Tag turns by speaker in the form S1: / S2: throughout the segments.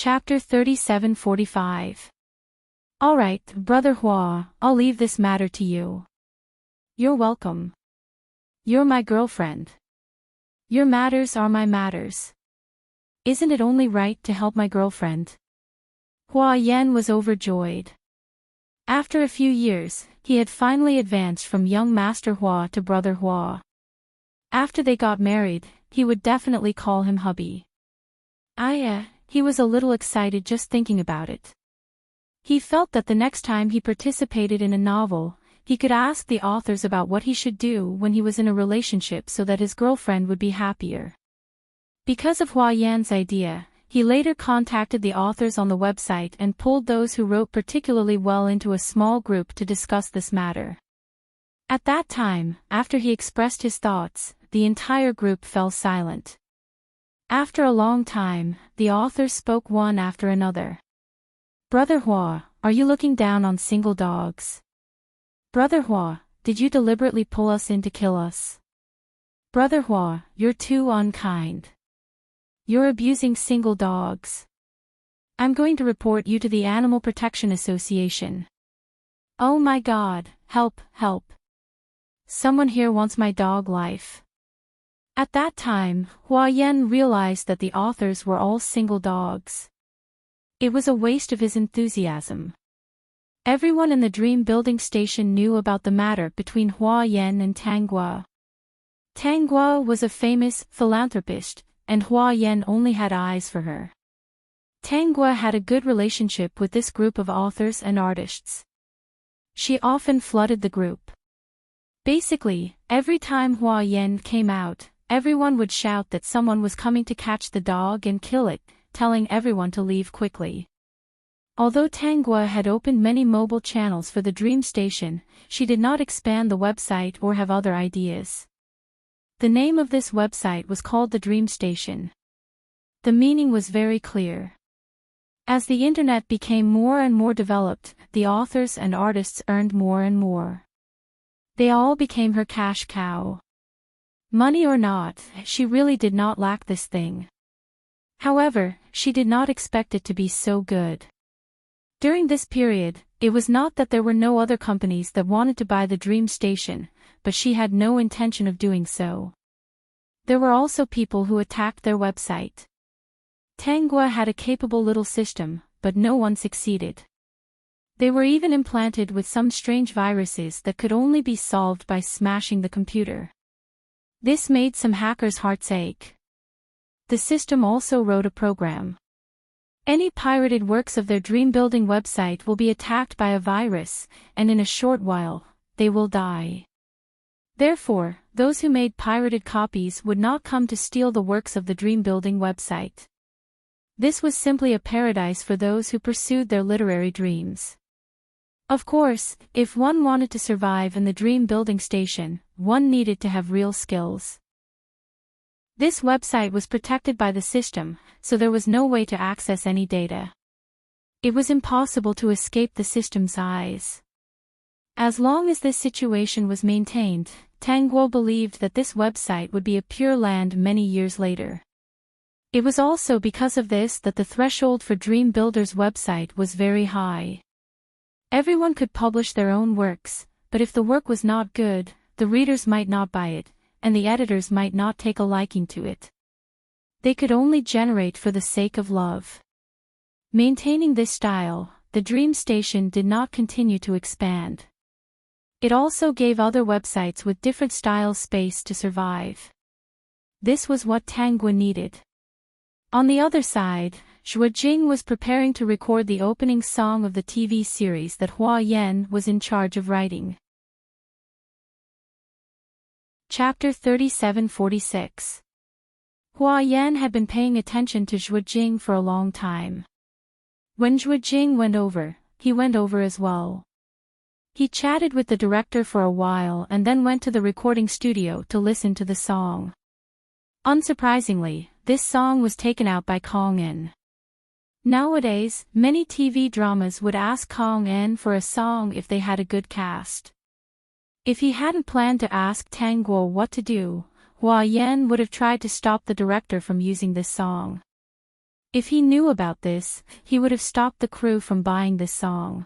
S1: Chapter 37:45. Alright, Brother Hua, I'll leave this matter to you. You're welcome. You're my girlfriend. Your matters are my matters. Isn't it only right to help my girlfriend? Hua Yan was overjoyed. After a few years, he had finally advanced from young Master Hua to Brother Hua. After they got married, he would definitely call him hubby. He was a little excited just thinking about it. He felt that the next time he participated in a novel, he could ask the authors about what he should do when he was in a relationship so that his girlfriend would be happier. Because of Hua Yan's idea, he later contacted the authors on the website and pulled those who wrote particularly well into a small group to discuss this matter. At that time, after he expressed his thoughts, the entire group fell silent. After a long time, the authors spoke one after another. Brother Hua, are you looking down on single dogs? Brother Hua, did you deliberately pull us in to kill us? Brother Hua, you're too unkind. You're abusing single dogs. I'm going to report you to the Animal Protection Association. Oh my God, help, help. Someone here wants my dog life. At that time, Hua Yan realized that the authors were all single dogs. It was a waste of his enthusiasm. Everyone in the Dream Building Station knew about the matter between Hua Yan and Tanghua. Tanghua was a famous philanthropist, and Hua Yan only had eyes for her. Tanghua had a good relationship with this group of authors and artists. She often flooded the group. Basically, every time Hua Yan came out, everyone would shout that someone was coming to catch the dog and kill it, telling everyone to leave quickly. Although Tanghua had opened many mobile channels for the Dream Station, she did not expand the website or have other ideas. The name of this website was called the Dream Station. The meaning was very clear. As the internet became more and more developed, the authors and artists earned more and more. They all became her cash cow. Money or not, she really did not lack this thing. However, she did not expect it to be so good. During this period, it was not that there were no other companies that wanted to buy the Dream Station, but she had no intention of doing so. There were also people who attacked their website. Tanghua had a capable little system, but no one succeeded. They were even implanted with some strange viruses that could only be solved by smashing the computer. This made some hackers' hearts ache. The system also wrote a program. Any pirated works of their dream-building website will be attacked by a virus, and in a short while, they will die. Therefore, those who made pirated copies would not come to steal the works of the dream-building website. This was simply a paradise for those who pursued their literary dreams. Of course, if one wanted to survive in the dream-building station, one needed to have real skills. This website was protected by the system, so there was no way to access any data. It was impossible to escape the system's eyes. As long as this situation was maintained, Tanghua believed that this website would be a pure land many years later. It was also because of this that the threshold for Dream Builder's website was very high. Everyone could publish their own works, but if the work was not good, the readers might not buy it, and the editors might not take a liking to it. They could only generate for the sake of love. Maintaining this style, the Dream Station did not continue to expand. It also gave other websites with different styles space to survive. This was what Tanghua needed. On the other side, Zhuojing was preparing to record the opening song of the TV series that Hua Yan was in charge of writing. Chapter 37:46. Hua Yan had been paying attention to Zhuojing for a long time. When Zhuojing went over, he went over as well. He chatted with the director for a while and then went to the recording studio to listen to the song. Unsurprisingly, this song was taken out by Kong En. Nowadays, many TV dramas would ask Kong En for a song if they had a good cast. If he hadn't planned to ask Tanghua what to do, Hua Yan would have tried to stop the director from using this song. If he knew about this, he would have stopped the crew from buying this song.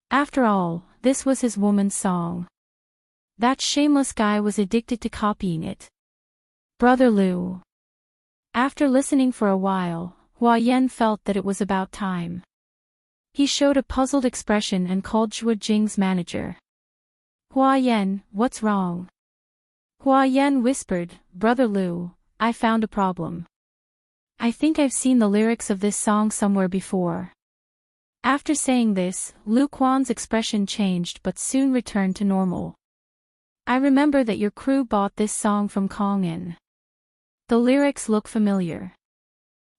S1: After all, this was his woman's song. That shameless guy was addicted to copying it. Brother Lu. After listening for a while, Hua Yan felt that it was about time. He showed a puzzled expression and called Zhuo Jing's manager. Hua Yan, what's wrong? Hua Yan whispered, Brother Lu, I found a problem. I think I've seen the lyrics of this song somewhere before. After saying this, Lu Quan's expression changed but soon returned to normal. I remember that your crew bought this song from Kong In. The lyrics look familiar.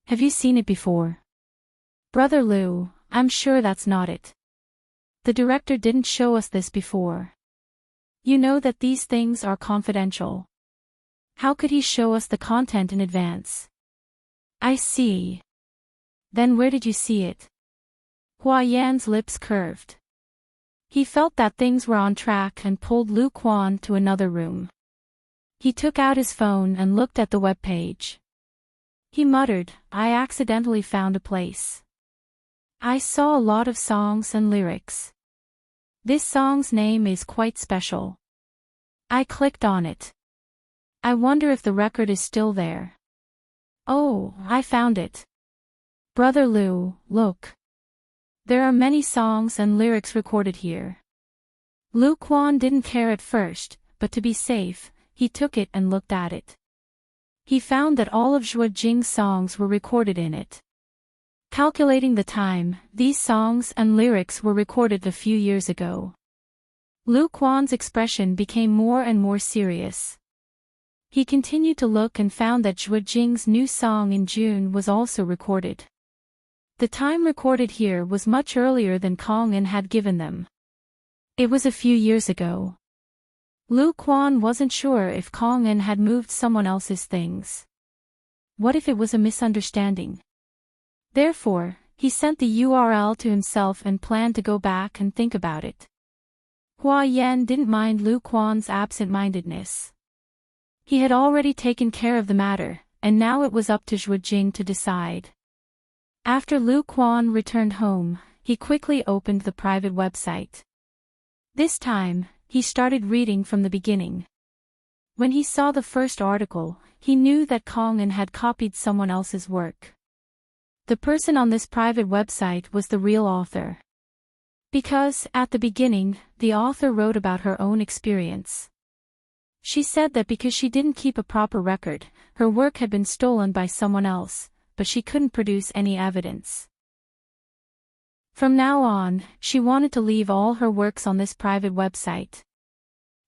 S1: Have you seen it before? Brother Lu, I'm sure that's not it. The director didn't show us this before. You know that these things are confidential. How could he show us the content in advance? I see. Then where did you see it? Hua Yan's lips curved. He felt that things were on track and pulled Lu Quan to another room. He took out his phone and looked at the web page. He muttered, I accidentally found a place. I saw a lot of songs and lyrics. This song's name is quite special. I clicked on it. I wonder if the record is still there. Oh, I found it. Brother Lu, look. There are many songs and lyrics recorded here. Lu Quan didn't care at first, but to be safe, he took it and looked at it. He found that all of Zhuo Jing's songs were recorded in it. Calculating the time, these songs and lyrics were recorded a few years ago. Lu Quan's expression became more and more serious. He continued to look and found that Zhuo Jing's new song in June was also recorded. The time recorded here was much earlier than Kong In had given them. It was a few years ago. Lu Quan wasn't sure if Kong In had moved someone else's things. What if it was a misunderstanding? Therefore, he sent the URL to himself and planned to go back and think about it. Hua Yan didn't mind Lu Quan's absent-mindedness. He had already taken care of the matter, and now it was up to Zhuo Jing to decide. After Lu Quan returned home, he quickly opened the private website. This time, he started reading from the beginning. When he saw the first article, he knew that Kong In had copied someone else's work. The person on this private website was the real author. Because, at the beginning, the author wrote about her own experience. She said that because she didn't keep a proper record, her work had been stolen by someone else, but she couldn't produce any evidence. From now on, she wanted to leave all her works on this private website.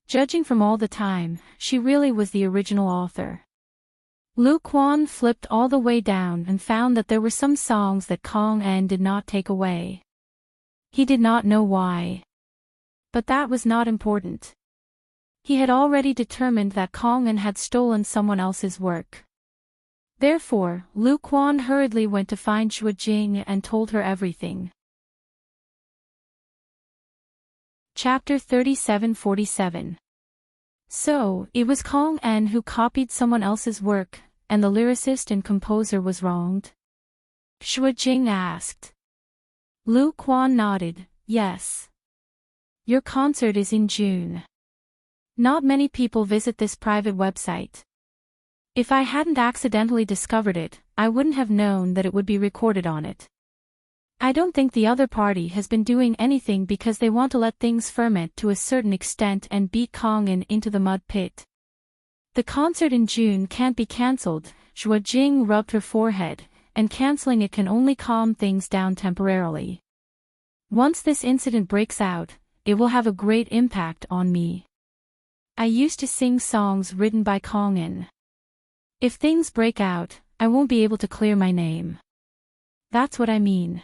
S1: Judging from all the time, she really was the original author. Lu Quan flipped all the way down and found that there were some songs that Kong In did not take away. He did not know why. But that was not important. He had already determined that Kong In had stolen someone else's work. Therefore, Lu Quan hurriedly went to find Zhuo Jing and told her everything. Chapter 3747. So, it was Kong In who copied someone else's work, and the lyricist and composer was wronged? Zhuo Jing asked. Lu Quan nodded, yes. Your concert is in June. Not many people visit this private website. If I hadn't accidentally discovered it, I wouldn't have known that it would be recorded on it. I don't think the other party has been doing anything because they want to let things ferment to a certain extent and beat Kong In into the mud pit. The concert in June can't be cancelled, Zhuo Jing rubbed her forehead, and cancelling it can only calm things down temporarily. Once this incident breaks out, it will have a great impact on me. I used to sing songs written by Kong In. If things break out, I won't be able to clear my name. That's what I mean.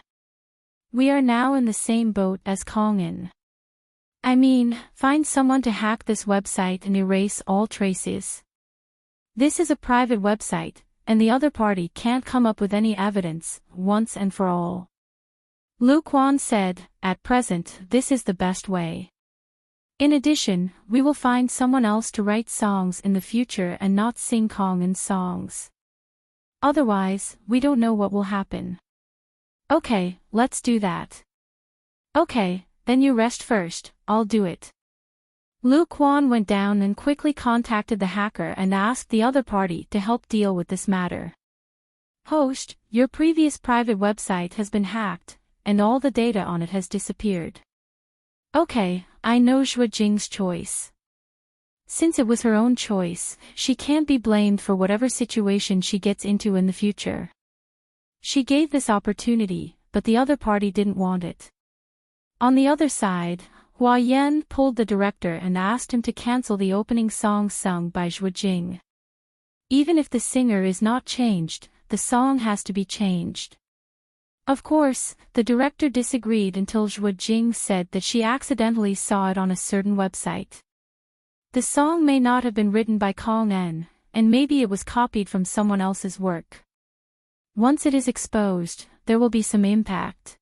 S1: We are now in the same boat as Kong In. I mean, find someone to hack this website and erase all traces. This is a private website, and the other party can't come up with any evidence, once and for all. Lu Quan said, at present, this is the best way. In addition, we will find someone else to write songs in the future and not sing Kong In's songs. Otherwise, we don't know what will happen. Okay, let's do that. Okay, then you rest first, I'll do it. Lu Quan went down and quickly contacted the hacker and asked the other party to help deal with this matter. Host, your previous private website has been hacked, and all the data on it has disappeared. Okay, I know Zhuo Jing's choice. Since it was her own choice, she can't be blamed for whatever situation she gets into in the future. She gave this opportunity, but the other party didn't want it. On the other side, Hua Yan pulled the director and asked him to cancel the opening song sung by Zhuo Jing. Even if the singer is not changed, the song has to be changed. Of course, the director disagreed until Zhuo Jing said that she accidentally saw it on a certain website. The song may not have been written by Kong En, and maybe it was copied from someone else's work. Once it is exposed, there will be some impact.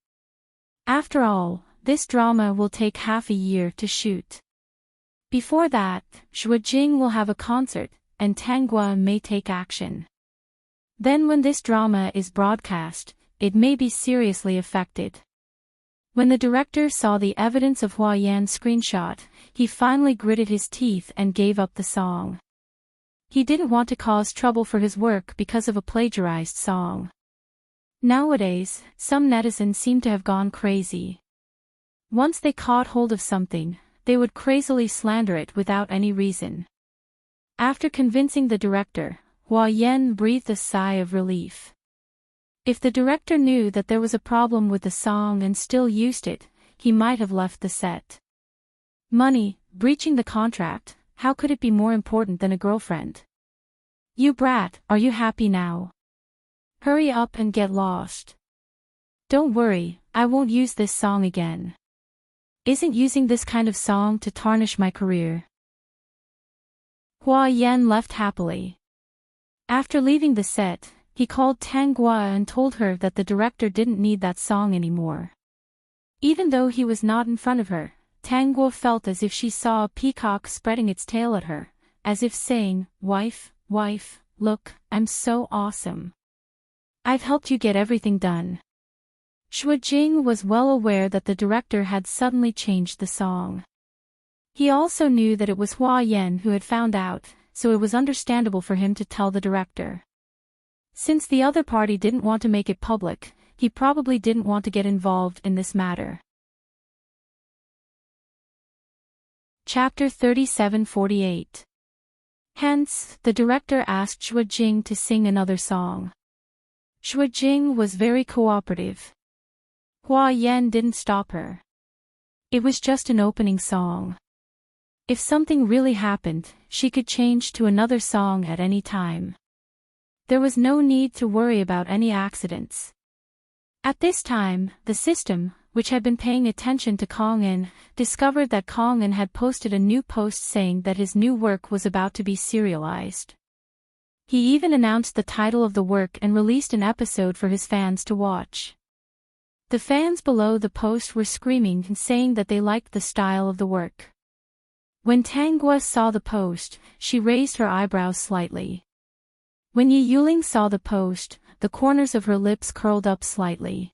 S1: After all, this drama will take half a year to shoot. Before that, Zhuo Jing will have a concert, and Tanghua may take action. Then when this drama is broadcast, it may be seriously affected. When the director saw the evidence of Hua Yan's screenshot, he finally gritted his teeth and gave up the song. He didn't want to cause trouble for his work because of a plagiarized song. Nowadays, some netizens seem to have gone crazy. Once they caught hold of something, they would crazily slander it without any reason. After convincing the director, Hua Yan breathed a sigh of relief. If the director knew that there was a problem with the song and still used it, he might have left the set. Money, breaching the contract, how could it be more important than a girlfriend? You brat, are you happy now? Hurry up and get lost. Don't worry, I won't use this song again. Isn't using this kind of song to tarnish my career? Hua Yan left happily. After leaving the set, he called Tanghua and told her that the director didn't need that song anymore. Even though he was not in front of her, Tanghua felt as if she saw a peacock spreading its tail at her, as if saying, "Wife, wife, look, I'm so awesome. I've helped you get everything done." Zhuo Jing was well aware that the director had suddenly changed the song. He also knew that it was Hua Yan who had found out, so it was understandable for him to tell the director. Since the other party didn't want to make it public, he probably didn't want to get involved in this matter. Chapter 3748. Hence, the director asked Zhuo Jing to sing another song. Zhuo Jing was very cooperative. Hua Yan didn't stop her. It was just an opening song. If something really happened, she could change to another song at any time. There was no need to worry about any accidents. At this time, the system, which had been paying attention to Kong En, discovered that Kong En had posted a new post saying that his new work was about to be serialized. He even announced the title of the work and released an episode for his fans to watch. The fans below the post were screaming and saying that they liked the style of the work. When Tanghua saw the post, she raised her eyebrows slightly. When Yi Yuling saw the post, the corners of her lips curled up slightly.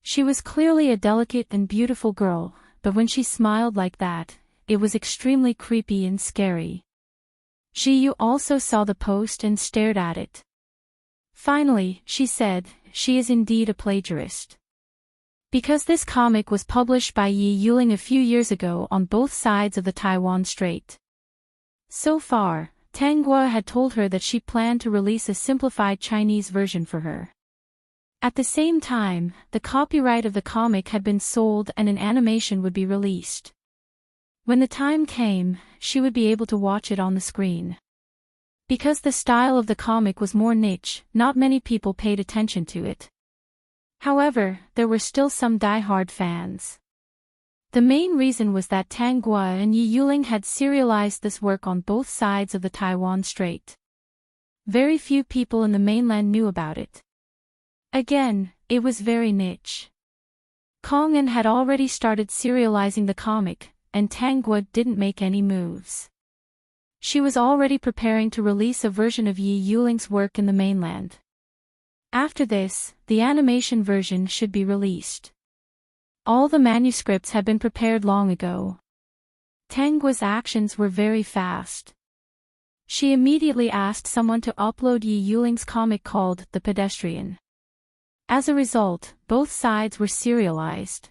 S1: She was clearly a delicate and beautiful girl, but when she smiled like that, it was extremely creepy and scary. Ji Yu also saw the post and stared at it. Finally, she said, "She is indeed a plagiarist." Because this comic was published by Yi Yuling a few years ago on both sides of the Taiwan Strait. So far, Tanghua had told her that she planned to release a simplified Chinese version for her. At the same time, the copyright of the comic had been sold and an animation would be released. When the time came, she would be able to watch it on the screen. Because the style of the comic was more niche, not many people paid attention to it. However, there were still some die-hard fans. The main reason was that Tanghua and Yi Yuling had serialized this work on both sides of the Taiwan Strait. Very few people in the mainland knew about it. Again, it was very niche. Kong En had already started serializing the comic, and Tanghua didn't make any moves. She was already preparing to release a version of Yi Yuling's work in the mainland. After this, the animation version should be released. All the manuscripts had been prepared long ago. Tangua's actions were very fast. She immediately asked someone to upload Yi Yuling's comic called The Pedestrian. As a result, both sides were serialized.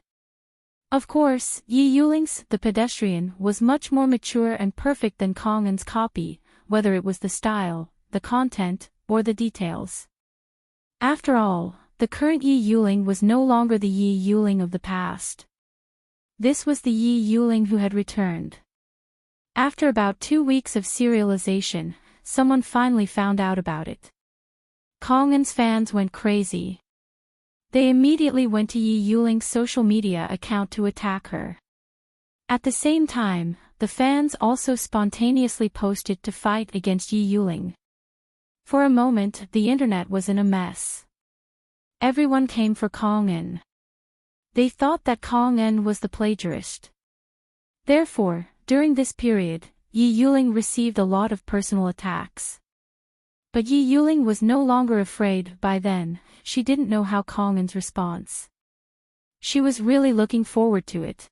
S1: Of course, Yi Yuling's The Pedestrian was much more mature and perfect than Kong En's copy, whether it was the style, the content, or the details. After all, the current Yi Yuling was no longer the Yi Yuling of the past. This was the Yi Yuling who had returned. After about 2 weeks of serialization, someone finally found out about it. Kong En's fans went crazy. They immediately went to Yi Yuling's social media account to attack her. At the same time, the fans also spontaneously posted to fight against Yi Yuling. For a moment, the internet was in a mess. Everyone came for Kong En. They thought that Kong En was the plagiarist. Therefore, during this period, Yi Yuling received a lot of personal attacks. But Yi Yuling was no longer afraid. By then, she didn't know how Kong En's response. She was really looking forward to it.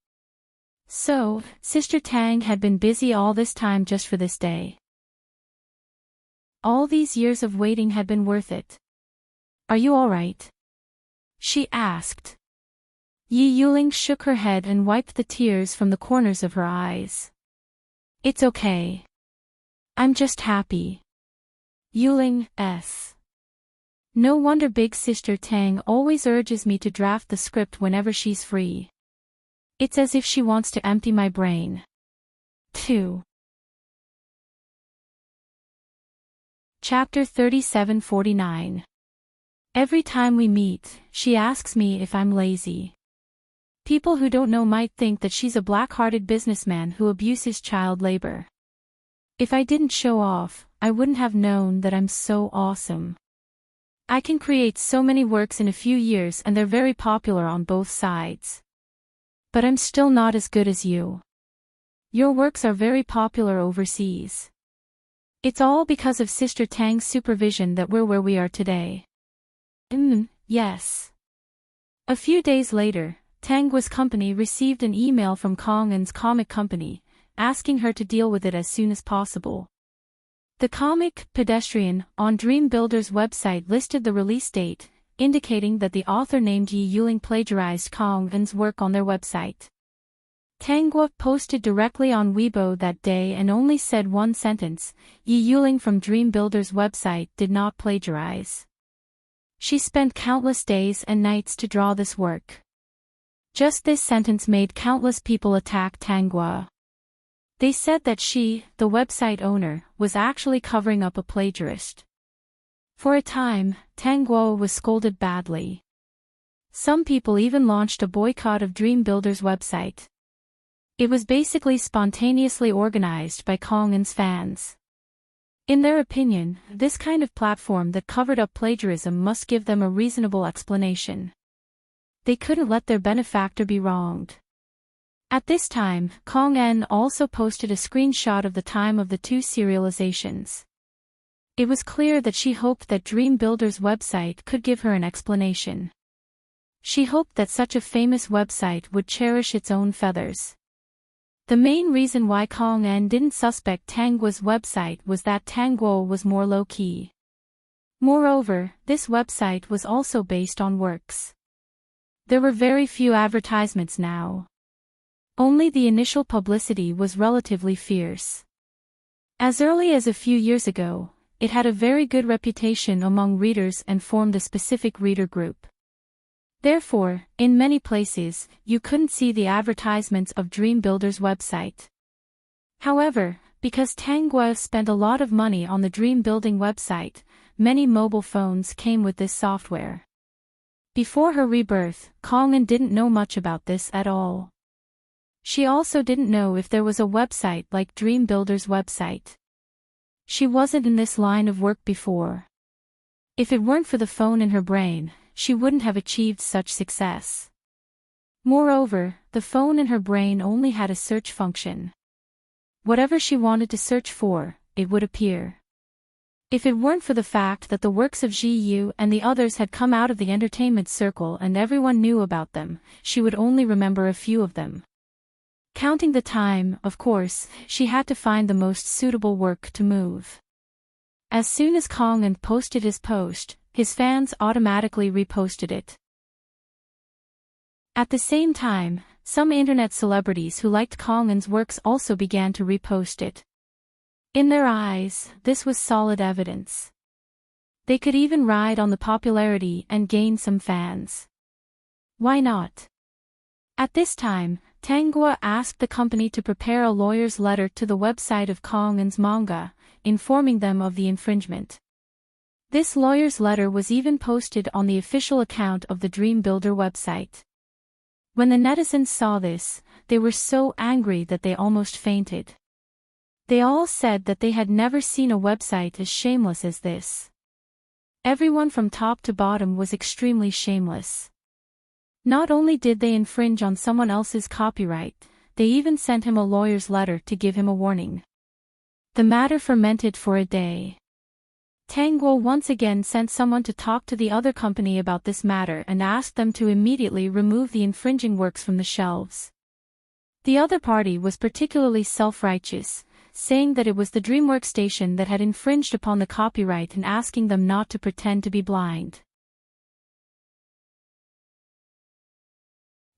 S1: So, Sister Tang had been busy all this time just for this day. All these years of waiting had been worth it. Are you all right? She asked. Yi Yuling shook her head and wiped the tears from the corners of her eyes. It's okay. I'm just happy. Yuling, s. No wonder Big Sister Tang always urges me to draft the script whenever she's free. It's as if she wants to empty my brain. 2. Chapter 3749. Every time we meet, she asks me if I'm lazy. People who don't know might think that she's a black-hearted businessman who abuses child labor. If I didn't show off, I wouldn't have known that I'm so awesome. I can create so many works in a few years and they're very popular on both sides. But I'm still not as good as you. Your works are very popular overseas. It's all because of Sister Tang's supervision that we're where we are today. Yes. A few days later, Tangua's company received an email from Kong En's comic company, asking her to deal with it as soon as possible. The comic, Pedestrian, on Dream Builder's website listed the release date, indicating that the author named Yi Yuling plagiarized Kong En's work on their website. Tangua posted directly on Weibo that day and only said one sentence: Yi Yuling from Dream Builder's website did not plagiarize. She spent countless days and nights to draw this work. Just this sentence made countless people attack Tangua. They said that she, the website owner, was actually covering up a plagiarist. For a time, Tangua was scolded badly. Some people even launched a boycott of Dream Builder's website. It was basically spontaneously organized by Kong En's fans. In their opinion, this kind of platform that covered up plagiarism must give them a reasonable explanation. They couldn't let their benefactor be wronged. At this time, Kong En also posted a screenshot of the time of the 2 serializations. It was clear that she hoped that Dream Builder's website could give her an explanation. She hoped that such a famous website would cherish its own feathers. The main reason why Kong En didn't suspect Tangua's website was that Tangua was more low-key. Moreover, this website was also based on works. There were very few advertisements now. Only the initial publicity was relatively fierce. As early as a few years ago, it had a very good reputation among readers and formed a specific reader group. Therefore, in many places, you couldn't see the advertisements of Dream Builder's website. However, because Tangua spent a lot of money on the Dream Building website, many mobile phones came with this software. Before her rebirth, Kong En didn't know much about this at all. She also didn't know if there was a website like Dream Builder's website. She wasn't in this line of work before. If it weren't for the phone in her brain, she wouldn't have achieved such success. Moreover, the phone in her brain only had a search function. Whatever she wanted to search for, it would appear. If it weren't for the fact that the works of Ji Yu and the others had come out of the entertainment circle and everyone knew about them, she would only remember a few of them. Counting the time, of course, she had to find the most suitable work to move. As soon as Kong posted his post, his fans automatically reposted it. At the same time, some internet celebrities who liked Kong's works also began to repost it. In their eyes, this was solid evidence. They could even ride on the popularity and gain some fans. Why not? At this time, Tanghua asked the company to prepare a lawyer's letter to the website of Kong's manga, informing them of the infringement. This lawyer's letter was even posted on the official account of the Dream Builder website. When the netizens saw this, they were so angry that they almost fainted. They all said that they had never seen a website as shameless as this. Everyone from top to bottom was extremely shameless. Not only did they infringe on someone else's copyright, they even sent him a lawyer's letter to give him a warning. The matter fermented for a day. Tanghua once again sent someone to talk to the other company about this matter and asked them to immediately remove the infringing works from the shelves. The other party was particularly self-righteous, saying that it was the DreamWorks station that had infringed upon the copyright and asking them not to pretend to be blind.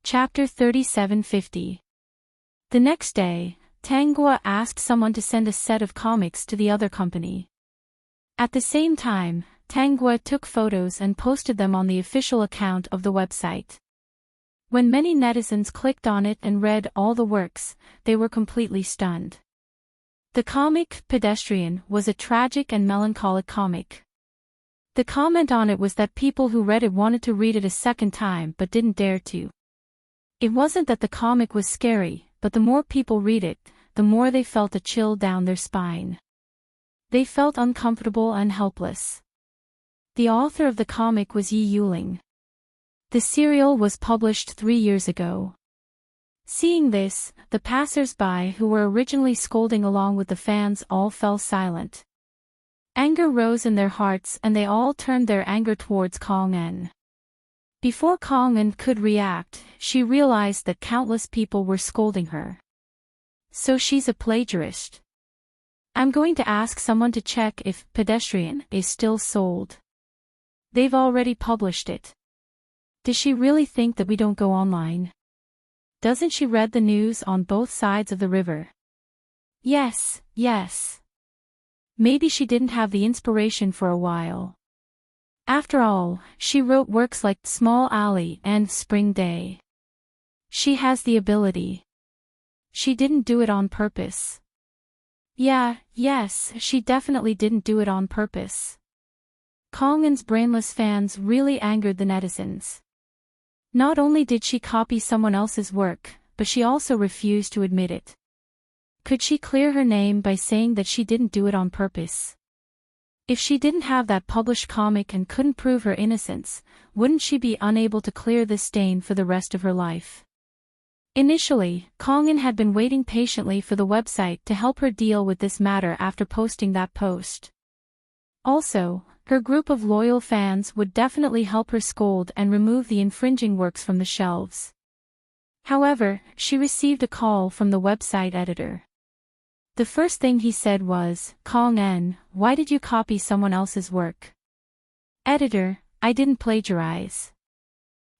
S1: Chapter 3750. The next day, Tanghua asked someone to send a set of comics to the other company. At the same time, Tanghua took photos and posted them on the official account of the website. When many netizens clicked on it and read all the works, they were completely stunned. The comic, Pedestrian, was a tragic and melancholic comic. The comment on it was that people who read it wanted to read it a second time but didn't dare to. It wasn't that the comic was scary, but the more people read it, the more they felt a chill down their spine. They felt uncomfortable and helpless. The author of the comic was Yi Yuling. The serial was published 3 years ago. Seeing this, the passers-by who were originally scolding along with the fans all fell silent. Anger rose in their hearts and they all turned their anger towards Kong. Before Kong could react, she realized that countless people were scolding her. So she's a plagiarist. I'm going to ask someone to check if Pedestrian is still sold. They've already published it. Does she really think that we don't go online? Doesn't she read the news on both sides of the river? Yes. Maybe she didn't have the inspiration for a while. After all, she wrote works like Small Alley and Spring Day. She has the ability. She didn't do it on purpose. Yes, she definitely didn't do it on purpose. Kong's brainless fans really angered the netizens. Not only did she copy someone else's work, but she also refused to admit it. Could she clear her name by saying that she didn't do it on purpose? If she didn't have that published comic and couldn't prove her innocence, wouldn't she be unable to clear this stain for the rest of her life? Initially, Kong had been waiting patiently for the website to help her deal with this matter after posting that post. Also, her group of loyal fans would definitely help her scold and remove the infringing works from the shelves. However, she received a call from the website editor. The first thing he said was, "Kong, why did you copy someone else's work?" "Editor, I didn't plagiarize.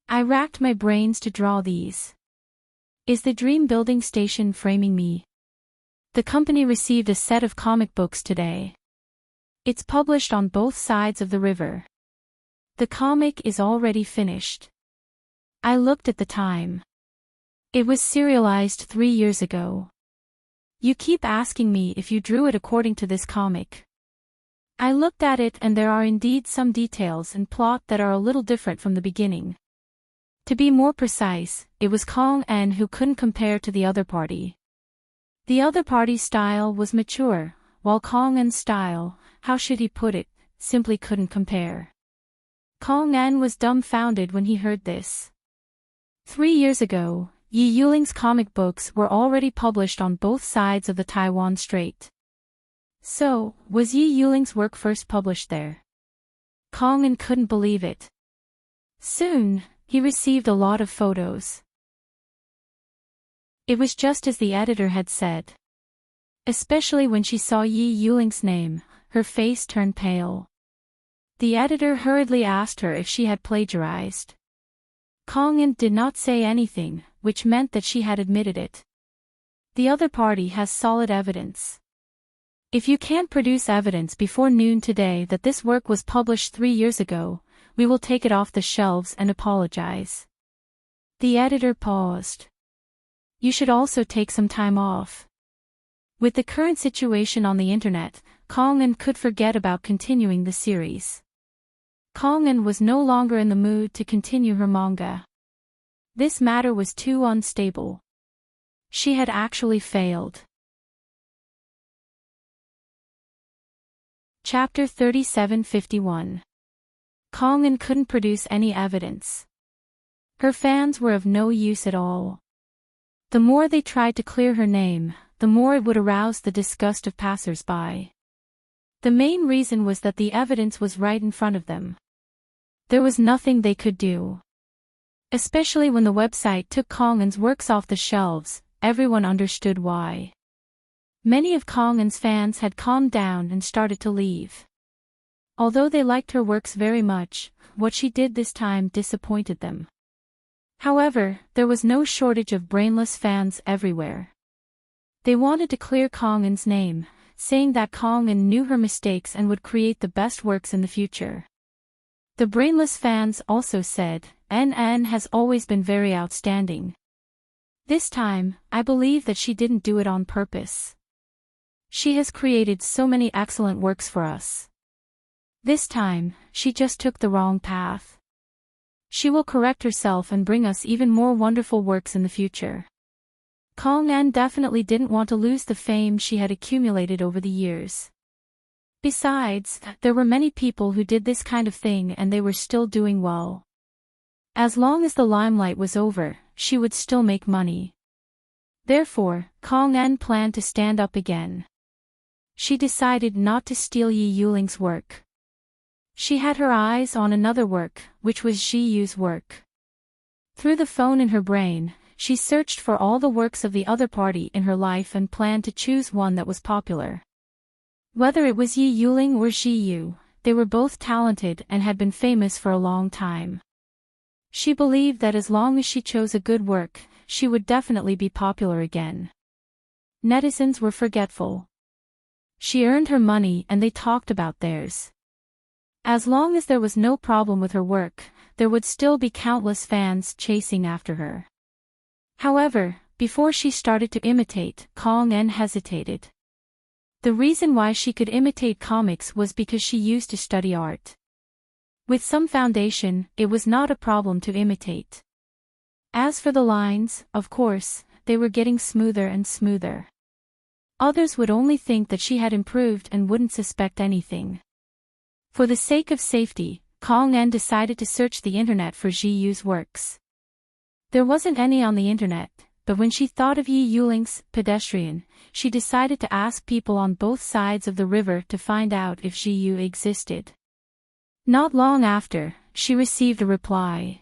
S1: I racked my brains to draw these. Is the dream building station framing me? The company received a set of comic books today. It's published on both sides of the river. The comic is already finished. I looked at the time. It was serialized 3 years ago. You keep asking me if you drew it according to this comic. I looked at it and there are indeed some details and plot that are a little different from the beginning. To be more precise, it was Kong who couldn't compare to the other party. The other party's style was mature, while Kong's style, how should he put it, simply couldn't compare. Kong was dumbfounded when he heard this. 3 years ago, Yi Yuling's comic books were already published on both sides of the Taiwan Strait. So, was Yi Yuling's work first published there? Kong-en couldn't believe it. Soon, he received a lot of photos. It was just as the editor had said. Especially when she saw Yi Yuling's name, her face turned pale. The editor hurriedly asked her if she had plagiarized. Kong-en did not say anything, which meant that she had admitted it. The other party has solid evidence. If you can't produce evidence before noon today that this work was published 3 years ago, we will take it off the shelves and apologize. The editor paused. You should also take some time off. With the current situation on the internet, Kong-en could forget about continuing the series. Kong-en was no longer in the mood to continue her manga. This matter was too unstable. She had actually failed. Chapter 3751. Kong-en couldn't produce any evidence. Her fans were of no use at all. The more they tried to clear her name, the more it would arouse the disgust of passers-by. The main reason was that the evidence was right in front of them. There was nothing they could do. Especially when the website took Kong-en's works off the shelves, everyone understood why. Many of Kong-en's fans had calmed down and started to leave. Although they liked her works very much, what she did this time disappointed them. However, there was no shortage of brainless fans everywhere. They wanted to clear Kong-en's name, saying that Kong-en knew her mistakes and would create the best works in the future. The brainless fans also said, NN has always been very outstanding. This time, I believe that she didn't do it on purpose. She has created so many excellent works for us. This time, she just took the wrong path. She will correct herself and bring us even more wonderful works in the future. Kong-en definitely didn't want to lose the fame she had accumulated over the years. Besides, there were many people who did this kind of thing and they were still doing well. As long as the limelight was over, she would still make money. Therefore, Kong-en planned to stand up again. She decided not to steal Yi Yuling's work. She had her eyes on another work, which was Ji Yu's work. Through the phone in her brain, she searched for all the works of the other party in her life and planned to choose one that was popular. Whether it was Yi Yuling or Ji Yu, they were both talented and had been famous for a long time. She believed that as long as she chose a good work, she would definitely be popular again. Netizens were forgetful. She earned her money and they talked about theirs. As long as there was no problem with her work, there would still be countless fans chasing after her. However, before she started to imitate, Kong-en hesitated. The reason why she could imitate comics was because she used to study art. With some foundation, it was not a problem to imitate. As for the lines, of course, they were getting smoother and smoother. Others would only think that she had improved and wouldn't suspect anything. For the sake of safety, Kong-en decided to search the internet for Ji Yu's works. There wasn't any on the internet, but when she thought of Yi Yuling's Pedestrian, she decided to ask people on both sides of the river to find out if Ji Yu existed. Not long after, she received a reply.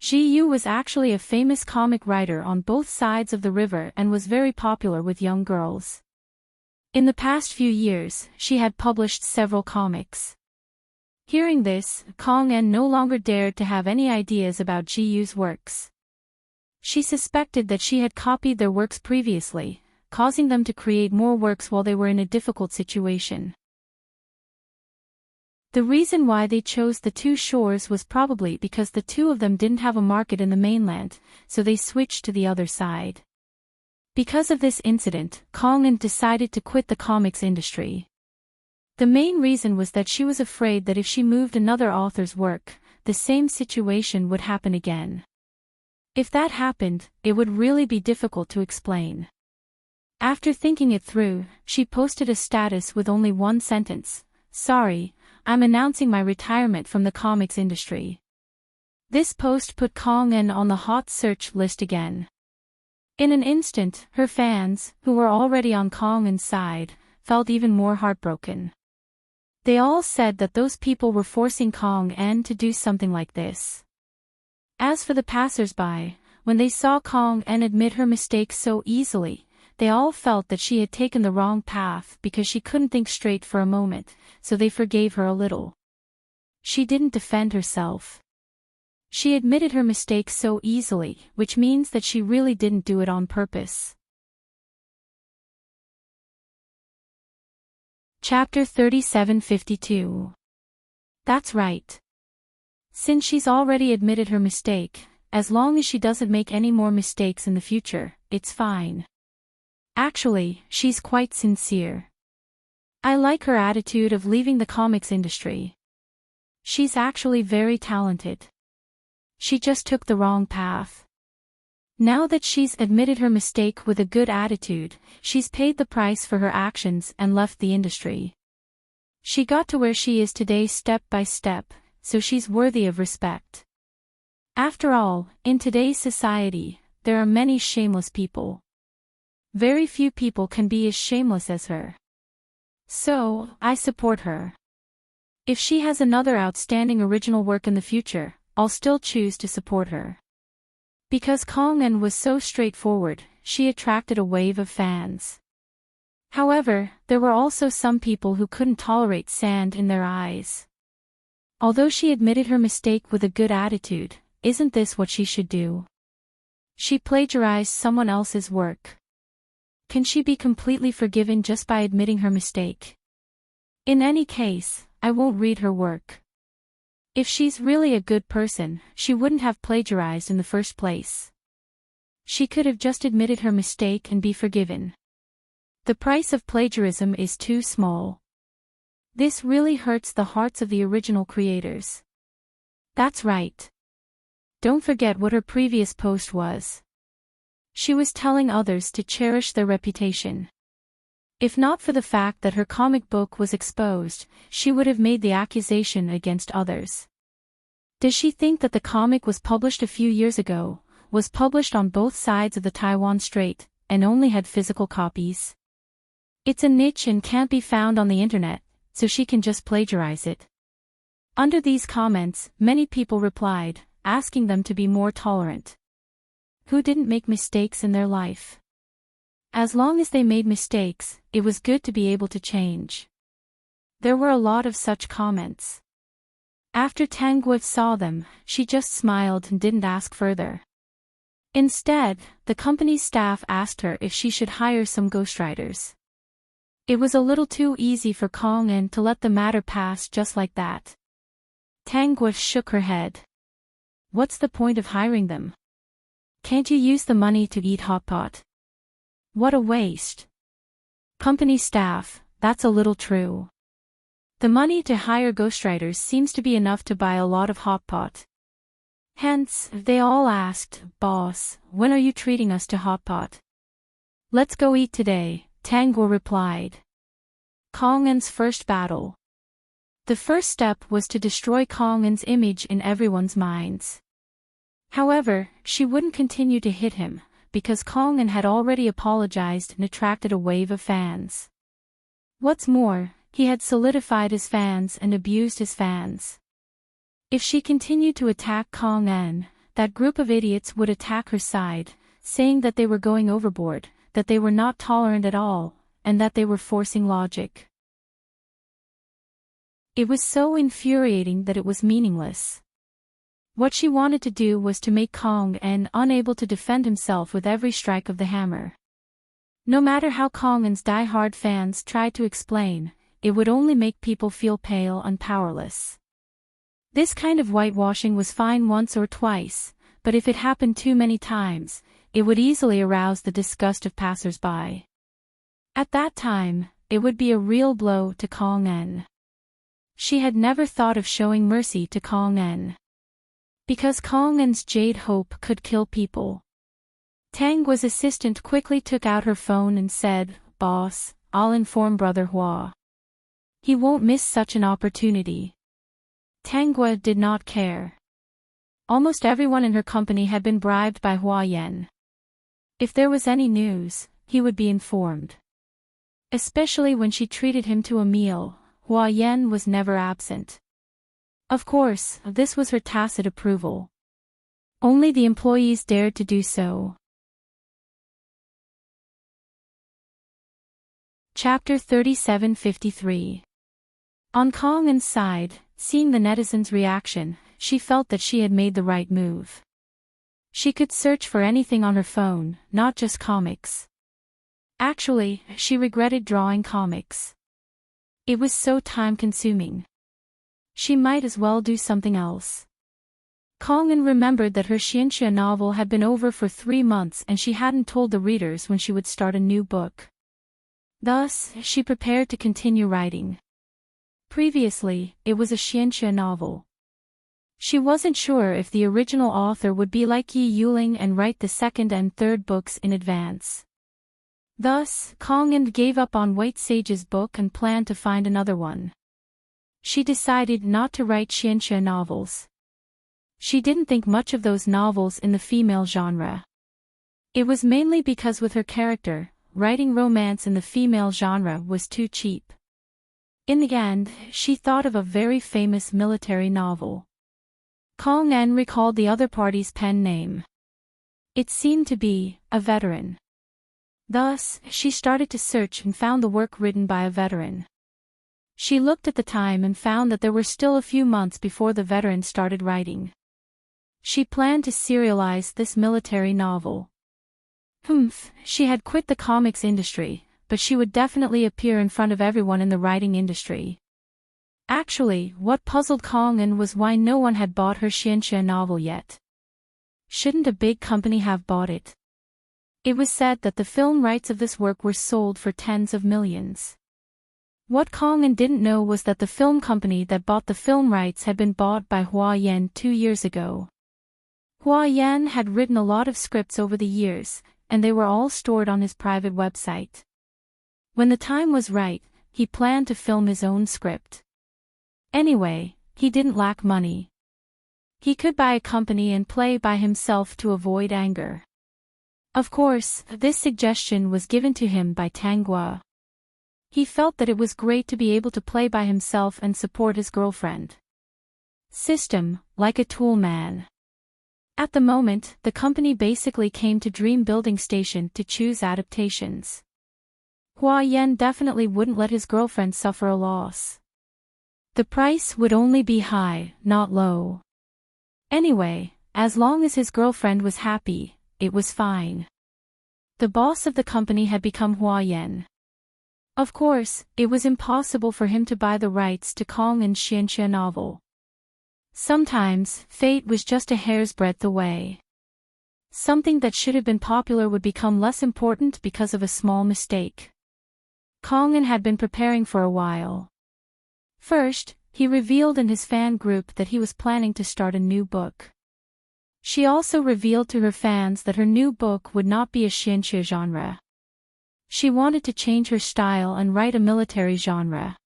S1: Ji Yu was actually a famous comic writer on both sides of the river and was very popular with young girls. In the past few years, she had published several comics. Hearing this, Kong-en no longer dared to have any ideas about Ji Yu's works. She suspected that she had copied their works previously, causing them to create more works while they were in a difficult situation. The reason why they chose the two shores was probably because the two of them didn't have a market in the mainland, so they switched to the other side. Because of this incident, Kong-en decided to quit the comics industry. The main reason was that she was afraid that if she moved another author's work, the same situation would happen again. If that happened, it would really be difficult to explain. After thinking it through, she posted a status with only one sentence: "Sorry, I'm announcing my retirement from the comics industry." This post put Kong-en on the hot search list again. In an instant, her fans, who were already on Kong-en's side, felt even more heartbroken. They all said that those people were forcing Kong En to do something like this. As for the passers-by, when they saw Kong En admit her mistake so easily, they all felt that she had taken the wrong path because she couldn't think straight for a moment, so they forgave her a little. She didn't defend herself. She admitted her mistake so easily, which means that she really didn't do it on purpose. Chapter 3752. That's right. Since she's already admitted her mistake, as long as she doesn't make any more mistakes in the future, it's fine. Actually, she's quite sincere. I like her attitude of leaving the comics industry. She's actually very talented. She just took the wrong path. Now that she's admitted her mistake with a good attitude, she's paid the price for her actions and left the industry. She got to where she is today step by step, so she's worthy of respect. After all, in today's society, there are many shameless people. Very few people can be as shameless as her. So, I support her. If she has another outstanding original work in the future, I'll still choose to support her. Because Kong En was so straightforward, she attracted a wave of fans. However, there were also some people who couldn't tolerate sand in their eyes. Although she admitted her mistake with a good attitude, isn't this what she should do? She plagiarized someone else's work. Can she be completely forgiven just by admitting her mistake? In any case, I won't read her work. If she's really a good person, she wouldn't have plagiarized in the first place. She could have just admitted her mistake and be forgiven. The price of plagiarism is too small. This really hurts the hearts of the original creators. That's right. Don't forget what her previous post was. She was telling others to cherish their reputation. If not for the fact that her comic book was exposed, she would have made the accusation against others. Does she think that the comic was published a few years ago, was published on both sides of the Taiwan Strait, and only had physical copies? It's a niche and can't be found on the internet, so she can just plagiarize it. Under these comments, many people replied, asking them to be more tolerant. Who didn't make mistakes in their life? As long as they made mistakes, it was good to be able to change. There were a lot of such comments. After Tang Guo saw them, she just smiled and didn't ask further. Instead, the company's staff asked her if she should hire some ghostwriters. It was a little too easy for Kong En to let the matter pass just like that. Tang Guo shook her head. What's the point of hiring them? Can't you use the money to eat hot pot? What a waste. Company staff, that's a little true. The money to hire ghostwriters seems to be enough to buy a lot of hot pot. Hence, they all asked, "Boss, when are you treating us to hot pot?" "Let's go eat today," Tang Guo replied. Kong En's first battle. The first step was to destroy Kong En's image in everyone's minds. However, she wouldn't continue to hit him, because Kong En had already apologized and attracted a wave of fans. What's more, he had solidified his fans and abused his fans. If she continued to attack Kong En, that group of idiots would attack her side, saying that they were going overboard, that they were not tolerant at all, and that they were forcing logic. It was so infuriating that it was meaningless. What she wanted to do was to make Kong En unable to defend himself with every strike of the hammer. No matter how Kong En's die-hard fans tried to explain, it would only make people feel pale and powerless. This kind of whitewashing was fine once or twice, but if it happened too many times, it would easily arouse the disgust of passers-by. At that time, it would be a real blow to Kong En. She had never thought of showing mercy to Kong En. Because Kong En's jade hope could kill people. Tang Guo's assistant quickly took out her phone and said, "Boss, I'll inform Brother Hua. He won't miss such an opportunity." Tang Guo did not care. Almost everyone in her company had been bribed by Hua Yan. If there was any news, he would be informed. Especially when she treated him to a meal, Hua Yan was never absent. Of course, this was her tacit approval. Only the employees dared to do so. Chapter 3753. On Kong En's side, seeing the netizens' reaction, she felt that she had made the right move. She could search for anything on her phone, not just comics. Actually, she regretted drawing comics. It was so time-consuming. She might as well do something else. Kong En remembered that her Xianxia novel had been over for 3 months and she hadn't told the readers when she would start a new book. Thus, she prepared to continue writing. Previously, it was a Xianxia novel. She wasn't sure if the original author would be like Yi Yuling and write the second and third books in advance. Thus, Kong En gave up on White Sage's book and planned to find another one. She decided not to write Xianxia novels. She didn't think much of those novels in the female genre. It was mainly because with her character, writing romance in the female genre was too cheap. In the end, she thought of a very famous military novel. Kong En recalled the other party's pen name. It seemed to be A Veteran. Thus, she started to search and found the work written by a veteran. She looked at the time and found that there were still a few months before the veteran started writing. She planned to serialize this military novel. She had quit the comics industry, but she would definitely appear in front of everyone in the writing industry. Actually, what puzzled Kong En was why no one had bought her Xianxia novel yet. Shouldn't a big company have bought it? It was said that the film rights of this work were sold for tens of millions. What Kong En didn't know was that the film company that bought the film rights had been bought by Hua Yan 2 years ago. Hua Yan had written a lot of scripts over the years, and they were all stored on his private website. When the time was right, he planned to film his own script. Anyway, he didn't lack money. He could buy a company and play by himself to avoid anger. Of course, this suggestion was given to him by Tang Gua. He felt that it was great to be able to play by himself and support his girlfriend. System, like a tool man. At the moment, the company basically came to Dream Building Station to choose adaptations. Hua Yan definitely wouldn't let his girlfriend suffer a loss. The price would only be high, not low. Anyway, as long as his girlfriend was happy, it was fine. The boss of the company had become Hua Yan. Of course, it was impossible for him to buy the rights to Kong En's Xianxia novel. Sometimes, fate was just a hair's breadth away. Something that should have been popular would become less important because of a small mistake. Kong En had been preparing for a while. First, he revealed in his fan group that he was planning to start a new book. She also revealed to her fans that her new book would not be a Xianxia genre. She wanted to change her style and write a military genre.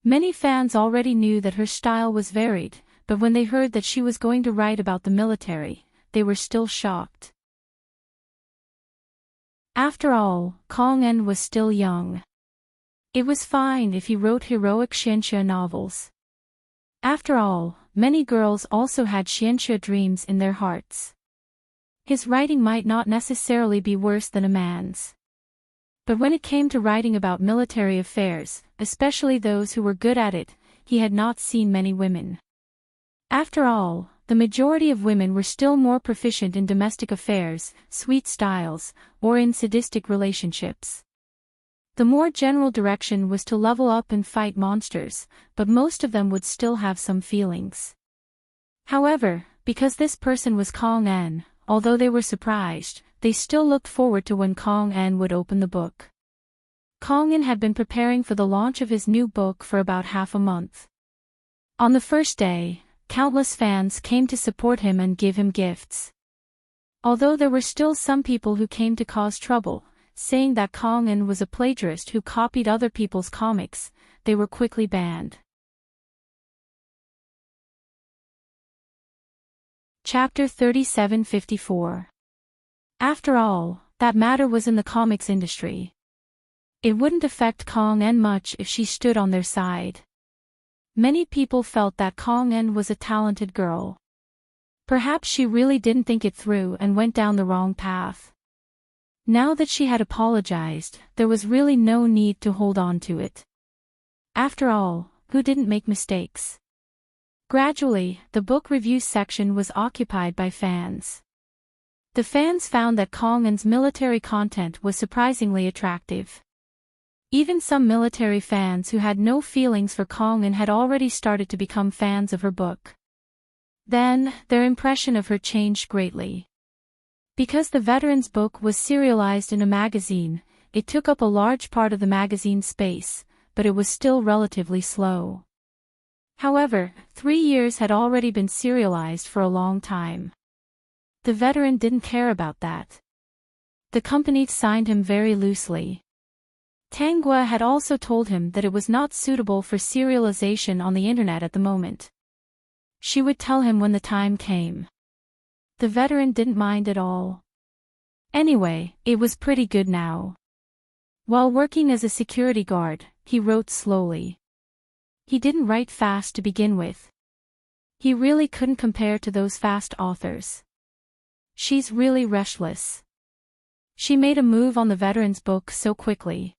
S1: Many fans already knew that her style was varied, but when they heard that she was going to write about the military, they were still shocked. After all, Kong En was still young. It was fine if he wrote heroic Xianxia novels. After all, many girls also had Xianxia dreams in their hearts. His writing might not necessarily be worse than a man's. But when it came to writing about military affairs, especially those who were good at it, he had not seen many women. After all, the majority of women were still more proficient in domestic affairs, sweet styles, or in sadistic relationships. The more general direction was to level up and fight monsters, but most of them would still have some feelings. However, because this person was Kong En, although they were surprised, they still looked forward to when Kong En would open the book. Kong En had been preparing for the launch of his new book for about half a month. On the first day, countless fans came to support him and give him gifts. Although there were still some people who came to cause trouble, saying that Kong En was a plagiarist who copied other people's comics, they were quickly banned. Chapter 3754. After all, that matter was in the comics industry. It wouldn't affect Kong En much if she stood on their side. Many people felt that Kong En was a talented girl. Perhaps she really didn't think it through and went down the wrong path. Now that she had apologized, there was really no need to hold on to it. After all, who didn't make mistakes? Gradually, the book review section was occupied by fans. The fans found that Kong En's military content was surprisingly attractive. Even some military fans who had no feelings for Kong En had already started to become fans of her book. Then, their impression of her changed greatly. Because the veteran's book was serialized in a magazine, it took up a large part of the magazine's space, but it was still relatively slow. However, 3 years had already been serialized for a long time. The veteran didn't care about that. The company signed him very loosely. Tanguy had also told him that it was not suitable for serialization on the internet at the moment. She would tell him when the time came. The veteran didn't mind at all. Anyway, it was pretty good now. While working as a security guard, he wrote slowly. He didn't write fast to begin with. He really couldn't compare to those fast authors. She's really restless. She made a move on the veteran's book so quickly.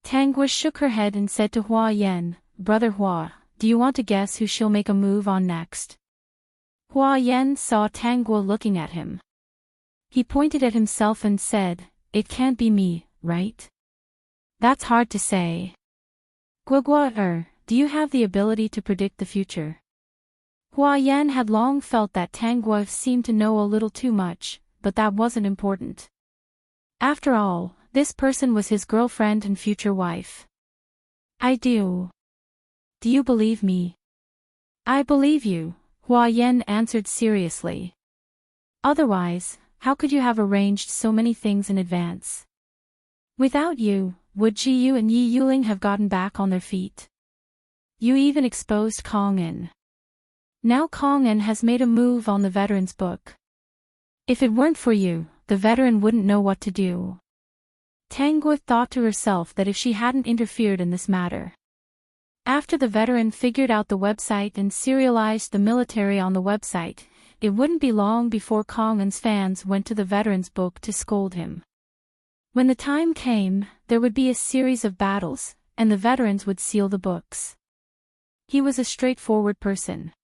S1: Tanguy shook her head and said to Hua Yan, "Brother Hua, do you want to guess who she'll make a move on next?" Hua Yan saw Tanguy looking at him. He pointed at himself and said, "It can't be me, right?" "That's hard to say." "Guagua, do you have the ability to predict the future?" Hua Yan had long felt that Tanguy seemed to know a little too much, but that wasn't important. After all, this person was his girlfriend and future wife. "I do." "Do you believe me?" "I believe you," Hua Yan answered seriously. "Otherwise, how could you have arranged so many things in advance? Without you, would Ji Yu and Yi Yuling have gotten back on their feet? You even exposed Kong En. Now Kong En has made a move on the veteran's book. If it weren't for you, the veteran wouldn't know what to do." Tanguy thought to herself that if she hadn't interfered in this matter. After the veteran figured out the website and serialized the military on the website, it wouldn't be long before Kong En's fans went to the veteran's book to scold him. When the time came, there would be a series of battles, and the veterans would seal the books. He was a straightforward person.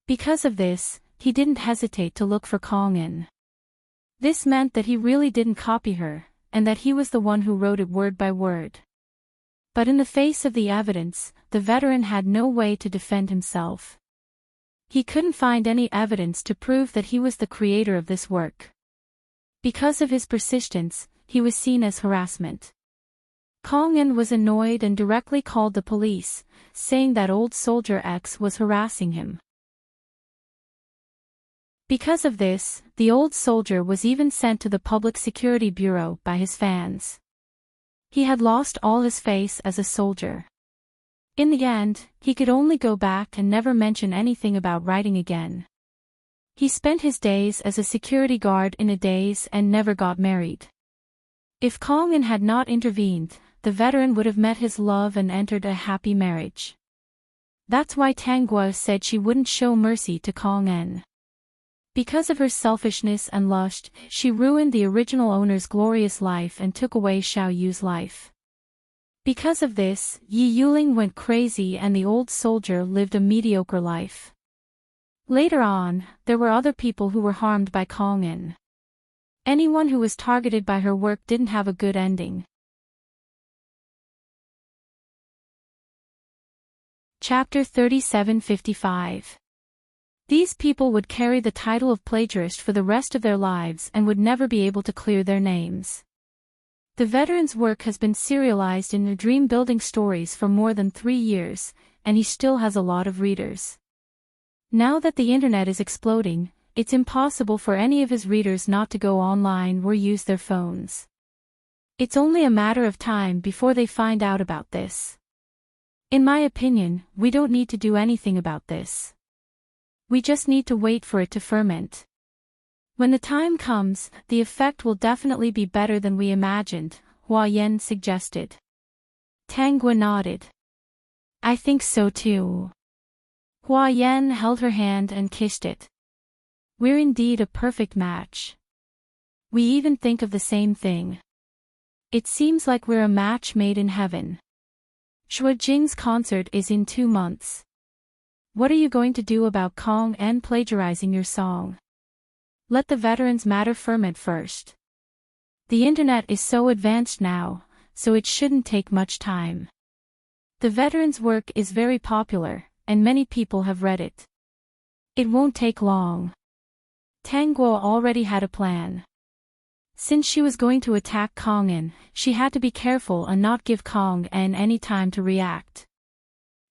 S1: Because of this, he didn't hesitate to look for Kong En. This meant that he really didn't copy her, and that he was the one who wrote it word by word. But in the face of the evidence, the veteran had no way to defend himself. He couldn't find any evidence to prove that he was the creator of this work. Because of his persistence, he was seen as harassment. Kong En was annoyed and directly called the police, saying that old soldier X was harassing him. Because of this, the old soldier was even sent to the Public Security Bureau by his fans. He had lost all his face as a soldier. In the end, he could only go back and never mention anything about writing again. He spent his days as a security guard in a daze and never got married. If Kong En had not intervened, the veteran would have met his love and entered a happy marriage. That's why Tanguy said she wouldn't show mercy to Kong En. Because of her selfishness and lust, she ruined the original owner's glorious life and took away Xiao Yu's life. Because of this, Yi Yuling went crazy and the old soldier lived a mediocre life. Later on, there were other people who were harmed by Kong En. Anyone who was targeted by her work didn't have a good ending. Chapter 3755. These people would carry the title of plagiarist for the rest of their lives and would never be able to clear their names. The veteran's work has been serialized in the Dream Building stories for more than 3 years, and he still has a lot of readers. Now that the internet is exploding, it's impossible for any of his readers not to go online or use their phones. It's only a matter of time before they find out about this. In my opinion, we don't need to do anything about this. We just need to wait for it to ferment. When the time comes, the effect will definitely be better than we imagined, Hua Yan suggested. Tangua nodded. I think so too. Hua Yan held her hand and kissed it. We're indeed a perfect match. We even think of the same thing. It seems like we're a match made in heaven. Shuo Jing's concert is in 2 months. What are you going to do about Kong En plagiarizing your song? Let the veterans matter ferment first. The internet is so advanced now, so it shouldn't take much time. The veterans' work is very popular, and many people have read it. It won't take long. Tang Guo already had a plan. Since she was going to attack Kong En, she had to be careful and not give Kong En any time to react.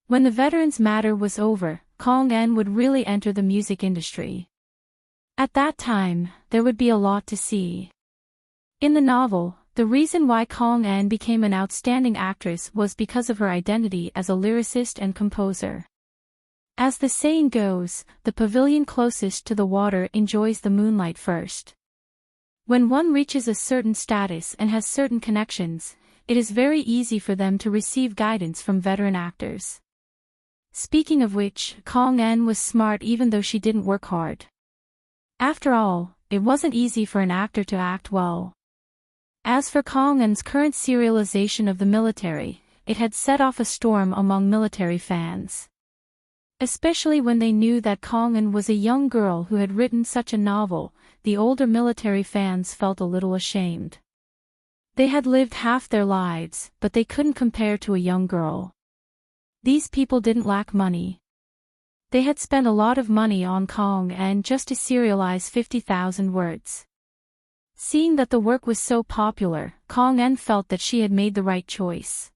S1: When the veterans' matter was over, Kong En would really enter the music industry. At that time, there would be a lot to see. In the novel, the reason why Kong En became an outstanding actress was because of her identity as a lyricist and composer. As the saying goes, the pavilion closest to the water enjoys the moonlight first. When one reaches a certain status and has certain connections, it is very easy for them to receive guidance from veteran actors. Speaking of which, Kong En was smart even though she didn't work hard. After all, it wasn't easy for an actor to act well. As for Kong En's current serialization of the military, it had set off a storm among military fans. Especially when they knew that Kong En was a young girl who had written such a novel, the older military fans felt a little ashamed. They had lived half their lives, but they couldn't compare to a young girl. These people didn't lack money. They had spent a lot of money on Kong En just to serialize 50,000 words. Seeing that the work was so popular, Kong En felt that she had made the right choice.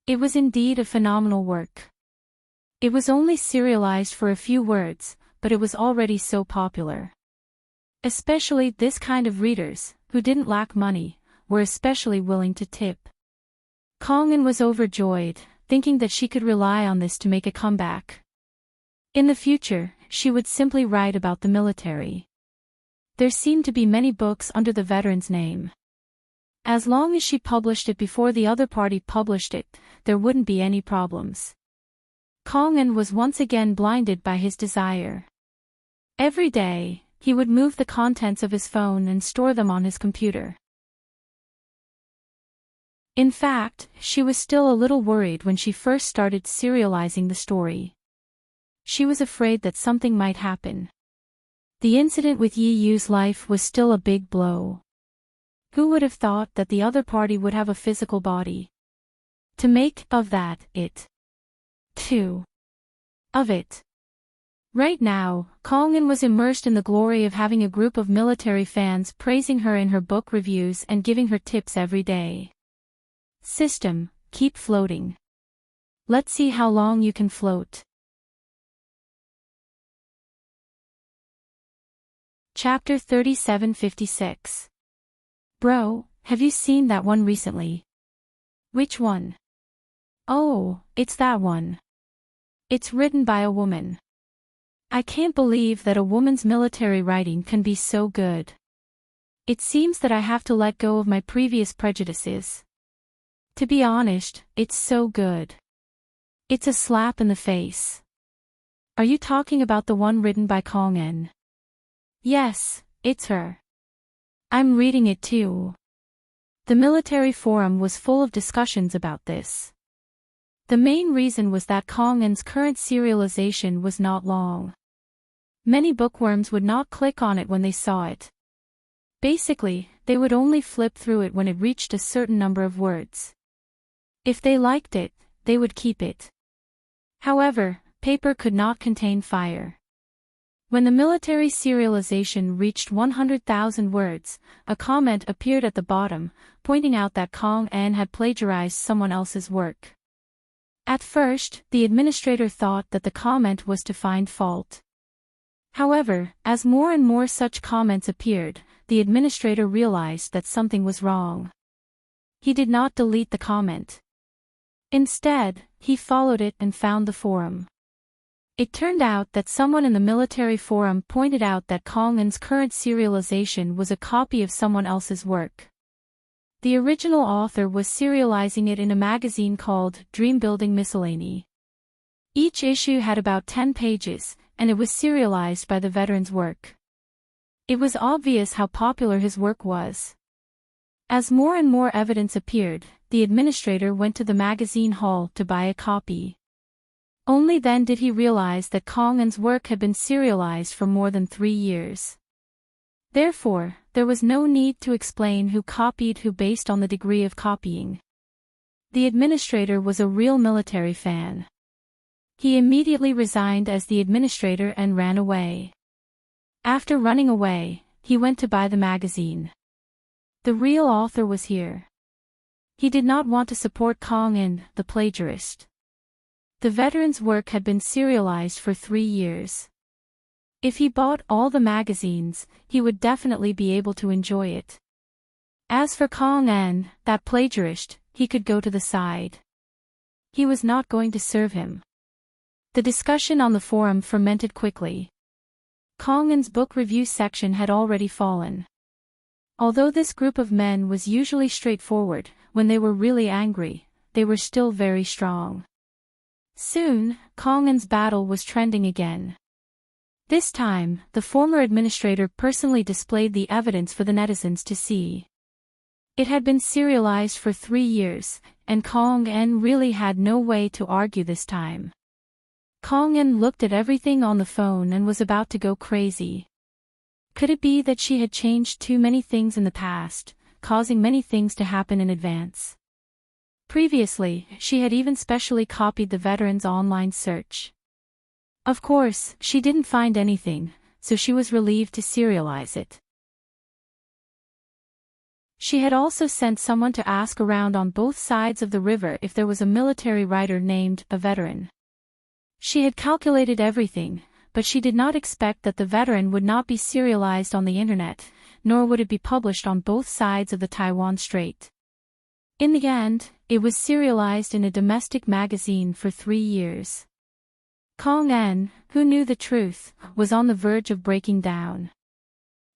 S1: It was indeed a phenomenal work. It was only serialized for a few words, but it was already so popular. Especially this kind of readers, who didn't lack money, were especially willing to tip. Kong En was overjoyed, thinking that she could rely on this to make a comeback. In the future, she would simply write about the military. There seemed to be many books under the veteran's name. As long as she published it before the other party published it, there wouldn't be any problems. Kong En was once again blinded by his desire. Every day, he would move the contents of his phone and store them on his computer. In fact, she was still a little worried when she first started serializing the story. She was afraid that something might happen. The incident with Yi Yu's life was still a big blow. Who would have thought that the other party would have a physical body? To make of that, it. Too. Of it. Right now, Kong En was immersed in the glory of having a group of military fans praising her in her book reviews and giving her tips every day. System, keep floating. Let's see how long you can float. Chapter 3756. Bro, have you seen that one recently? Which one? Oh, it's that one. It's written by a woman. I can't believe that a woman's military writing can be so good. It seems that I have to let go of my previous prejudices. To be honest, it's so good. It's a slap in the face. Are you talking about the one written by Kong En? Yes, it's her. I'm reading it too. The military forum was full of discussions about this. The main reason was that Kong En's current serialization was not long. Many bookworms would not click on it when they saw it. Basically, they would only flip through it when it reached a certain number of words. If they liked it, they would keep it. However, paper could not contain fire. When the military serialization reached 100,000 words, a comment appeared at the bottom, pointing out that Kong En had plagiarized someone else's work. At first, the administrator thought that the comment was to find fault. However, as more and more such comments appeared, the administrator realized that something was wrong. He did not delete the comment. Instead, he followed it and found the forum. It turned out that someone in the military forum pointed out that Kong En's current serialization was a copy of someone else's work. The original author was serializing it in a magazine called Dream Building Miscellany. Each issue had about 10 pages, and it was serialized by the veteran's work. It was obvious how popular his work was. As more and more evidence appeared, the administrator went to the magazine hall to buy a copy. Only then did he realize that Kong En's work had been serialized for more than 3 years. Therefore, there was no need to explain who copied who based on the degree of copying. The administrator was a real military fan. He immediately resigned as the administrator and ran away. After running away, he went to buy the magazine. The real author was here. He did not want to support Kong En, the plagiarist. The veteran's work had been serialized for 3 years. If he bought all the magazines, he would definitely be able to enjoy it. As for Kong En, that plagiarist, he could go to the side. He was not going to serve him. The discussion on the forum fermented quickly. Kong En's book review section had already fallen. Although this group of men was usually straightforward, when they were really angry, they were still very strong. Soon, Kong En's battle was trending again. This time, the former administrator personally displayed the evidence for the netizens to see. It had been serialized for 3 years, and Kong En really had no way to argue this time. Kong En looked at everything on the phone and was about to go crazy. Could it be that she had changed too many things in the past, causing many things to happen in advance? Previously, she had even specially copied the veteran's online search. Of course, she didn't find anything, so she was relieved to serialize it. She had also sent someone to ask around on both sides of the river if there was a military writer named a veteran. She had calculated everything, but she did not expect that the veteran would not be serialized on the internet, nor would it be published on both sides of the Taiwan Strait. In the end, it was serialized in a domestic magazine for 3 years. Kong En, who knew the truth, was on the verge of breaking down.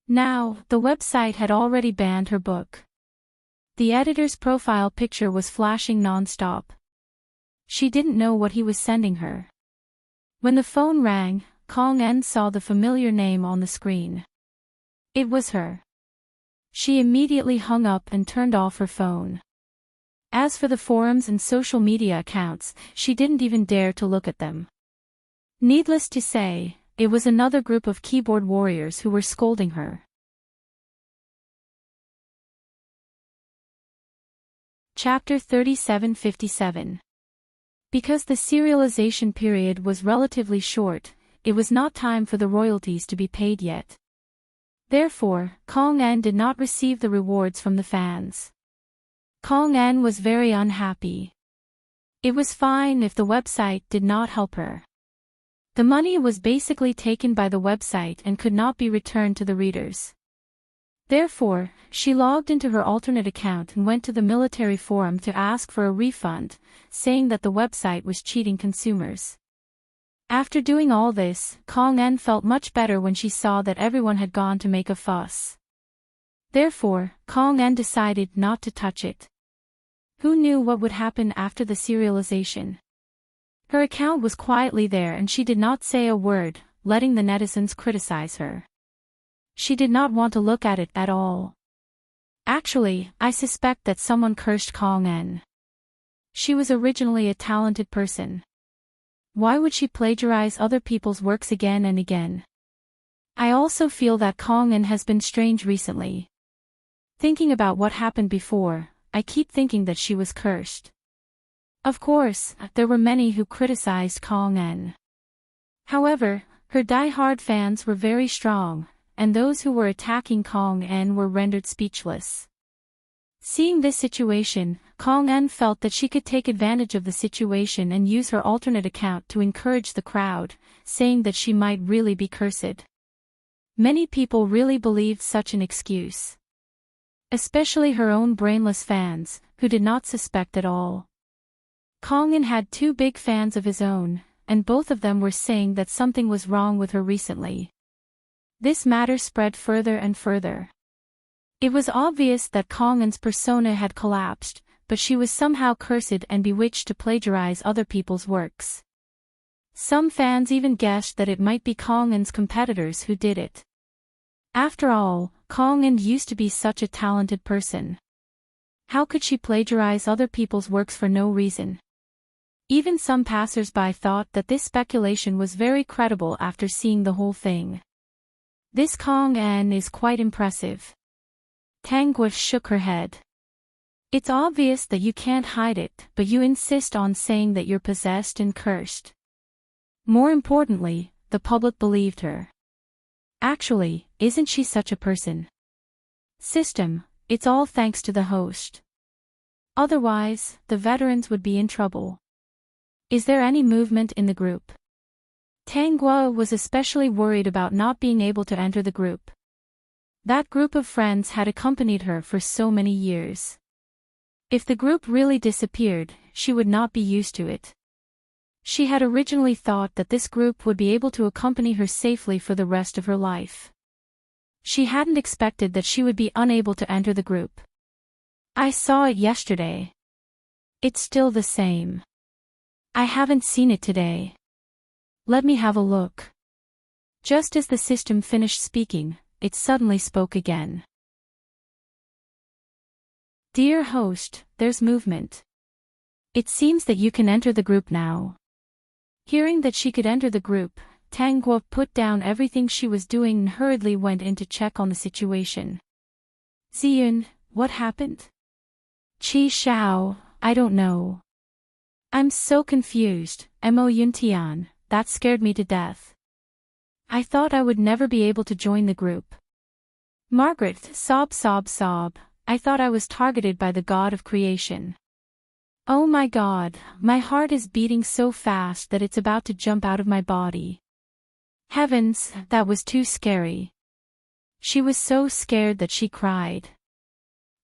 S1: Now, the website had already banned her book. The editor's profile picture was flashing non-stop. She didn't know what he was sending her. When the phone rang, Kong En saw the familiar name on the screen. It was her. She immediately hung up and turned off her phone. As for the forums and social media accounts, she didn't even dare to look at them. Needless to say, it was another group of keyboard warriors who were scolding her. Chapter 3757. Because the serialization period was relatively short, it was not time for the royalties to be paid yet. Therefore, Kong En did not receive the rewards from the fans. Kong En was very unhappy. It was fine if the website did not help her. The money was basically taken by the website and could not be returned to the readers. Therefore, she logged into her alternate account and went to the military forum to ask for a refund, saying that the website was cheating consumers. After doing all this, Kong En felt much better when she saw that everyone had gone to make a fuss. Therefore, Kong En decided not to touch it. Who knew what would happen after the serialization? Her account was quietly there and she did not say a word, letting the netizens criticize her. She did not want to look at it at all. Actually, I suspect that someone cursed Kong En. She was originally a talented person. Why would she plagiarize other people's works again and again? I also feel that Kong En has been strange recently. Thinking about what happened before, I keep thinking that she was cursed. Of course, there were many who criticized Kong En. However, her die-hard fans were very strong, and those who were attacking Kong En were rendered speechless. Seeing this situation, Kong En felt that she could take advantage of the situation and use her alternate account to encourage the crowd, saying that she might really be cursed. Many people really believed such an excuse. Especially her own brainless fans, who did not suspect at all. Kong En had 2 big fans of his own, and both of them were saying that something was wrong with her recently. This matter spread further and further. It was obvious that Kongan's persona had collapsed, but she was somehow cursed and bewitched to plagiarize other people's works. Some fans even guessed that it might be Kongan's competitors who did it. After all, Kongan used to be such a talented person. How could she plagiarize other people's works for no reason? Even some passers-by thought that this speculation was very credible after seeing the whole thing. This Kongan is quite impressive. Tangwa shook her head. It's obvious that you can't hide it, but you insist on saying that you're possessed and cursed. More importantly, the public believed her. Actually, isn't she such a person? System, it's all thanks to the host. Otherwise, the veterans would be in trouble. Is there any movement in the group? Tangwa was especially worried about not being able to enter the group. That group of friends had accompanied her for so many years. If the group really disappeared, she would not be used to it. She had originally thought that this group would be able to accompany her safely for the rest of her life. She hadn't expected that she would be unable to enter the group. I saw it yesterday. It's still the same. I haven't seen it today. Let me have a look. Just as the system finished speaking, it suddenly spoke again. Dear host, there's movement. It seems that you can enter the group now. Hearing that she could enter the group, Tangwa put down everything she was doing and hurriedly went in to check on the situation. Ziyun, what happened? Qi Xiao, I don't know. I'm so confused, Mo Yuntian, that scared me to death. I thought I would never be able to join the group. Margaret, sob. I thought I was targeted by the god of creation. Oh my god, my heart is beating so fast that it's about to jump out of my body. Heavens, that was too scary. She was so scared that she cried.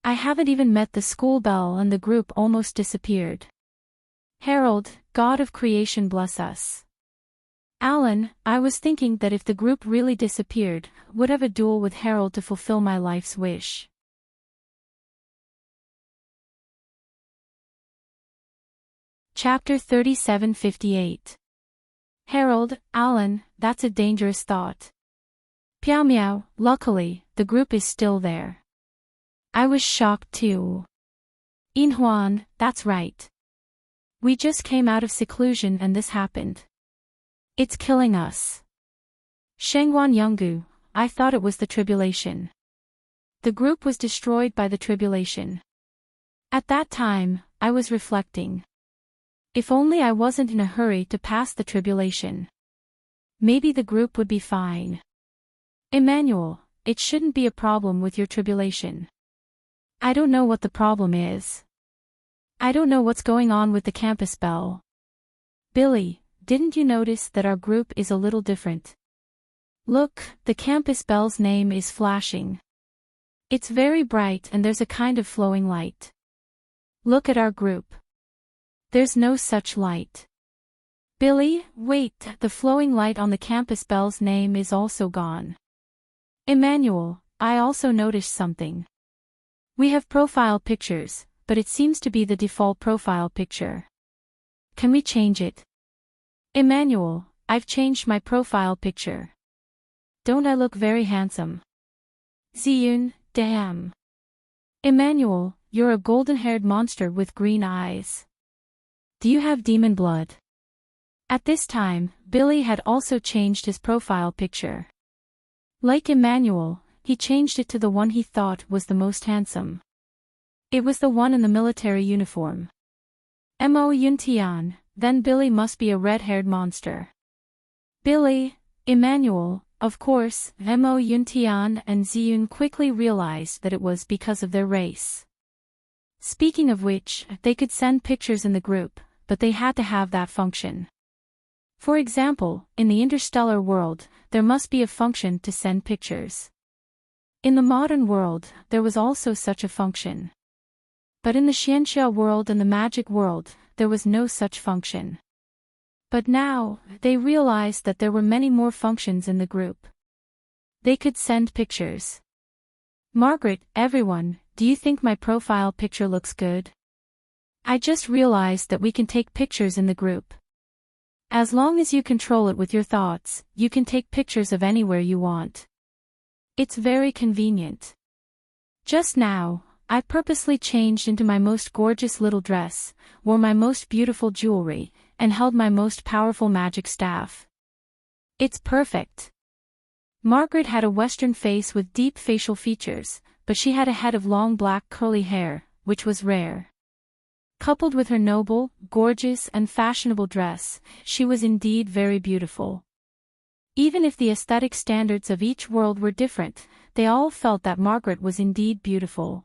S1: I haven't even met the school bell and the group almost disappeared. Harold, God of creation bless us. Alan, I was thinking that if the group really disappeared, would have a duel with Harold to fulfill my life's wish. Chapter 3758. Harold, Alan, that's a dangerous thought. Piao Miao, luckily, the group is still there. I was shocked too. Inhuan, that's right. We just came out of seclusion and this happened. It's killing us. Shengwan Yonggu, I thought it was the tribulation. The group was destroyed by the tribulation. At that time, I was reflecting. If only I wasn't in a hurry to pass the tribulation. Maybe the group would be fine. Emmanuel, it shouldn't be a problem with your tribulation. I don't know what the problem is. I don't know what's going on with the campus bell. Billy, didn't you notice that our group is a little different? Look, the campus bell's name is flashing. It's very bright and there's a kind of flowing light. Look at our group. There's no such light. Billy, wait, the flowing light on the campus bell's name is also gone. Emmanuel, I also noticed something. We have profile pictures, but it seems to be the default profile picture. Can we change it? Emmanuel, I've changed my profile picture. Don't I look very handsome? Ziyun, damn. Emmanuel, you're a golden-haired monster with green eyes. Do you have demon blood? At this time, Billy had also changed his profile picture. Like Emmanuel, he changed it to the one he thought was the most handsome. It was the one in the military uniform. Mo Yuntian, then Billy must be a red-haired monster. Billy, Emmanuel, of course, Mo Yuntian and Ziyun quickly realized that it was because of their race. Speaking of which, they could send pictures in the group, but they had to have that function. For example, in the interstellar world, there must be a function to send pictures. In the modern world, there was also such a function. But in the Xianxia world and the magic world, there was no such function. But now, they realized that there were many more functions in the group. They could send pictures. Margaret, everyone, do you think my profile picture looks good? I just realized that we can take pictures in the group. As long as you control it with your thoughts, you can take pictures of anywhere you want. It's very convenient. Just now, I purposely changed into my most gorgeous little dress, wore my most beautiful jewelry, and held my most powerful magic staff. It's perfect. Margaret had a Western face with deep facial features, but she had a head of long black curly hair, which was rare. Coupled with her noble, gorgeous, and fashionable dress, she was indeed very beautiful. Even if the aesthetic standards of each world were different, they all felt that Margaret was indeed beautiful.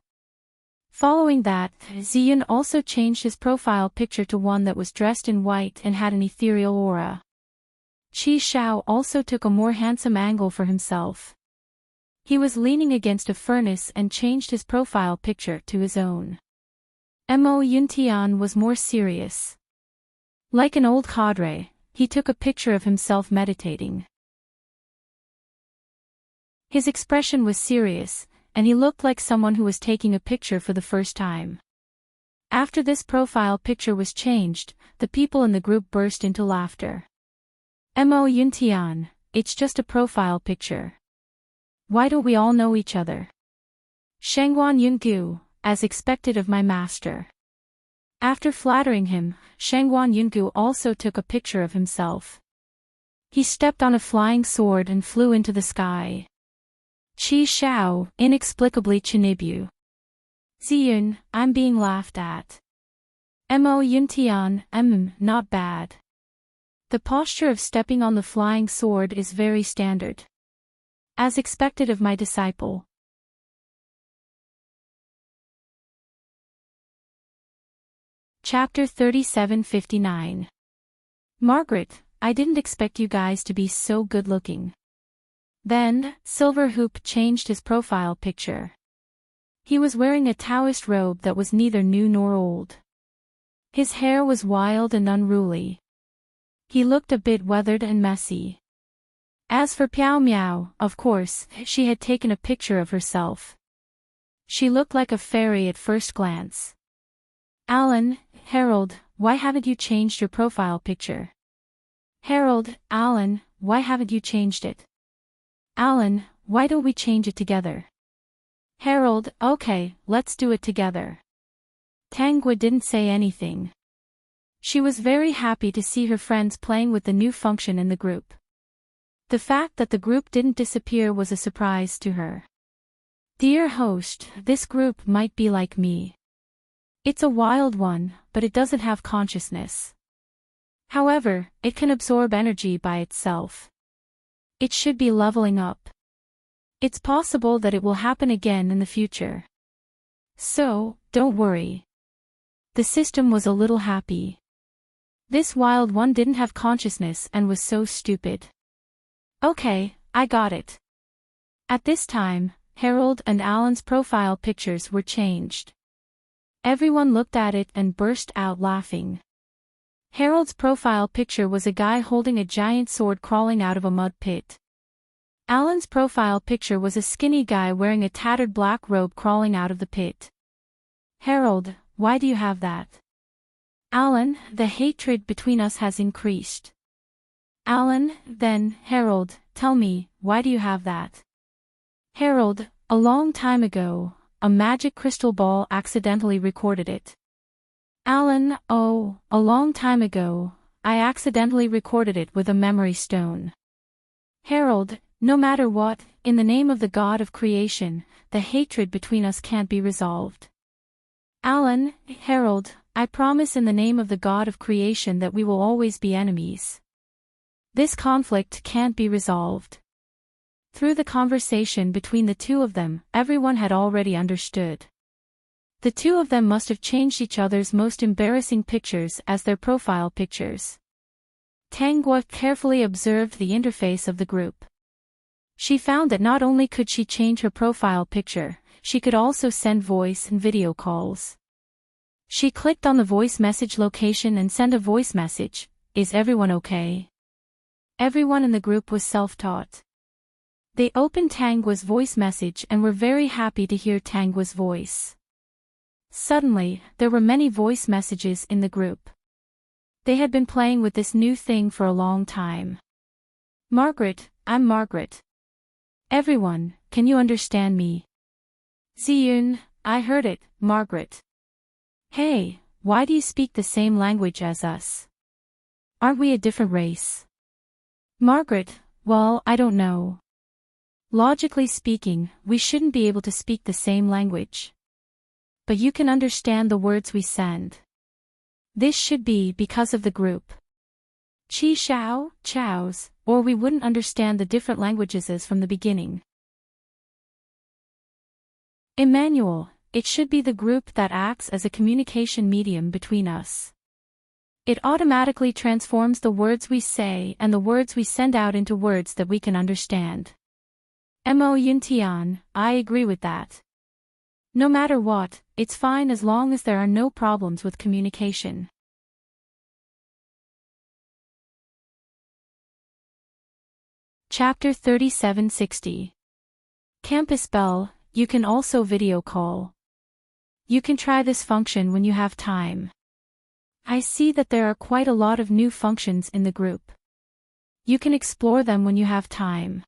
S1: Following that, Ziyun also changed his profile picture to one that was dressed in white and had an ethereal aura. Qi Shao also took a more handsome angle for himself. He was leaning against a furnace and changed his profile picture to his own. Mo Yuntian was more serious. Like an old cadre, he took a picture of himself meditating. His expression was serious, and he looked like someone who was taking a picture for the first time. After this profile picture was changed, the people in the group burst into laughter. Mo Yuntian, it's just a profile picture. Why don't we all know each other? Shangguan Yungu, as expected of my master. After flattering him, Shangguan Yungu also took a picture of himself. He stepped on a flying sword and flew into the sky. Qi Shao, inexplicably Chinibu. Ziyun, I'm being laughed at. Mo Yuntian, not bad. The posture of stepping on the flying sword is very standard. As expected of my disciple. Chapter 3759. Margaret, I didn't expect you guys to be so good-looking. Then, Silverhoop changed his profile picture. He was wearing a Taoist robe that was neither new nor old. His hair was wild and unruly. He looked a bit weathered and messy. As for Piao Miao, of course, she had taken a picture of herself. She looked like a fairy at first glance. Alan, Harold, why haven't you changed your profile picture? Harold, Alan, why haven't you changed it? Alan, why don't we change it together? Harold, okay, let's do it together. Tangua didn't say anything. She was very happy to see her friends playing with the new function in the group. The fact that the group didn't disappear was a surprise to her. Dear host, this group might be like me. It's a wild one, but it doesn't have consciousness. However, it can absorb energy by itself. It should be leveling up. It's possible that it will happen again in the future. So, don't worry. The system was a little happy. This wild one didn't have consciousness and was so stupid. Okay, I got it. At this time, Harold and Alan's profile pictures were changed. Everyone looked at it and burst out laughing. Harold's profile picture was a guy holding a giant sword crawling out of a mud pit. Alan's profile picture was a skinny guy wearing a tattered black robe crawling out of the pit. Harold, why do you have that? Alan, the hatred between us has increased. Alan, then, Harold, tell me, why do you have that? Harold, a long time ago, a magic crystal ball accidentally recorded it. Alan, oh, a long time ago, I accidentally recorded it with a memory stone. Harold, no matter what, in the name of the God of creation, the hatred between us can't be resolved. Alan, Harold, I promise in the name of the God of creation that we will always be enemies. This conflict can't be resolved. Through the conversation between the two of them, everyone had already understood. The two of them must have changed each other's most embarrassing pictures as their profile pictures. Tangua carefully observed the interface of the group. She found that not only could she change her profile picture, she could also send voice and video calls. She clicked on the voice message location and sent a voice message, "Is everyone okay?" Everyone in the group was self-taught. They opened Tangua's voice message and were very happy to hear Tangua's voice. Suddenly, there were many voice messages in the group. They had been playing with this new thing for a long time. Margaret, I'm Margaret. Everyone, can you understand me? Ziyun, I heard it, Margaret. Hey, why do you speak the same language as us? Aren't we a different race? Margaret, well, I don't know. Logically speaking, we shouldn't be able to speak the same language. But you can understand the words we send. This should be because of the group. Chi Xiao, Chaos, or we wouldn't understand the different languages as from the beginning. Emmanuel, it should be the group that acts as a communication medium between us. It automatically transforms the words we say and the words we send out into words that we can understand. Mo Yuntian, I agree with that. No matter what, it's fine as long as there are no problems with communication. Chapter 3760. Campus Bell, you can also video call. You can try this function when you have time. I see that there are quite a lot of new functions in the group. You can explore them when you have time.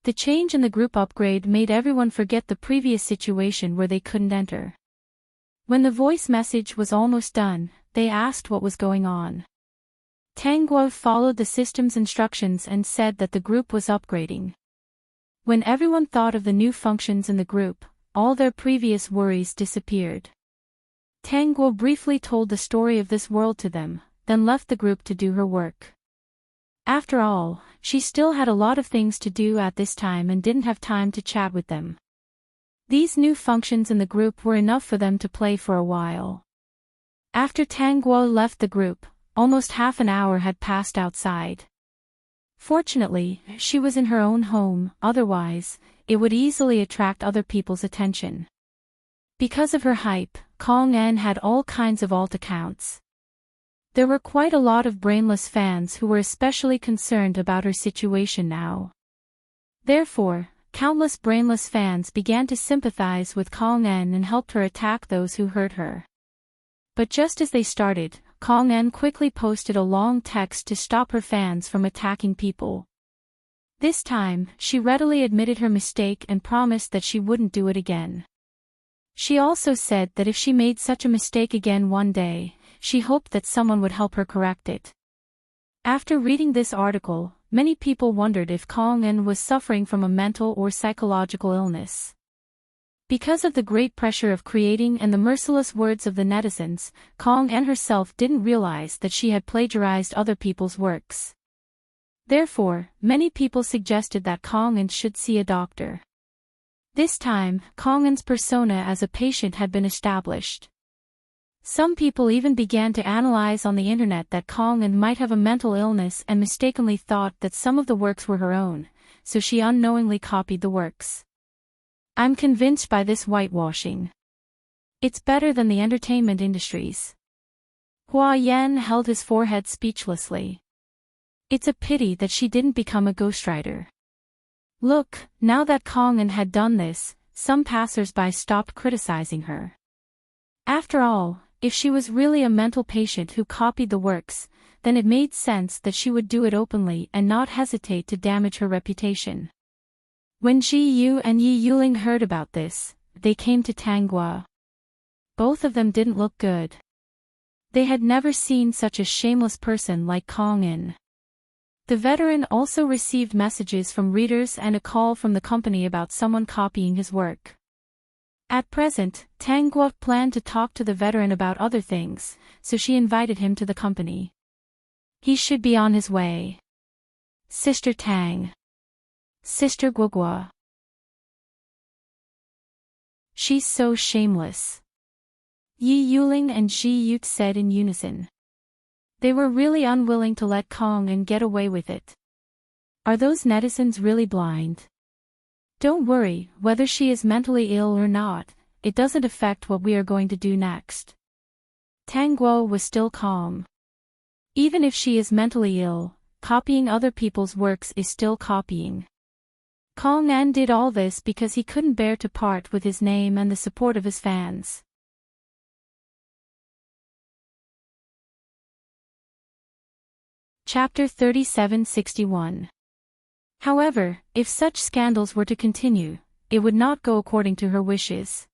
S1: The change in the group upgrade made everyone forget the previous situation where they couldn't enter. When the voice message was almost done, they asked what was going on. Tanguo followed the system's instructions and said that the group was upgrading. When everyone thought of the new functions in the group, all their previous worries disappeared. Tanguo briefly told the story of this world to them, then left the group to do her work. After all, she still had a lot of things to do at this time and didn't have time to chat with them. These new functions in the group were enough for them to play for a while. After Tanguo left the group, almost half an hour had passed outside. Fortunately, she was in her own home, otherwise, it would easily attract other people's attention. Because of her hype, Kong En had all kinds of alt accounts. There were quite a lot of brainless fans who were especially concerned about her situation now. Therefore, countless brainless fans began to sympathize with Kong En and helped her attack those who hurt her. But just as they started, Kong En quickly posted a long text to stop her fans from attacking people. This time, she readily admitted her mistake and promised that she wouldn't do it again. She also said that if she made such a mistake again one day, she hoped that someone would help her correct it. After reading this article, many people wondered if Kong En was suffering from a mental or psychological illness. Because of the great pressure of creating and the merciless words of the netizens, Kong En herself didn't realize that she had plagiarized other people's works. Therefore, many people suggested that Kong En should see a doctor. This time, Kong En's persona as a patient had been established. Some people even began to analyze on the internet that Kong En might have a mental illness and mistakenly thought that some of the works were her own, so she unknowingly copied the works. I'm convinced by this whitewashing. It's better than the entertainment industries. Hua Yan held his forehead speechlessly. It's a pity that she didn't become a ghostwriter. Look, now that Kong En had done this, some passers-by stopped criticizing her. After all, if she was really a mental patient who copied the works, then it made sense that she would do it openly and not hesitate to damage her reputation. When Ji Yu and Yi Yuling heard about this, they came to Tanguo. Both of them didn't look good. They had never seen such a shameless person like Kong En. The veteran also received messages from readers and a call from the company about someone copying his work. At present, Tanguo planned to talk to the veteran about other things, so she invited him to the company. He should be on his way. Sister Tang. Sister Guogua. She's so shameless. Yi Yuling and Ji Yut said in unison. They were really unwilling to let Kong En get away with it. Are those netizens really blind? Don't worry, whether she is mentally ill or not, it doesn't affect what we are going to do next. Tanguo was still calm. Even if she is mentally ill, copying other people's works is still copying. Kong En did all this because he couldn't bear to part with his name and the support of his fans. Chapter 3761. However, if such scandals were to continue, it would not go according to her wishes.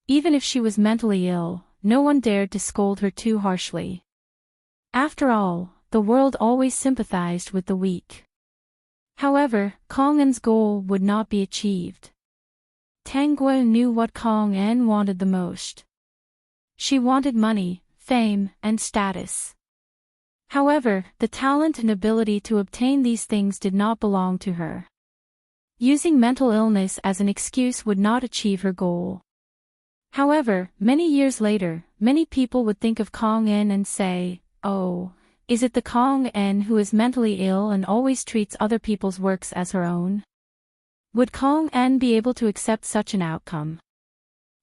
S1: Even if she was mentally ill, no one dared to scold her too harshly. After all, the world always sympathized with the weak. However, Kong En's goal would not be achieved. Tang Guo knew what Kong En wanted the most. She wanted money, fame, and status. However, the talent and ability to obtain these things did not belong to her. Using mental illness as an excuse would not achieve her goal. However, many years later, many people would think of Kong En and say, "Oh, is it the Kong En who is mentally ill and always treats other people's works as her own?" Would Kong En be able to accept such an outcome?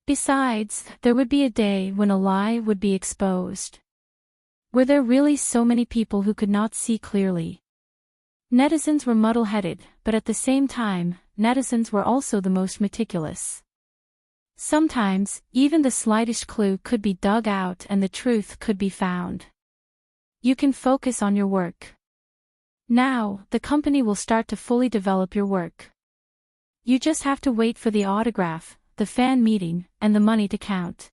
S1: Besides, there would be a day when a lie would be exposed. Were there really so many people who could not see clearly? Netizens were muddle-headed, but at the same time, netizens were also the most meticulous. Sometimes, even the slightest clue could be dug out and the truth could be found. You can focus on your work. Now, the company will start to fully develop your work. You just have to wait for the autograph, the fan meeting, and the money to count.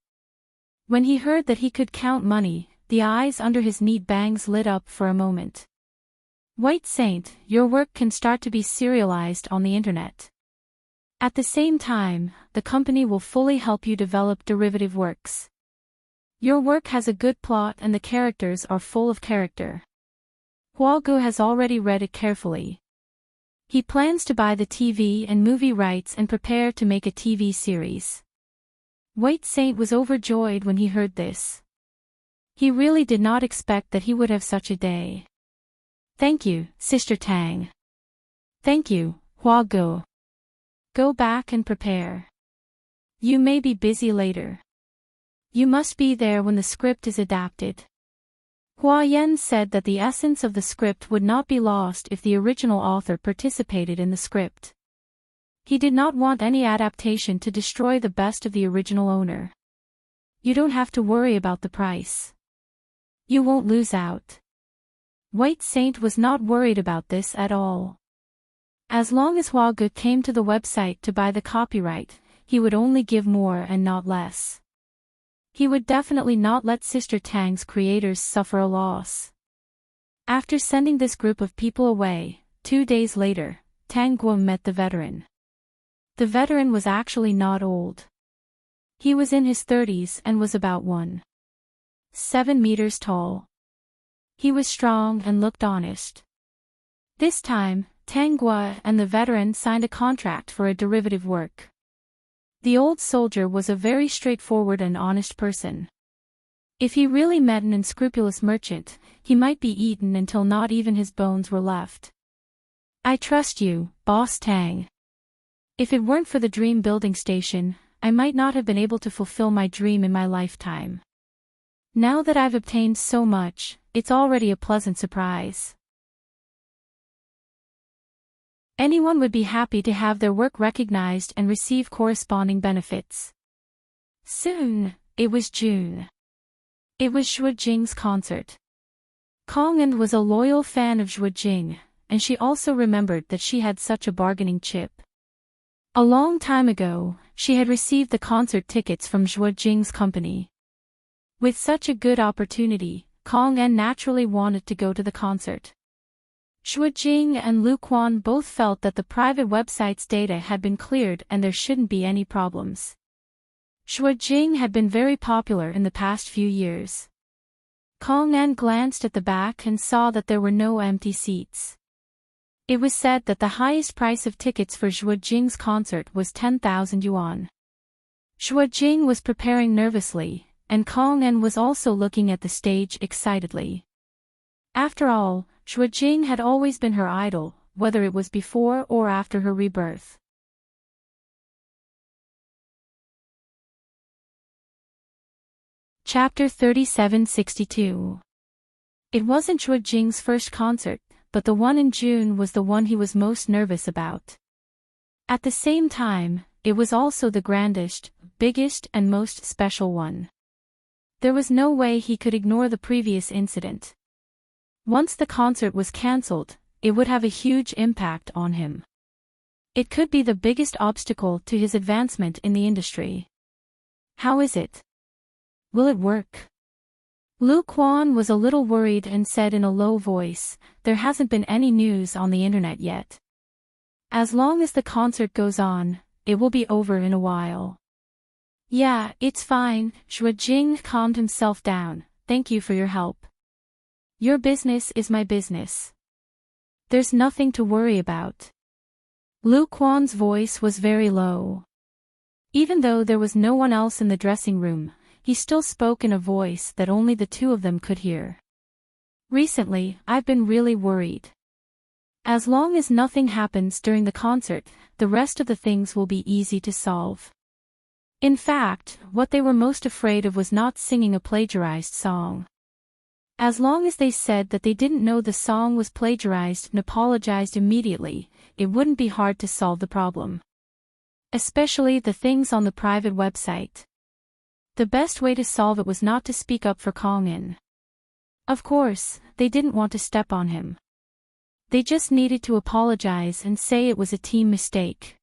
S1: When he heard that he could count money, the eyes under his neat bangs lit up for a moment. White Saint, your work can start to be serialized on the internet. At the same time, the company will fully help you develop derivative works. Your work has a good plot and the characters are full of character. Huagu has already read it carefully. He plans to buy the TV and movie rights and prepare to make a TV series. White Saint was overjoyed when he heard this. He really did not expect that he would have such a day. "Thank you, Sister Tang." "Thank you, Huagu." "Go back and prepare. You may be busy later. You must be there when the script is adapted." Hua Yan said that the essence of the script would not be lost if the original author participated in the script. He did not want any adaptation to destroy the best of the original owner. You don't have to worry about the price. You won't lose out. White Saint was not worried about this at all. As long as Huagu came to the website to buy the copyright, he would only give more and not less. He would definitely not let Sister Tang's creators suffer a loss. After sending this group of people away, 2 days later, Tang Guo met the veteran. The veteran was actually not old. He was in his 30s and was about 1.7 meters tall. He was strong and looked honest. This time, Tang Guo and the veteran signed a contract for a derivative work. The old soldier was a very straightforward and honest person. If he really met an unscrupulous merchant, he might be eaten until not even his bones were left. "I trust you, Boss Tang. If it weren't for the dream building station, I might not have been able to fulfill my dream in my lifetime. Now that I've obtained so much, it's already a pleasant surprise. Anyone would be happy to have their work recognized and receive corresponding benefits." Soon, it was June. It was Zhuo Jing's concert. Kong En was a loyal fan of Zhuo Jing, and she also remembered that she had such a bargaining chip. A long time ago, she had received the concert tickets from Zhuo Jing's company. With such a good opportunity, Kong En naturally wanted to go to the concert. Zhuo Jing and Lu Quan both felt that the private website's data had been cleared and there shouldn't be any problems. Zhuo Jing had been very popular in the past few years. Kong En glanced at the back and saw that there were no empty seats. It was said that the highest price of tickets for Zhuo Jing's concert was 10,000 yuan. Zhuo Jing was preparing nervously, and Kong En was also looking at the stage excitedly. After all, Zhuo Jing had always been her idol, whether it was before or after her rebirth. Chapter 3762. It wasn't Zhuo Jing's first concert, but the one in June was the one he was most nervous about. At the same time, it was also the grandest, biggest and most special one. There was no way he could ignore the previous incident. Once the concert was cancelled, it would have a huge impact on him. It could be the biggest obstacle to his advancement in the industry. How is it? Will it work? Lu Quan was a little worried and said in a low voice, "There hasn't been any news on the internet yet. As long as the concert goes on, it will be over in a while." "Yeah, it's fine." Zhuo Jing calmed himself down. "Thank you for your help. Your business is my business. There's nothing to worry about." Lu Quan's voice was very low. Even though there was no one else in the dressing room, he still spoke in a voice that only the two of them could hear. "Recently, I've been really worried. As long as nothing happens during the concert, the rest of the things will be easy to solve." In fact, what they were most afraid of was not singing a plagiarized song. As long as they said that they didn't know the song was plagiarized and apologized immediately, it wouldn't be hard to solve the problem. Especially the things on the private website. The best way to solve it was not to speak up for Kong-in. Of course, they didn't want to step on him. They just needed to apologize and say it was a team mistake.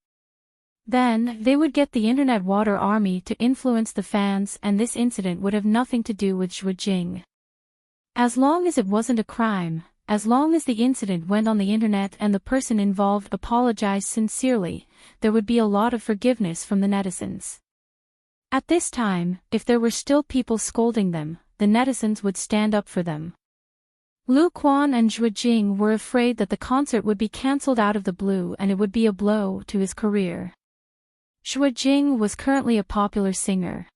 S1: Then, they would get the internet water army to influence the fans, and this incident would have nothing to do with Zhuo Jing. As long as it wasn't a crime, as long as the incident went on the internet and the person involved apologized sincerely, there would be a lot of forgiveness from the netizens. At this time, if there were still people scolding them, the netizens would stand up for them. Lu Quan and Zhuo Jing were afraid that the concert would be cancelled out of the blue and it would be a blow to his career. Zhuo Jing was currently a popular singer.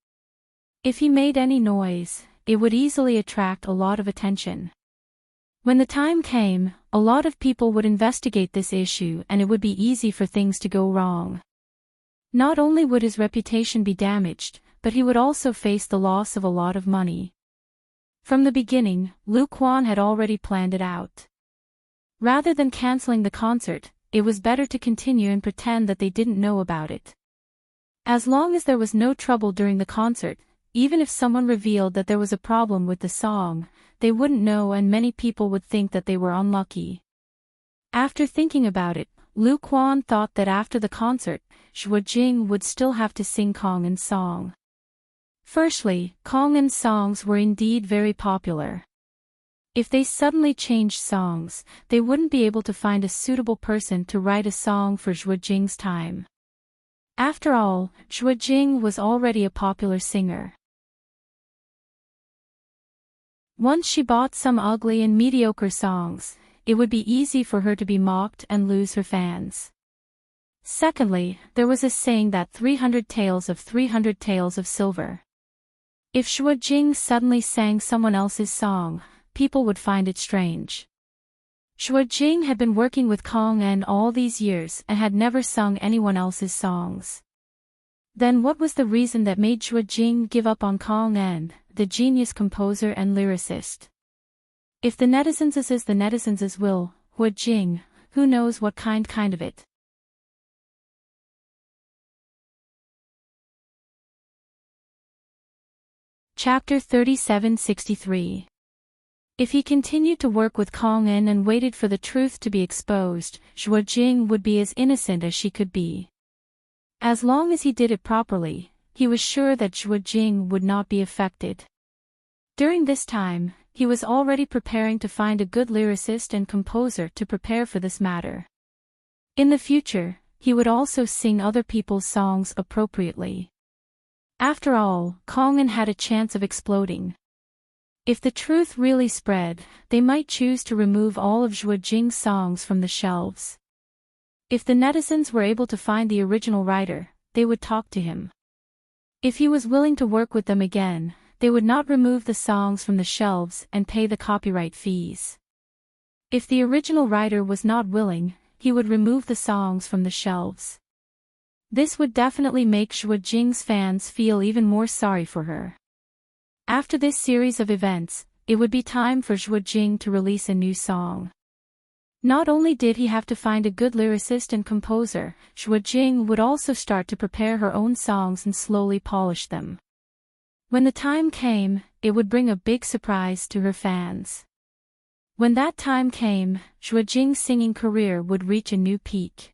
S1: If he made any noise, it would easily attract a lot of attention. When the time came, a lot of people would investigate this issue and it would be easy for things to go wrong. Not only would his reputation be damaged, but he would also face the loss of a lot of money. From the beginning, Lu Quan had already planned it out. Rather than canceling the concert, it was better to continue and pretend that they didn't know about it. As long as there was no trouble during the concert, even if someone revealed that there was a problem with the song, they wouldn't know and many people would think that they were unlucky. After thinking about it, Lu Quan thought that after the concert, Zhuo Jing would still have to sing Kong-en's song. Firstly, Kong-en's songs were indeed very popular. If they suddenly changed songs, they wouldn't be able to find a suitable person to write a song for Zhuo Jing's time. After all, Zhuo Jing was already a popular singer. Once she bought some ugly and mediocre songs, it would be easy for her to be mocked and lose her fans. Secondly, there was a saying that 300 taels of 300 taels of silver. If Zhuo Jing suddenly sang someone else's song, people would find it strange. Zhuo Jing had been working with Kong-en all these years and had never sung anyone else's songs. Then what was the reason that made Zhuo Jing give up on Kong-en, the genius composer and lyricist? If the netizens is the netizens will, Zhuo Jing, who knows what kind of it. Chapter 3763. If he continued to work with Kong-en and waited for the truth to be exposed, Zhuo Jing would be as innocent as she could be. As long as he did it properly, he was sure that Zhuo Jing would not be affected. During this time, he was already preparing to find a good lyricist and composer to prepare for this matter. In the future, he would also sing other people's songs appropriately. After all, Kong-en had a chance of exploding. If the truth really spread, they might choose to remove all of Zhuo Jing's songs from the shelves. If the netizens were able to find the original writer, they would talk to him. If he was willing to work with them again, they would not remove the songs from the shelves and pay the copyright fees. If the original writer was not willing, he would remove the songs from the shelves. This would definitely make Zhuo Jing's fans feel even more sorry for her. After this series of events, it would be time for Zhuo Jing to release a new song. Not only did he have to find a good lyricist and composer, Zhuo Jing would also start to prepare her own songs and slowly polish them. When the time came, it would bring a big surprise to her fans. When that time came, Zhuo Jing's singing career would reach a new peak.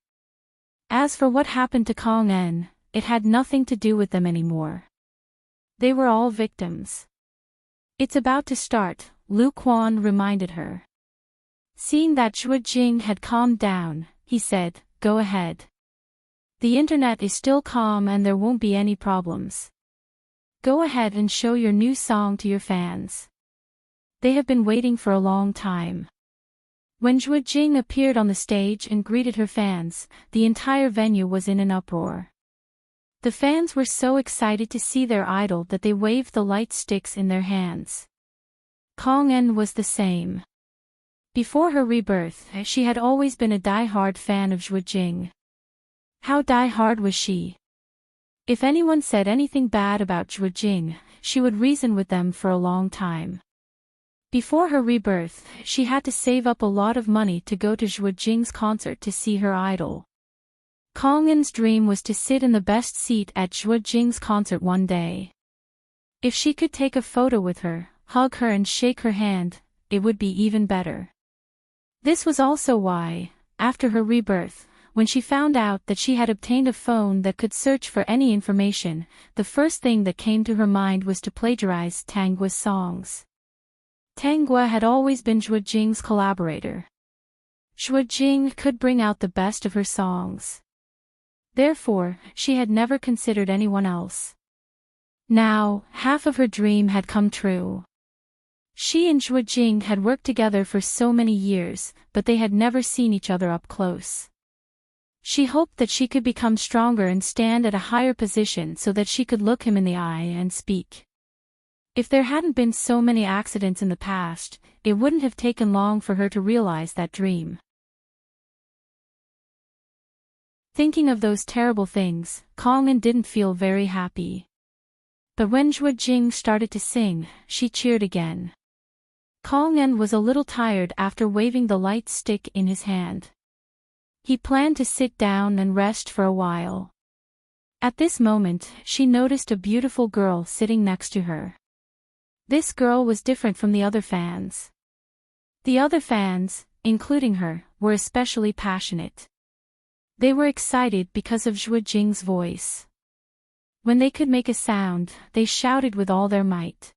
S1: As for what happened to Kong En, it had nothing to do with them anymore. They were all victims. It's about to start, Lu Quan reminded her. Seeing that Zhuo Jing had calmed down, he said, "Go ahead. The internet is still calm and there won't be any problems. Go ahead and show your new song to your fans. They have been waiting for a long time." When Zhuo Jing appeared on the stage and greeted her fans, the entire venue was in an uproar. The fans were so excited to see their idol that they waved the light sticks in their hands. Kong En was the same. Before her rebirth, she had always been a die-hard fan of Zhuo Jing. How die-hard was she? If anyone said anything bad about Zhuo Jing, she would reason with them for a long time. Before her rebirth, she had to save up a lot of money to go to Zhuo Jing's concert to see her idol. Kong En's dream was to sit in the best seat at Zhuo Jing's concert one day. If she could take a photo with her, hug her and shake her hand, it would be even better. This was also why, after her rebirth, when she found out that she had obtained a phone that could search for any information, the first thing that came to her mind was to plagiarize Tangua's songs. Tangua had always been Zhuo Jing's collaborator. Zhuo Jing could bring out the best of her songs. Therefore, she had never considered anyone else. Now, half of her dream had come true. She and Zhuo Jing had worked together for so many years, but they had never seen each other up close. She hoped that she could become stronger and stand at a higher position so that she could look him in the eye and speak. If there hadn't been so many accidents in the past, it wouldn't have taken long for her to realize that dream. Thinking of those terrible things, Kong En didn't feel very happy. But when Zhuo Jing started to sing, she cheered again. Kong En was a little tired after waving the light stick in his hand. He planned to sit down and rest for a while. At this moment, she noticed a beautiful girl sitting next to her. This girl was different from the other fans. The other fans, including her, were especially passionate. They were excited because of Zhuo Jing's voice. When they could make a sound, they shouted with all their might.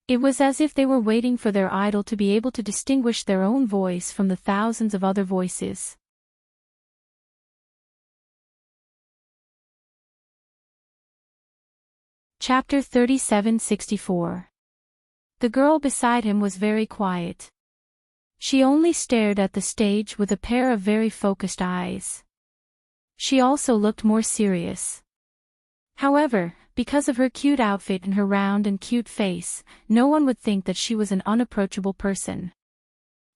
S1: It was as if they were waiting for their idol to be able to distinguish their own voice from the thousands of other voices. Chapter 3764. The girl beside him was very quiet. She only stared at the stage with a pair of very focused eyes. She also looked more serious. However, because of her cute outfit and her round and cute face, no one would think that she was an unapproachable person.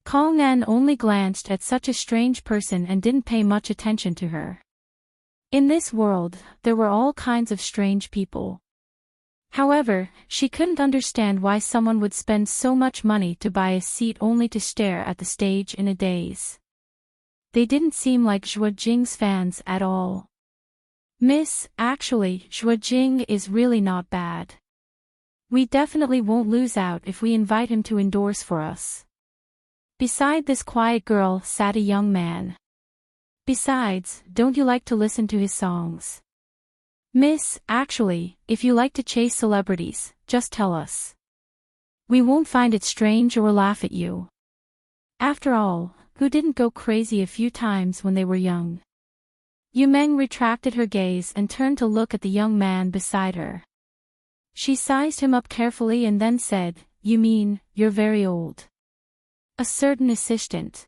S1: Kong En only glanced at such a strange person and didn't pay much attention to her. In this world, there were all kinds of strange people. However, she couldn't understand why someone would spend so much money to buy a seat only to stare at the stage in a daze. They didn't seem like Zhuo Jing's fans at all. "Miss, actually, Zhuo Jing is really not bad. We definitely won't lose out if we invite him to endorse for us." Beside this quiet girl sat a young man. "Besides, don't you like to listen to his songs?" "Miss, actually, if you like to chase celebrities, just tell us. We won't find it strange or laugh at you. After all, who didn't go crazy a few times when they were young?" Yu Meng retracted her gaze and turned to look at the young man beside her. She sized him up carefully and then said, "You mean, you're very old?" A certain assistant.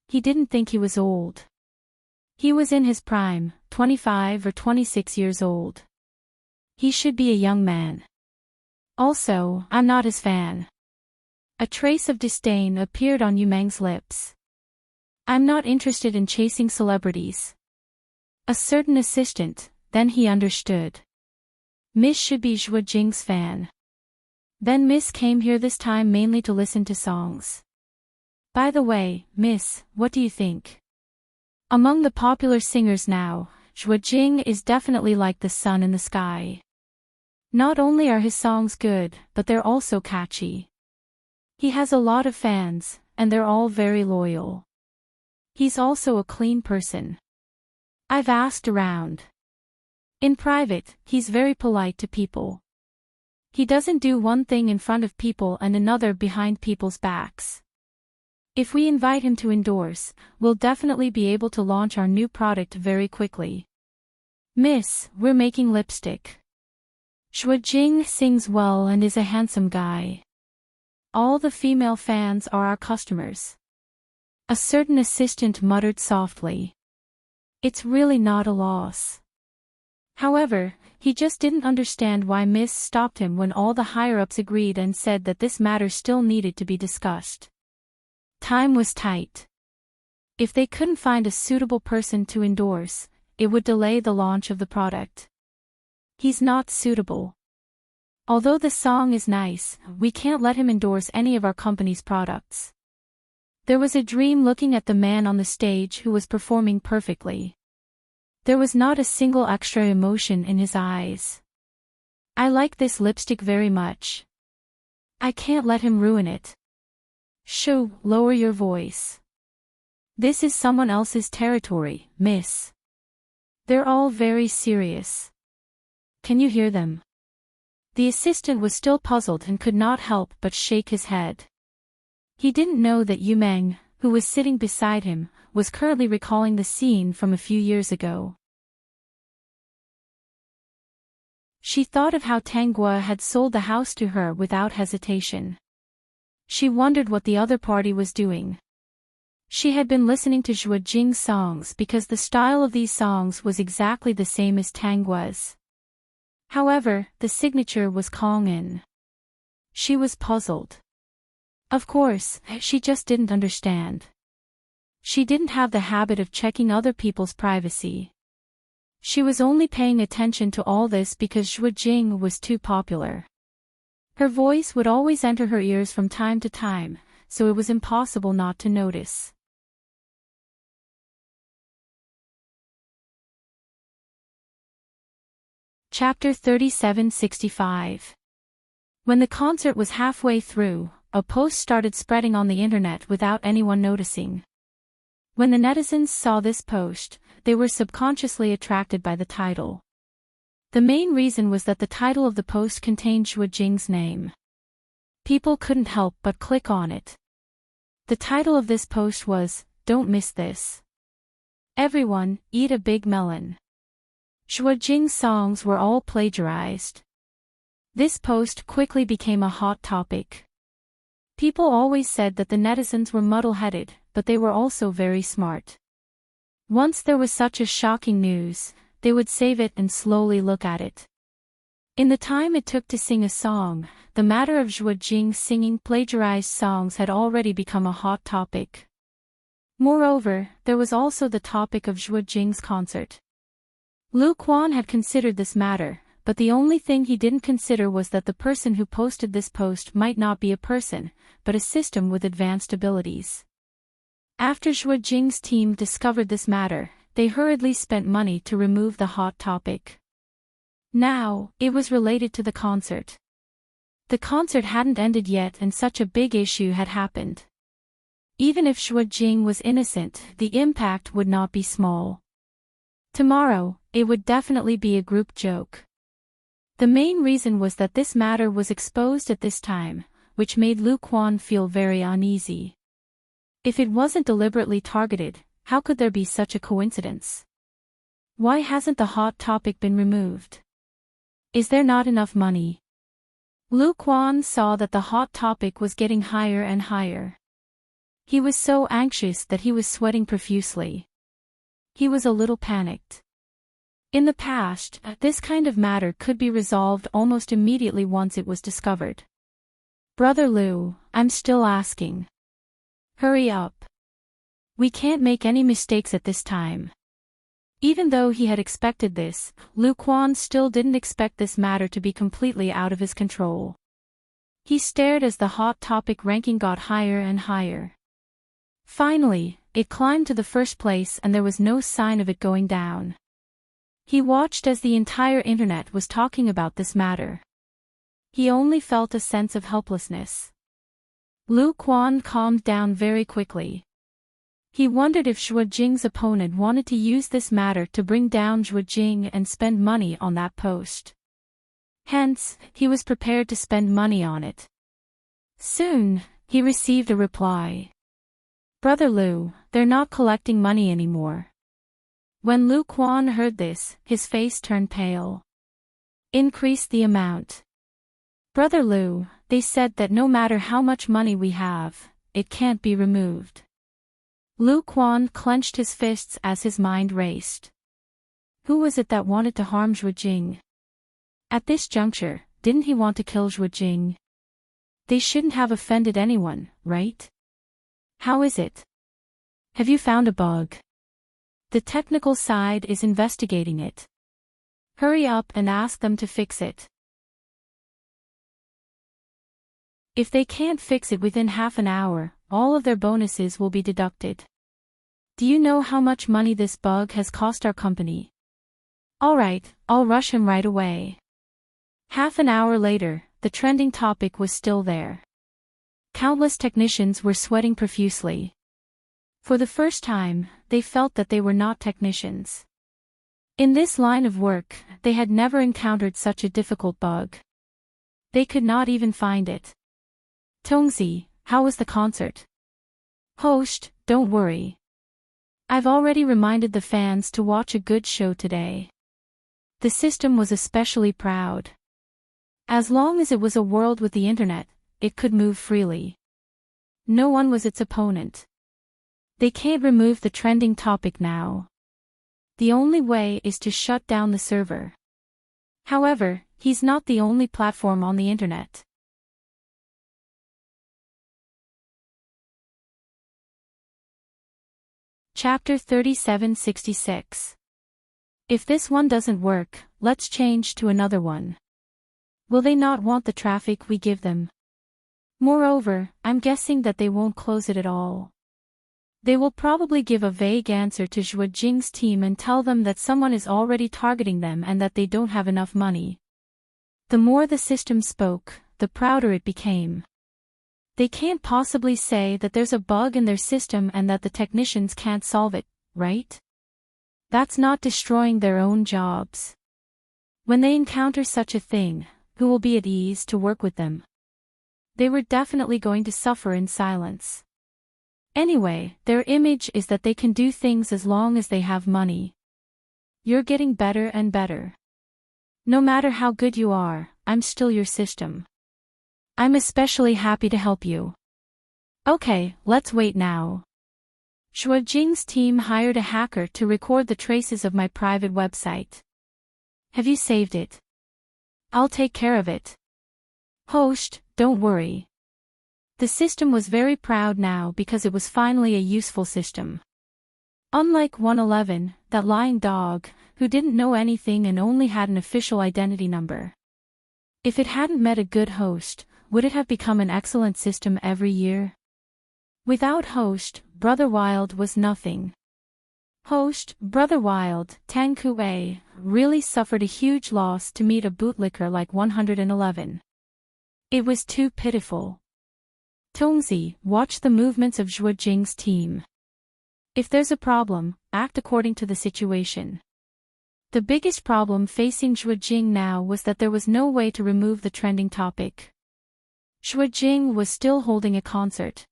S1: He didn't think he was old. He was in his prime, 25 or 26 years old. He should be a young man. Also, I'm not his fan. A trace of disdain appeared on Yu Meng's lips. "I'm not interested in chasing celebrities." A certain assistant, then he understood. Miss should be Zhuo Jing's fan. Then Miss came here this time mainly to listen to songs. By the way, miss, what do you think? Among the popular singers now, Jing is definitely like the sun in the sky. Not only are his songs good, but they're also catchy. He has a lot of fans, and they're all very loyal. He's also a clean person. I've asked around. In private, he's very polite to people. He doesn't do one thing in front of people and another behind people's backs. If we invite him to endorse, we'll definitely be able to launch our new product very quickly. Miss, we're making lipstick. Jing sings well and is a handsome guy. All the female fans are our customers. A certain assistant muttered softly. It's really not a loss. However, he just didn't understand why Miss stopped him when all the higher-ups agreed and said that this matter still needed to be discussed. Time was tight. If they couldn't find a suitable person to endorse, it would delay the launch of the product. He's not suitable. Although the song is nice, we can't let him endorse any of our company's products. There was a dream looking at the man on the stage who was performing perfectly. There was not a single extra emotion in his eyes. I like this lipstick very much. I can't let him ruin it. Shoo, lower your voice. This is someone else's territory, miss. They're all very serious. Can you hear them? The assistant was still puzzled and could not help but shake his head. He didn't know that Yu Meng, who was sitting beside him, was currently recalling the scene from a few years ago. She thought of how Tanggua had sold the house to her without hesitation. She wondered what the other party was doing. She had been listening to Jing's songs because the style of these songs was exactly the same as Tanggua's. However, the signature was Kong'in. She was puzzled. Of course, she just didn't understand. She didn't have the habit of checking other people's privacy. She was only paying attention to all this because Jing was too popular. Her voice would always enter her ears from time to time, so it was impossible not to notice. Chapter 3765. When the concert was halfway through, a post started spreading on the internet without anyone noticing. When the netizens saw this post, they were subconsciously attracted by the title. The main reason was that the title of the post contained Jing's name. People couldn't help but click on it. The title of this post was, "Don't Miss This." Everyone, eat a big melon. Jing's songs were all plagiarized. This post quickly became a hot topic. People always said that the netizens were muddle-headed, but they were also very smart. Once there was such a shocking news, they would save it and slowly look at it. In the time it took to sing a song, the matter of Jing singing plagiarized songs had already become a hot topic. Moreover, there was also the topic of Jing's concert. Lu Quan had considered this matter, but the only thing he didn't consider was that the person who posted this post might not be a person, but a system with advanced abilities. After Jing's team discovered this matter, they hurriedly spent money to remove the hot topic. Now, it was related to the concert. The concert hadn't ended yet and such a big issue had happened. Even if Jing was innocent, the impact would not be small. Tomorrow, it would definitely be a group joke. The main reason was that this matter was exposed at this time, which made Lu Quan feel very uneasy. If it wasn't deliberately targeted, how could there be such a coincidence? Why hasn't the hot topic been removed? Is there not enough money? Lu Quan saw that the hot topic was getting higher and higher. He was so anxious that he was sweating profusely. He was a little panicked. In the past, this kind of matter could be resolved almost immediately once it was discovered. Brother Lu, I'm still asking. Hurry up. We can't make any mistakes at this time. Even though he had expected this, Lu Quan still didn't expect this matter to be completely out of his control. He stared as the hot topic ranking got higher and higher. Finally, it climbed to the first place and there was no sign of it going down. He watched as the entire internet was talking about this matter. He only felt a sense of helplessness. Lu Quan calmed down very quickly. He wondered if Zhuo Jing's opponent wanted to use this matter to bring down Zhuo Jing and spend money on that post. Hence, he was prepared to spend money on it. Soon, he received a reply. Brother Lu, they're not collecting money anymore. When Lu Quan heard this, his face turned pale. Increase the amount. Brother Lu, they said that no matter how much money we have, it can't be removed. Lu Quan clenched his fists as his mind raced. Who was it that wanted to harm Zhuo Jing? At this juncture, didn't he want to kill Zhuo Jing? They shouldn't have offended anyone, right? How is it? Have you found a bug? The technical side is investigating it. Hurry up and ask them to fix it. If they can't fix it within half an hour, all of their bonuses will be deducted. Do you know how much money this bug has cost our company? Alright, I'll rush him right away. Half an hour later, the trending topic was still there. Countless technicians were sweating profusely. For the first time, they felt that they were not technicians. In this line of work, they had never encountered such a difficult bug. They could not even find it. Tongzi, how was the concert? Host, don't worry. I've already reminded the fans to watch a good show today. The system was especially proud. As long as it was a world with the internet, it could move freely. No one was its opponent. They can't remove the trending topic now. The only way is to shut down the server. However, he's not the only platform on the internet. Chapter 3766. If this one doesn't work, let's change to another one. Will they not want the traffic we give them? Moreover, I'm guessing that they won't close it at all. They will probably give a vague answer to Zhuo Jing's team and tell them that someone is already targeting them and that they don't have enough money. The more the system spoke, the prouder it became. They can't possibly say that there's a bug in their system and that the technicians can't solve it, right? That's not destroying their own jobs. When they encounter such a thing, who will be at ease to work with them? They were definitely going to suffer in silence. Anyway, their image is that they can do things as long as they have money. You're getting better and better. No matter how good you are, I'm still your system. I'm especially happy to help you. Okay, let's wait now. Zhuo Jing's team hired a hacker to record the traces of my private website. Have you saved it? I'll take care of it. Host, don't worry. The system was very proud now because it was finally a useful system. Unlike 111, that lying dog, who didn't know anything and only had an official identity number. If it hadn't met a good host, would it have become an excellent system every year? Without host, Brother Wild was nothing. Host, Brother Wild, Tang Kuei, really suffered a huge loss to meet a bootlicker like 111. It was too pitiful. Tongzi, watch the movements of Zhuo Jing's team. If there's a problem, act according to the situation. The biggest problem facing Zhuo Jing now was that there was no way to remove the trending topic. Zhuo Jing was still holding a concert.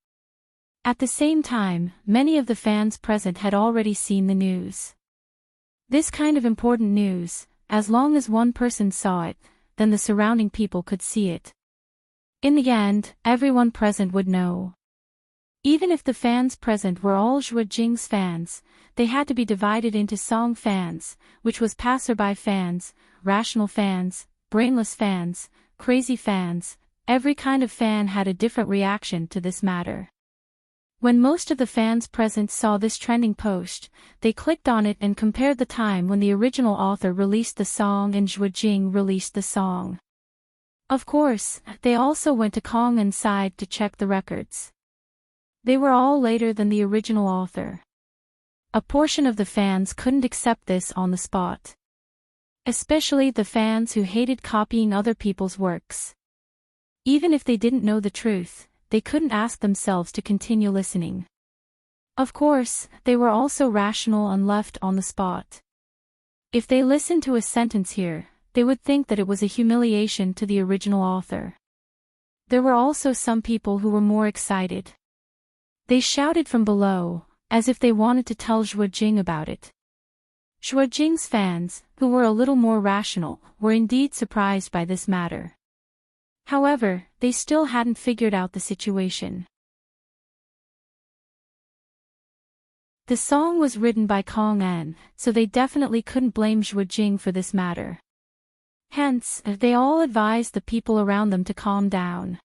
S1: At the same time, many of the fans present had already seen the news. This kind of important news, as long as one person saw it, then the surrounding people could see it. In the end, everyone present would know. Even if the fans present were all Zhuo Jing's fans, they had to be divided into song fans, which was passerby fans, rational fans, brainless fans, crazy fans. Every kind of fan had a different reaction to this matter. When most of the fans present saw this trending post, they clicked on it and compared the time when the original author released the song and Zhuo Jing released the song. Of course, they also went to Kong and side to check the records. They were all later than the original author. A portion of the fans couldn't accept this on the spot. Especially the fans who hated copying other people's works. Even if they didn't know the truth, they couldn't ask themselves to continue listening. Of course, they were also rational and left on the spot. If they listened to a sentence here, they would think that it was a humiliation to the original author. There were also some people who were more excited. They shouted from below, as if they wanted to tell Zhuo Jing about it. Zhuo Jing's fans, who were a little more rational, were indeed surprised by this matter. However, they still hadn't figured out the situation. The song was written by Kong En, so they definitely couldn't blame Zhuo Jing for this matter. Hence, they all advised the people around them to calm down.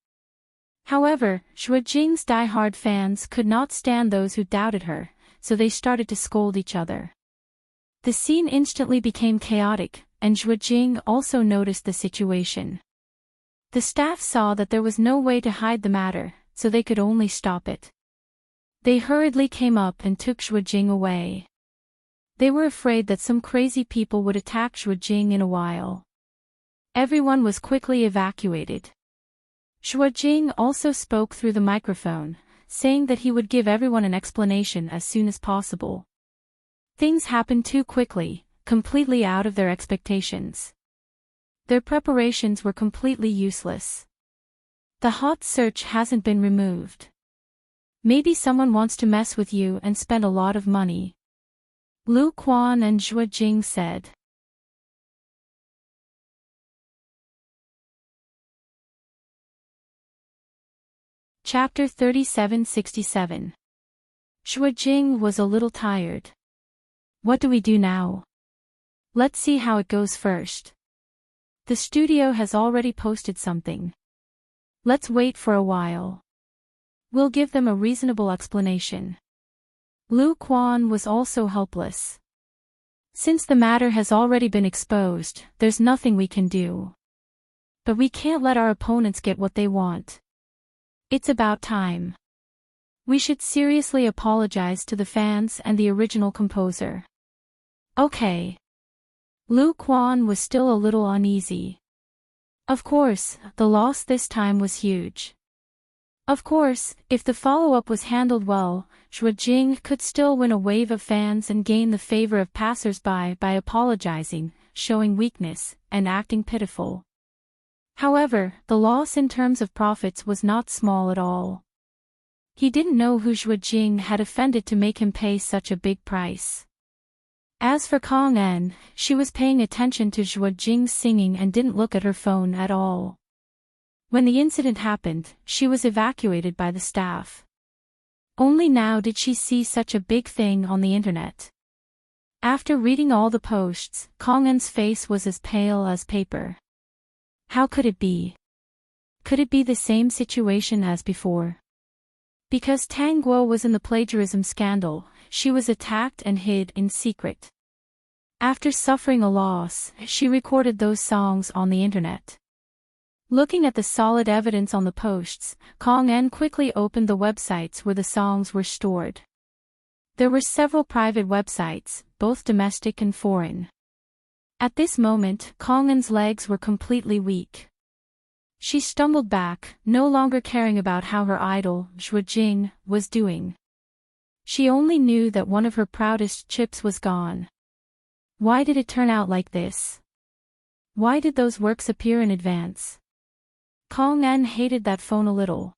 S1: However, Zhuo Jing's die-hard fans could not stand those who doubted her, so they started to scold each other. The scene instantly became chaotic, and Zhuo Jing also noticed the situation. The staff saw that there was no way to hide the matter, so they could only stop it. They hurriedly came up and took Zhuo Jing away. They were afraid that some crazy people would attack Zhuo Jing in a while. Everyone was quickly evacuated. Zhuo Jing also spoke through the microphone, saying that he would give everyone an explanation as soon as possible. Things happened too quickly, completely out of their expectations. Their preparations were completely useless. The hot search hasn't been removed. Maybe someone wants to mess with you and spend a lot of money. Lu Quan and Zhuo Jing said. Chapter 3767. Zhuo Jing was a little tired. What do we do now? Let's see how it goes first. The studio has already posted something. Let's wait for a while. We'll give them a reasonable explanation. Lu Quan was also helpless. Since the matter has already been exposed, there's nothing we can do. But we can't let our opponents get what they want. It's about time. We should seriously apologize to the fans and the original composer. Okay. Lu Quan was still a little uneasy. Of course, the loss this time was huge. Of course, if the follow-up was handled well, Zhuo Jing could still win a wave of fans and gain the favor of passers-by by apologizing, showing weakness, and acting pitiful. However, the loss in terms of profits was not small at all. He didn't know who Zhuo Jing had offended to make him pay such a big price. As for Kong En, she was paying attention to Zhuo Jing's singing and didn't look at her phone at all. When the incident happened, she was evacuated by the staff. Only now did she see such a big thing on the internet. After reading all the posts, Kong En's face was as pale as paper. How could it be? Could it be the same situation as before? Because Tang Guo was in the plagiarism scandal, she was attacked and hid in secret. After suffering a loss, she recorded those songs on the internet. Looking at the solid evidence on the posts, Kong En quickly opened the websites where the songs were stored. There were several private websites, both domestic and foreign. At this moment, Kong En's legs were completely weak. She stumbled back, no longer caring about how her idol, Zhuo Jing, was doing. She only knew that one of her proudest chips was gone. Why did it turn out like this? Why did those works appear in advance? Kong En hated that phone a little.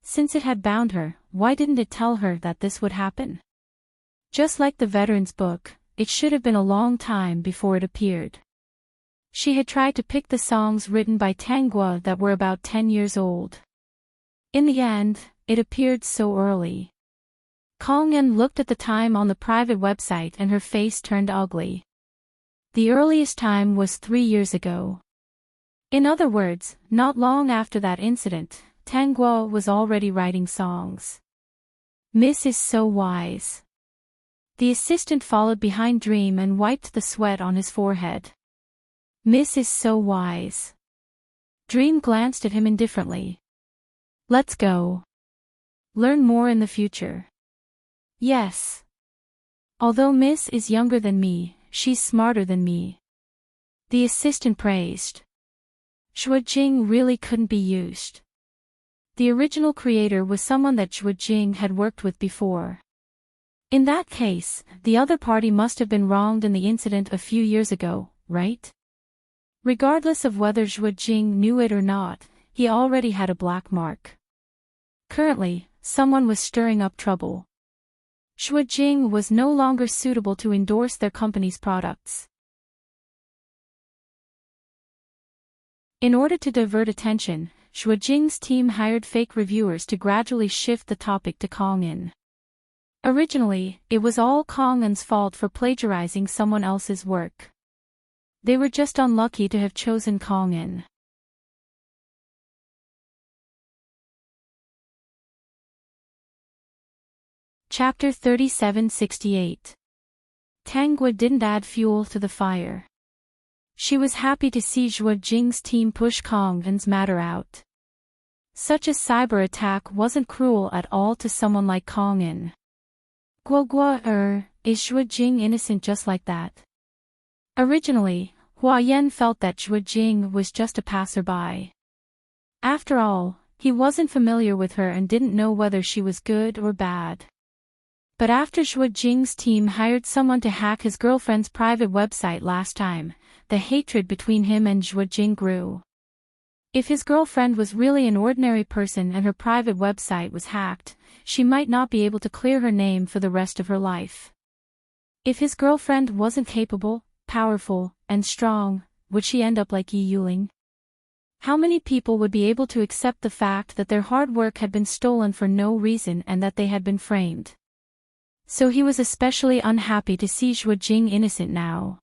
S1: Since it had bound her, why didn't it tell her that this would happen? Just like the veteran's book, it should have been a long time before it appeared. She had tried to pick the songs written by Tang Guo that were about 10 years old. In the end, it appeared so early. Kong En looked at the time on the private website and her face turned ugly. The earliest time was 3 years ago. In other words, not long after that incident, Tang Guo was already writing songs. Miss is so wise. The assistant followed behind Dream and wiped the sweat on his forehead. Miss is so wise. Dream glanced at him indifferently. Let's go. Learn more in the future. Yes. Although Miss is younger than me, she's smarter than me. The assistant praised. Zhuojing really couldn't be used. The original creator was someone that Zhuojing had worked with before. In that case, the other party must have been wronged in the incident a few years ago, right? Regardless of whether Zhuojing knew it or not, he already had a black mark. Currently, someone was stirring up trouble. Zhuojing was no longer suitable to endorse their company's products. In order to divert attention, Zhuojing's team hired fake reviewers to gradually shift the topic to Kong In. Originally, it was all Kong In's fault for plagiarizing someone else's work. They were just unlucky to have chosen Kong In. Chapter 3768. Tangua didn't add fuel to the fire. She was happy to see Zhuojing's team push Kong In's matter out. Such a cyber attack wasn't cruel at all to someone like Kong In. Guogua, is Zhuojing innocent just like that? Originally, Hua Yan felt that Zhuojing was just a passerby. After all, he wasn't familiar with her and didn't know whether she was good or bad. But after Zhuojing's team hired someone to hack his girlfriend's private website last time, the hatred between him and Zhuojing grew. If his girlfriend was really an ordinary person and her private website was hacked, she might not be able to clear her name for the rest of her life. If his girlfriend wasn't capable, powerful, and strong, would she end up like Yi Yuling? How many people would be able to accept the fact that their hard work had been stolen for no reason and that they had been framed? So he was especially unhappy to see Zhuojing innocent now.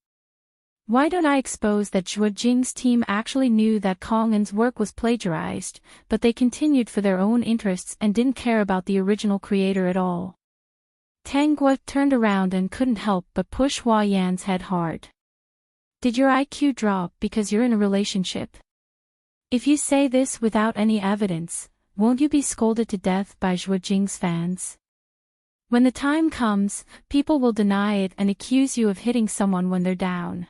S1: Why don't I expose that Zhuojing's team actually knew that Kong In's work was plagiarized, but they continued for their own interests and didn't care about the original creator at all? Tangua turned around and couldn't help but push Hua Yan's head hard. Did your IQ drop because you're in a relationship? If you say this without any evidence, won't you be scolded to death by Zhuojing's fans? When the time comes, people will deny it and accuse you of hitting someone when they're down.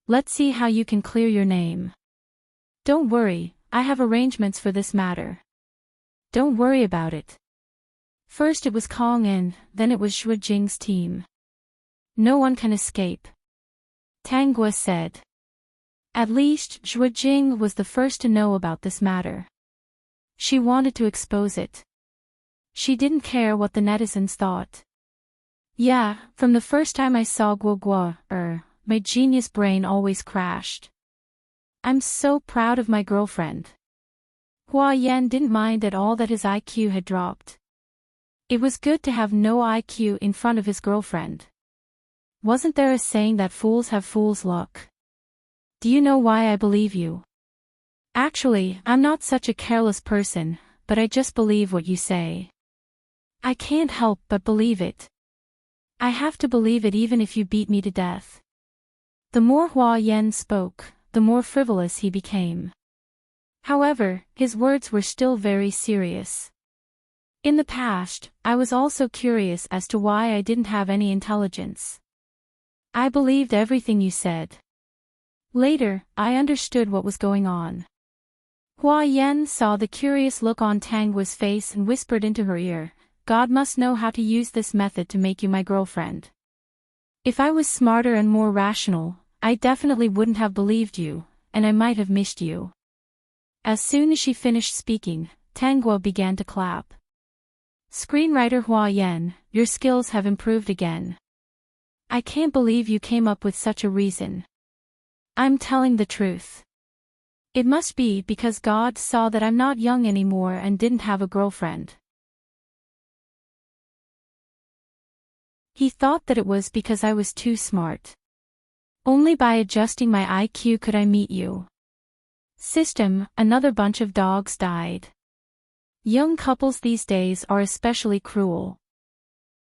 S1: Let's see how you can clear your name. Don't worry, I have arrangements for this matter. Don't worry about it. First it was Kong In, then it was Zhuojing's team. No one can escape. Tangua said. At least Zhuojing was the first to know about this matter. She wanted to expose it. She didn't care what the netizens thought. Yeah, from the first time I saw Guogua, my genius brain always crashed. I'm so proud of my girlfriend. Hua Yan didn't mind at all that his IQ had dropped. It was good to have no IQ in front of his girlfriend. Wasn't there a saying that fools have fools' luck? Do you know why I believe you? Actually, I'm not such a careless person, but I just believe what you say. I can't help but believe it. I have to believe it even if you beat me to death. The more Hua Yan spoke, the more frivolous he became. However, his words were still very serious. In the past, I was also curious as to why I didn't have any intelligence. I believed everything you said. Later, I understood what was going on. Hua Yan saw the curious look on Tangua's face and whispered into her ear, God must know how to use this method to make you my girlfriend. If I was smarter and more rational, I definitely wouldn't have believed you, and I might have missed you. As soon as she finished speaking, Tangua began to clap. Screenwriter Hua Yan, your skills have improved again. I can't believe you came up with such a reason. I'm telling the truth. It must be because God saw that I'm not young anymore and didn't have a girlfriend. He thought that it was because I was too smart. Only by adjusting my IQ could I meet you. System, another bunch of dogs died. Young couples these days are especially cruel.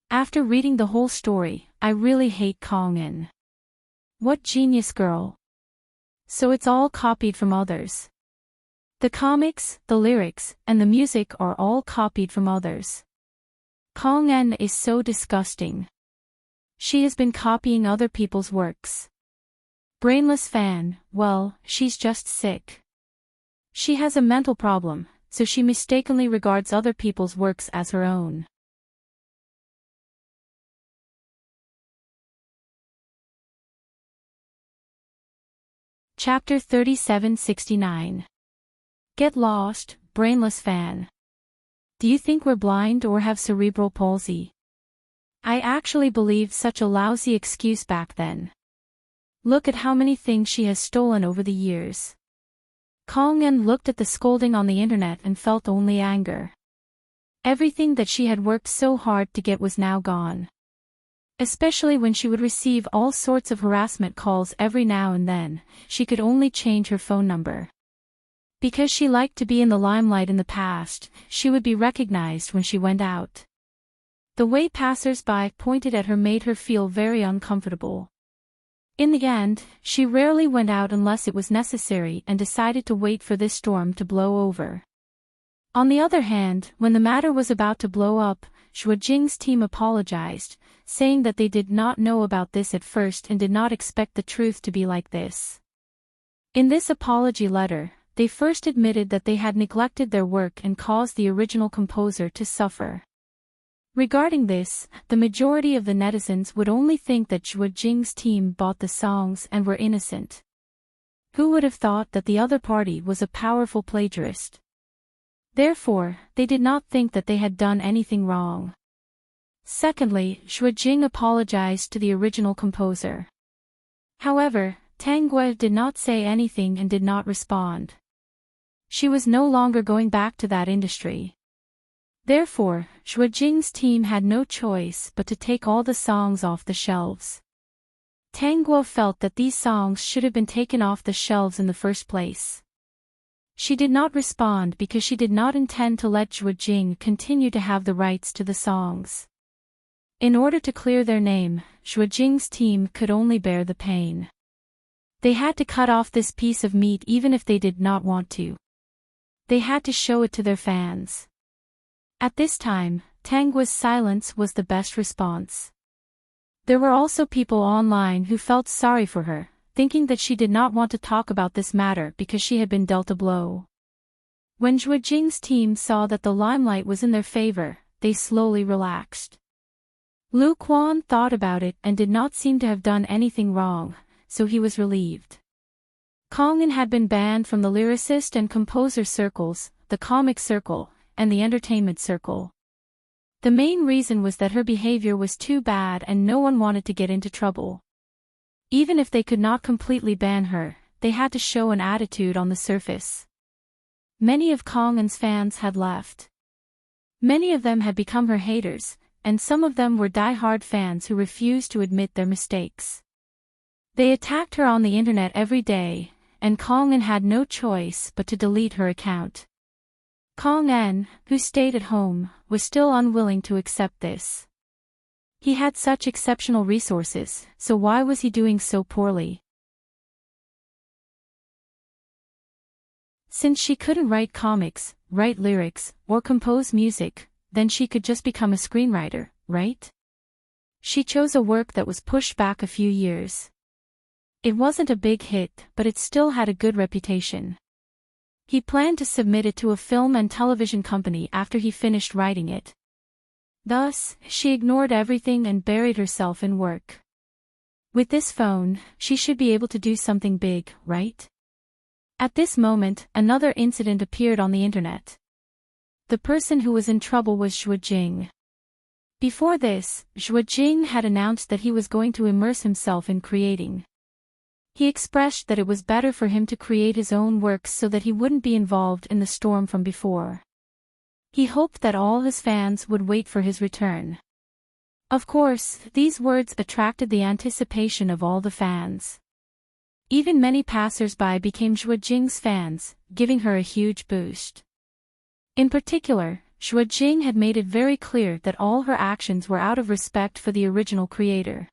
S1: After reading the whole story, I really hate Kong In. What genius girl. So it's all copied from others. The comics, the lyrics, and the music are all copied from others. Kong En is so disgusting. She has been copying other people's works. Brainless fan, well, she's just sick. She has a mental problem, so she mistakenly regards other people's works as her own. Chapter 3769. Get lost, brainless fan. Do you think we're blind or have cerebral palsy? I actually believed such a lousy excuse back then. Look at how many things she has stolen over the years. Kong En looked at the scolding on the internet and felt only anger. Everything that she had worked so hard to get was now gone. Especially when she would receive all sorts of harassment calls every now and then, she could only change her phone number. Because she liked to be in the limelight in the past, she would be recognized when she went out. The way passers-by pointed at her made her feel very uncomfortable. In the end, she rarely went out unless it was necessary and decided to wait for this storm to blow over. On the other hand, when the matter was about to blow up, Xue Jing's team apologized, saying that they did not know about this at first and did not expect the truth to be like this. In this apology letter, they first admitted that they had neglected their work and caused the original composer to suffer. Regarding this, the majority of the netizens would only think that Xue Jing's team bought the songs and were innocent. Who would have thought that the other party was a powerful plagiarist? Therefore, they did not think that they had done anything wrong. Secondly, Xue Jing apologized to the original composer. However, Tang Gui did not say anything and did not respond. She was no longer going back to that industry. Therefore, Xue Jing's team had no choice but to take all the songs off the shelves. Tang Guo felt that these songs should have been taken off the shelves in the first place. She did not respond because she did not intend to let Xue Jing continue to have the rights to the songs. In order to clear their name, Xue Jing's team could only bear the pain. They had to cut off this piece of meat even if they did not want to. They had to show it to their fans. At this time, Tang Gui's silence was the best response. There were also people online who felt sorry for her, thinking that she did not want to talk about this matter because she had been dealt a blow. When Xue Jing's team saw that the limelight was in their favor, they slowly relaxed. Lu Quan thought about it and did not seem to have done anything wrong, so he was relieved. Kong En had been banned from the lyricist and composer circles, the comic circle, and the entertainment circle. The main reason was that her behavior was too bad and no one wanted to get into trouble. Even if they could not completely ban her, they had to show an attitude on the surface. Many of Kong En's fans had left. Many of them had become her haters, and some of them were die-hard fans who refused to admit their mistakes. They attacked her on the internet every day, and Kong En had no choice but to delete her account. Kong En, who stayed at home, was still unwilling to accept this. He had such exceptional resources, so why was he doing so poorly? Since she couldn't write comics, write lyrics, or compose music, then she could just become a screenwriter, right? She chose a work that was pushed back a few years. It wasn't a big hit, but it still had a good reputation. He planned to submit it to a film and television company after he finished writing it. Thus, she ignored everything and buried herself in work. With this phone, she should be able to do something big, right? At this moment, another incident appeared on the internet. The person who was in trouble was Xue Jing. Before this, Xue Jing had announced that he was going to immerse himself in creating. He expressed that it was better for him to create his own works so that he wouldn't be involved in the storm from before. He hoped that all his fans would wait for his return. Of course, these words attracted the anticipation of all the fans. Even many passers-by became Xue Jing's fans, giving her a huge boost. In particular, Xue Jing had made it very clear that all her actions were out of respect for the original creator.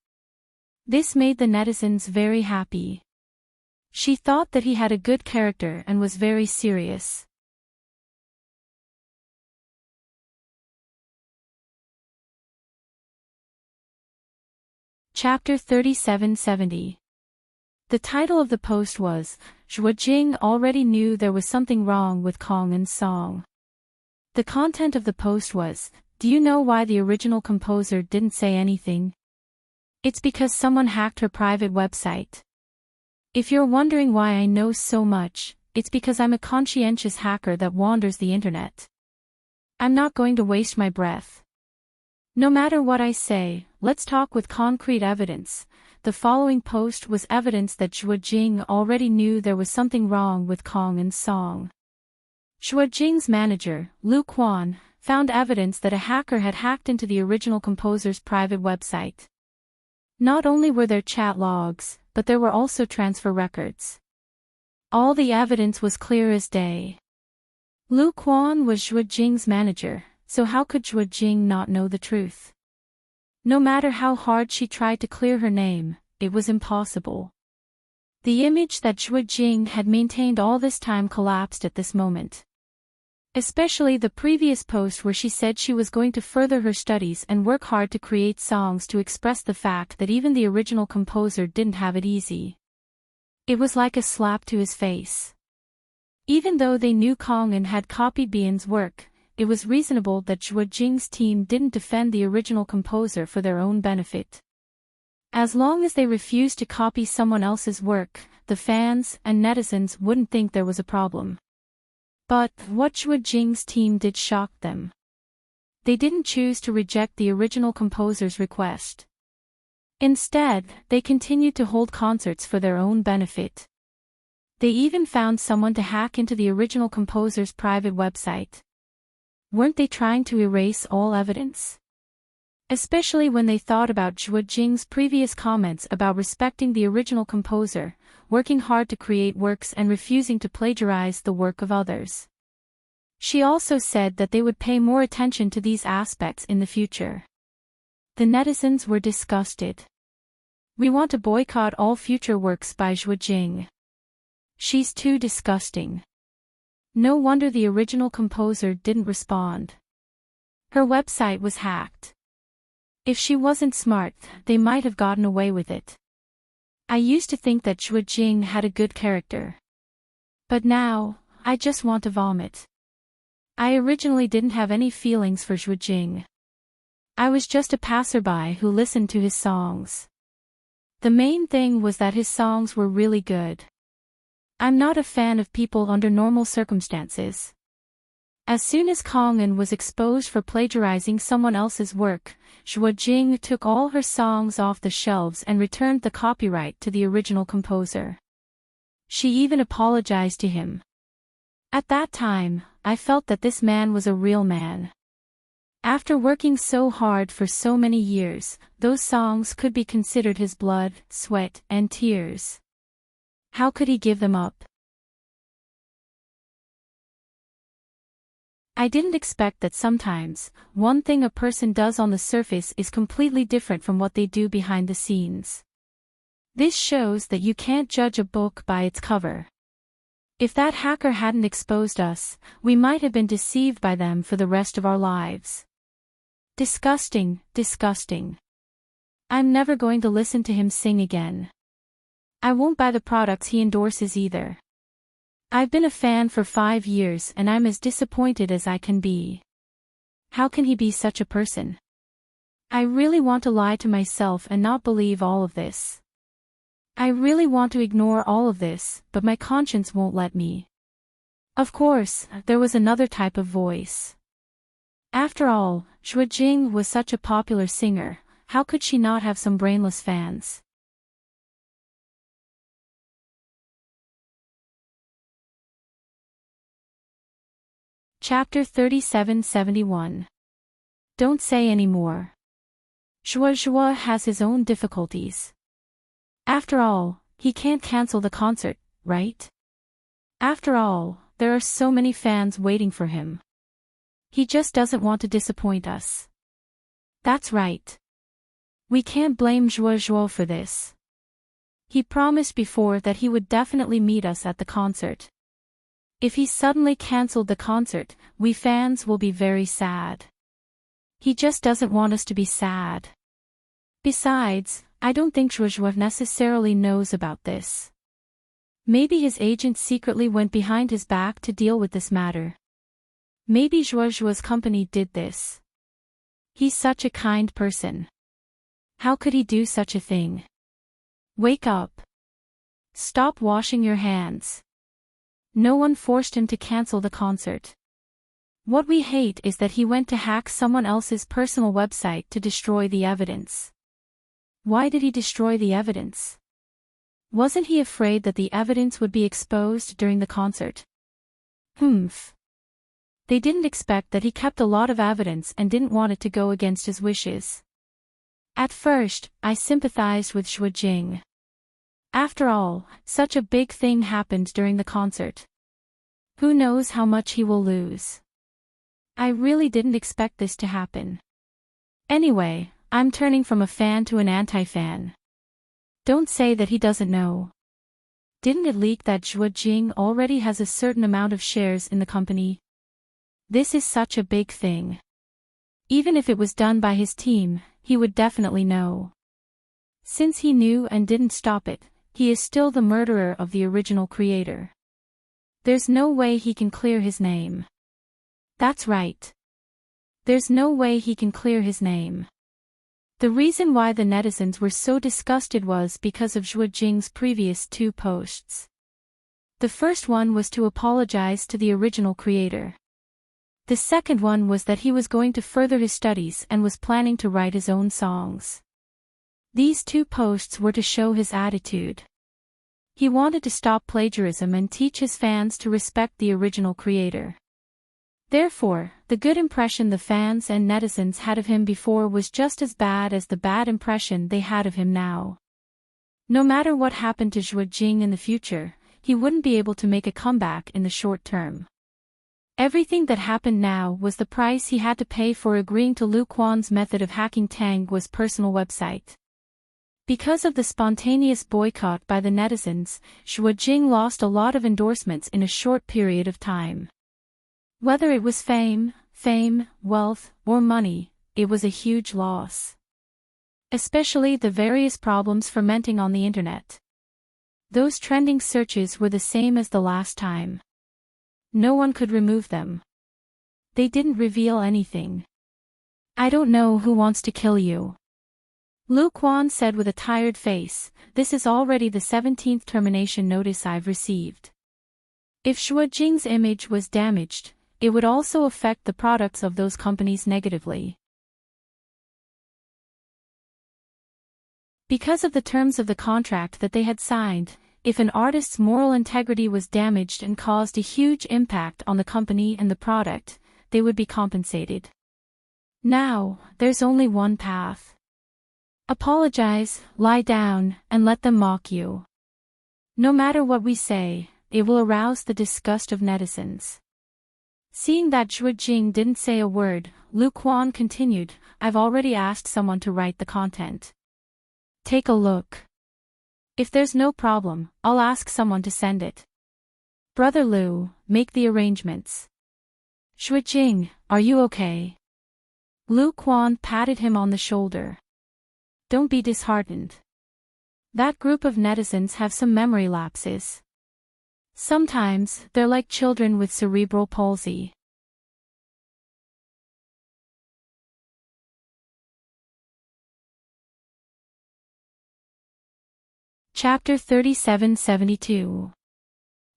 S1: This made the netizens very happy. She thought that he had a good character and was very serious. Chapter 3770. The title of the post was, Zhuo Jing already knew there was something wrong with Kong En's song. The content of the post was, do you know why the original composer didn't say anything? It's because someone hacked her private website. If you're wondering why I know so much, it's because I'm a conscientious hacker that wanders the internet. I'm not going to waste my breath. No matter what I say, let's talk with concrete evidence. The following post was evidence that Zhuo Jing already knew there was something wrong with Kong En's song. Zhuo Jing's manager, Lu Quan, found evidence that a hacker had hacked into the original composer's private website. Not only were there chat logs, but there were also transfer records. All the evidence was clear as day. Lu Quan was Zhuo Jing's manager, so how could Zhuo Jing not know the truth? No matter how hard she tried to clear her name, it was impossible. The image that Zhuo Jing had maintained all this time collapsed at this moment. Especially the previous post where she said she was going to further her studies and work hard to create songs to express the fact that even the original composer didn't have it easy. It was like a slap to his face. Even though they knew Kong En had copied Bian's work, it was reasonable that Zhuo Jing's team didn't defend the original composer for their own benefit. As long as they refused to copy someone else's work, the fans and netizens wouldn't think there was a problem. But what Zhuo Jing's team did shocked them. They didn't choose to reject the original composer's request. Instead, they continued to hold concerts for their own benefit. They even found someone to hack into the original composer's private website. Weren't they trying to erase all evidence? Especially when they thought about Zhuo Jing's previous comments about respecting the original composer, working hard to create works and refusing to plagiarize the work of others. She also said that they would pay more attention to these aspects in the future. The netizens were disgusted. We want to boycott all future works by Zhuo Jing. She's too disgusting. No wonder the original composer didn't respond. Her website was hacked. If she wasn't smart, they might have gotten away with it. I used to think that Zhuo Jing had a good character. But now, I just want to vomit. I originally didn't have any feelings for Zhuo Jing. I was just a passerby who listened to his songs. The main thing was that his songs were really good. I'm not a fan of people under normal circumstances. As soon as Kong En was exposed for plagiarizing someone else's work, Zhuo Jing took all her songs off the shelves and returned the copyright to the original composer. She even apologized to him. At that time, I felt that this man was a real man. After working so hard for so many years, those songs could be considered his blood, sweat, and tears. How could he give them up? I didn't expect that sometimes, one thing a person does on the surface is completely different from what they do behind the scenes. This shows that you can't judge a book by its cover. If that hacker hadn't exposed us, we might have been deceived by them for the rest of our lives. Disgusting, disgusting. I'm never going to listen to him sing again. I won't buy the products he endorses either. I've been a fan for 5 years and I'm as disappointed as I can be. How can he be such a person? I really want to lie to myself and not believe all of this. I really want to ignore all of this, but my conscience won't let me. Of course, there was another type of voice. After all, Zhuo Jing was such a popular singer, how could she not have some brainless fans? Chapter 3771. Don't say any more. Zhuo has his own difficulties. After all, he can't cancel the concert, right? After all, there are so many fans waiting for him. He just doesn't want to disappoint us. That's right. We can't blame Zhuo for this. He promised before that he would definitely meet us at the concert. If he suddenly cancelled the concert, we fans will be very sad. He just doesn't want us to be sad. Besides, I don't think Jojo necessarily knows about this. Maybe his agent secretly went behind his back to deal with this matter. Maybe Jojo's company did this. He's such a kind person. How could he do such a thing? Wake up. Stop washing your hands. No one forced him to cancel the concert. What we hate is that he went to hack someone else's personal website to destroy the evidence. Why did he destroy the evidence? Wasn't he afraid that the evidence would be exposed during the concert? They didn't expect that he kept a lot of evidence and didn't want it to go against his wishes. At first, I sympathized with Zhuojing. After all, such a big thing happened during the concert. Who knows how much he will lose? I really didn't expect this to happen. Anyway, I'm turning from a fan to an anti-fan. Don't say that he doesn't know. Didn't it leak that Zhuojing already has a certain amount of shares in the company? This is such a big thing. Even if it was done by his team, he would definitely know. Since he knew and didn't stop it, he is still the murderer of the original creator. There's no way he can clear his name. That's right. There's no way he can clear his name. The reason why the netizens were so disgusted was because of Zhuojing's previous 2 posts. The first one was to apologize to the original creator. The second one was that he was going to further his studies and was planning to write his own songs. These 2 posts were to show his attitude. He wanted to stop plagiarism and teach his fans to respect the original creator. Therefore, the good impression the fans and netizens had of him before was just as bad as the bad impression they had of him now. No matter what happened to Zhuojing in the future, he wouldn't be able to make a comeback in the short term. Everything that happened now was the price he had to pay for agreeing to Lu Quan's method of hacking Tang was personal website. Because of the spontaneous boycott by the netizens, Zhuojing lost a lot of endorsements in a short period of time. Whether it was fame, wealth, or money, it was a huge loss. Especially the various problems fermenting on the internet. Those trending searches were the same as the last time. No one could remove them. They didn't reveal anything. I don't know who wants to kill you. Lu Quan said with a tired face, this is already the 17th termination notice I've received. If Zhuojing's image was damaged, it would also affect the products of those companies negatively. Because of the terms of the contract that they had signed, if an artist's moral integrity was damaged and caused a huge impact on the company and the product, they would be compensated. Now, there's only one path. Apologize, lie down, and let them mock you. No matter what we say, it will arouse the disgust of netizens. Seeing that Zhuojing didn't say a word, Lu Quan continued, I've already asked someone to write the content. Take a look. If there's no problem, I'll ask someone to send it. Brother Lu, make the arrangements. Zhuojing, are you okay? Lu Quan patted him on the shoulder. Don't be disheartened. That group of netizens have some memory lapses. Sometimes, they're like children with cerebral palsy. Chapter 3772.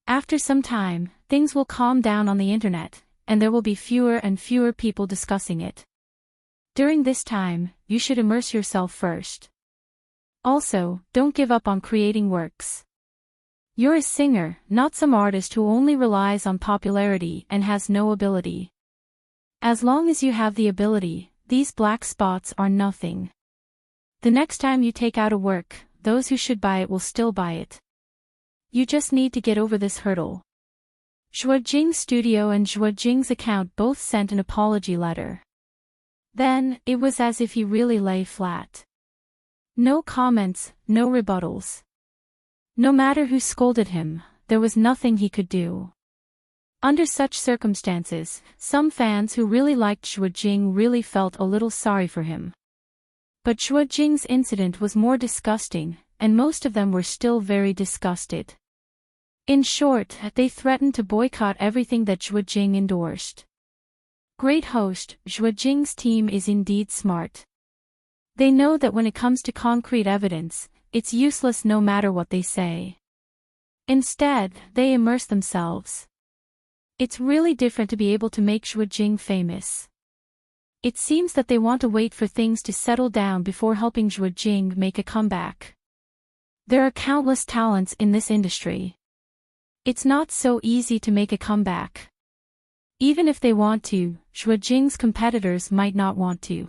S1: After some time, things will calm down on the internet, and there will be fewer and fewer people discussing it. During this time, you should immerse yourself first. Also, don't give up on creating works. You're a singer, not some artist who only relies on popularity and has no ability. As long as you have the ability, these black spots are nothing. The next time you take out a work, those who should buy it will still buy it. You just need to get over this hurdle. Zhuojing's studio and Zhuojing's account both sent an apology letter. Then, it was as if he really lay flat. No comments, no rebuttals. No matter who scolded him, there was nothing he could do. Under such circumstances, some fans who really liked Zhuojing really felt a little sorry for him. But Zhuojing's incident was more disgusting, and most of them were still very disgusted. In short, they threatened to boycott everything that Zhuojing endorsed. Great host, Zhuojing's team is indeed smart. They know that when it comes to concrete evidence, it's useless no matter what they say. Instead, they immerse themselves. It's really different to be able to make Zhuojing famous. It seems that they want to wait for things to settle down before helping Zhuojing make a comeback. There are countless talents in this industry. It's not so easy to make a comeback. Even if they want to, Zhuojing's competitors might not want to.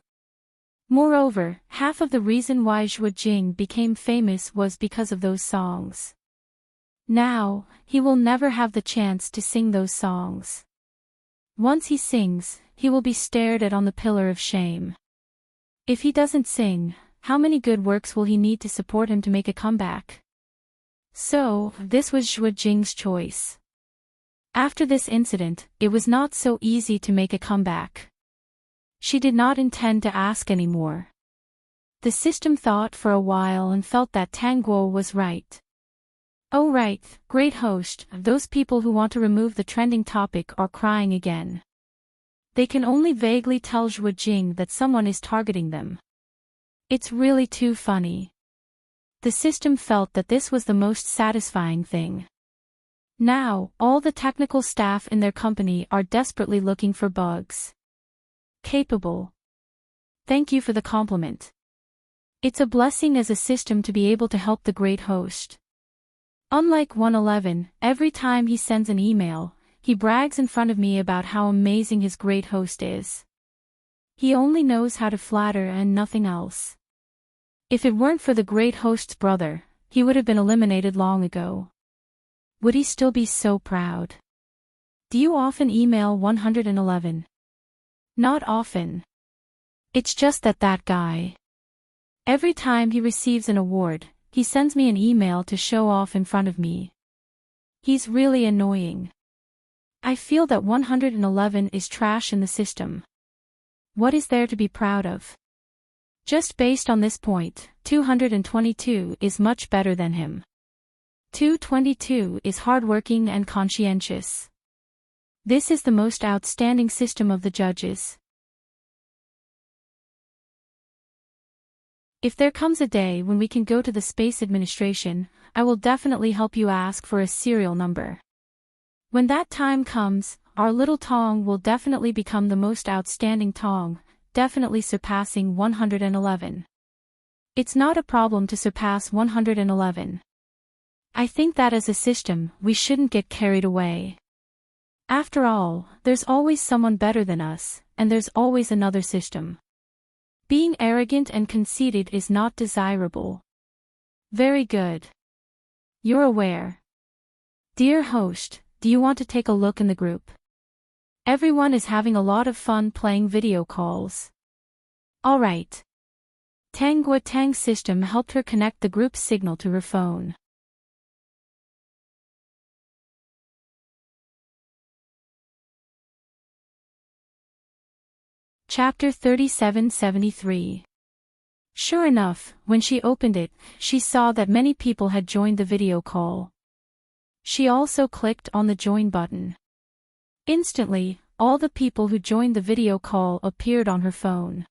S1: Moreover, half of the reason why Zhuojing became famous was because of those songs. Now, he will never have the chance to sing those songs. Once he sings, he will be stared at on the pillar of shame. If he doesn't sing, how many good works will he need to support him to make a comeback? So, this was Zhuojing's choice. After this incident, it was not so easy to make a comeback. She did not intend to ask anymore. The system thought for a while and felt that Tang Guo was right. Oh right, great host, those people who want to remove the trending topic are crying again. They can only vaguely tell Zhuojing that someone is targeting them. It's really too funny. The system felt that this was the most satisfying thing. Now, all the technical staff in their company are desperately looking for bugs. Capable. Thank you for the compliment. It's a blessing as a system to be able to help the great host. Unlike 111, every time he sends an email, he brags in front of me about how amazing his great host is. He only knows how to flatter and nothing else. If it weren't for the great host's brother, he would have been eliminated long ago. Would he still be so proud? Do you often email 111? Not often. It's just that guy. Every time he receives an award, he sends me an email to show off in front of me. He's really annoying. I feel that 111 is trash in the system. What is there to be proud of? Just based on this point, 222 is much better than him. 222 is hardworking and conscientious. This is the most outstanding system of the judges. If there comes a day when we can go to the Space Administration, I will definitely help you ask for a serial number. When that time comes, our little Tong will definitely become the most outstanding Tong, definitely surpassing 111. It's not a problem to surpass 111. I think that as a system, we shouldn't get carried away. After all, there's always someone better than us, and there's always another system. Being arrogant and conceited is not desirable. Very good. You're aware. Dear host, do you want to take a look in the group? Everyone is having a lot of fun playing video calls. Alright. Tang Guotang's system helped her connect the group's signal to her phone. Chapter 3773. Sure enough, when she opened it, she saw that many people had joined the video call. She also clicked on the join button. Instantly, all the people who joined the video call appeared on her phone.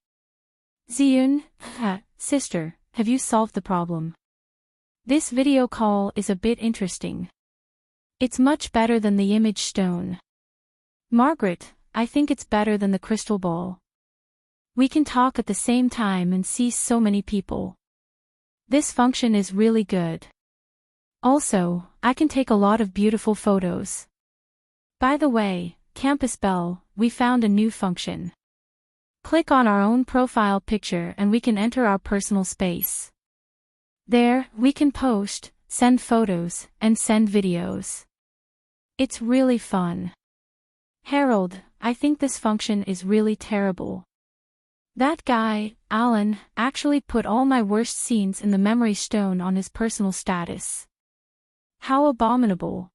S1: Ziyun, sister, have you solved the problem? This video call is a bit interesting. It's much better than the image stone. Margaret, I think it's better than the crystal ball. We can talk at the same time and see so many people. This function is really good. Also, I can take a lot of beautiful photos. By the way, Campus Bell, we found a new function. Click on our own profile picture and we can enter our personal space. There, we can post, send photos, and send videos. It's really fun. Harold, I think this function is really terrible. That guy, Alan, actually put all my worst scenes in the memory stone on his personal status. How abominable.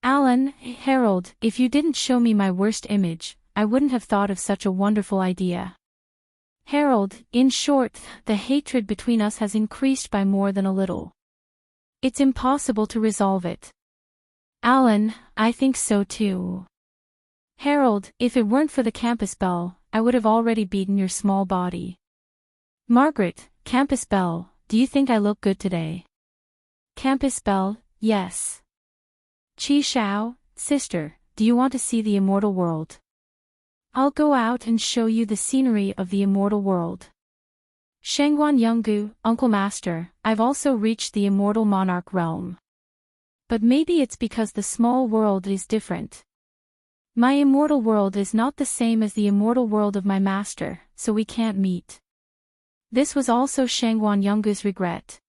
S1: Alan, Harold, if you didn't show me my worst image, I wouldn't have thought of such a wonderful idea. Harold, in short, the hatred between us has increased by more than a little. It's impossible to resolve it. Alan, I think so too. Harold, if it weren't for the campus bell, I would have already beaten your small body. Margaret, campus bell, do you think I look good today? Campus bell, yes. Chi Shao, sister, do you want to see the immortal world? I'll go out and show you the scenery of the immortal world. Shangguan Yonggu, Uncle Master, I've also reached the immortal monarch realm. But maybe it's because the small world is different. My immortal world is not the same as the immortal world of my master, so we can't meet. This was also Shangguan Yonggu's regret.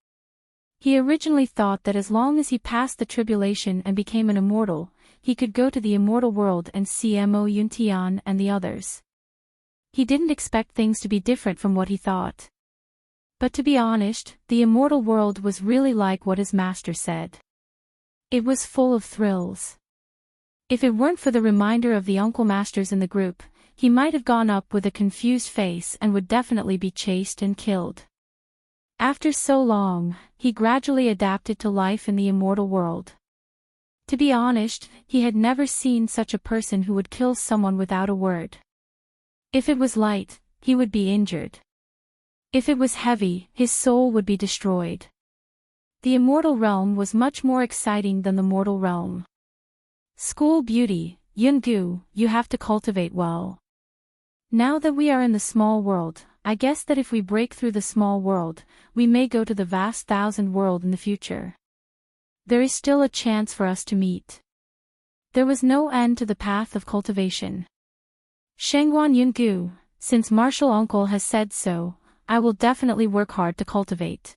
S1: He originally thought that as long as he passed the tribulation and became an immortal, he could go to the immortal world and see Mo Yuntian and the others. He didn't expect things to be different from what he thought. But to be honest, the immortal world was really like what his master said. It was full of thrills. If it weren't for the reminder of the uncle masters in the group, he might have gone up with a confused face and would definitely be chased and killed. After so long, he gradually adapted to life in the immortal world. To be honest, he had never seen such a person who would kill someone without a word. If it was light, he would be injured. If it was heavy, his soul would be destroyed. The immortal realm was much more exciting than the mortal realm. School beauty, Yungu, you have to cultivate well. Now that we are in the small world, I guess that if we break through the small world, we may go to the vast thousand world in the future. There is still a chance for us to meet. There was no end to the path of cultivation. Shangguan Yungu, since Martial Uncle has said so, I will definitely work hard to cultivate.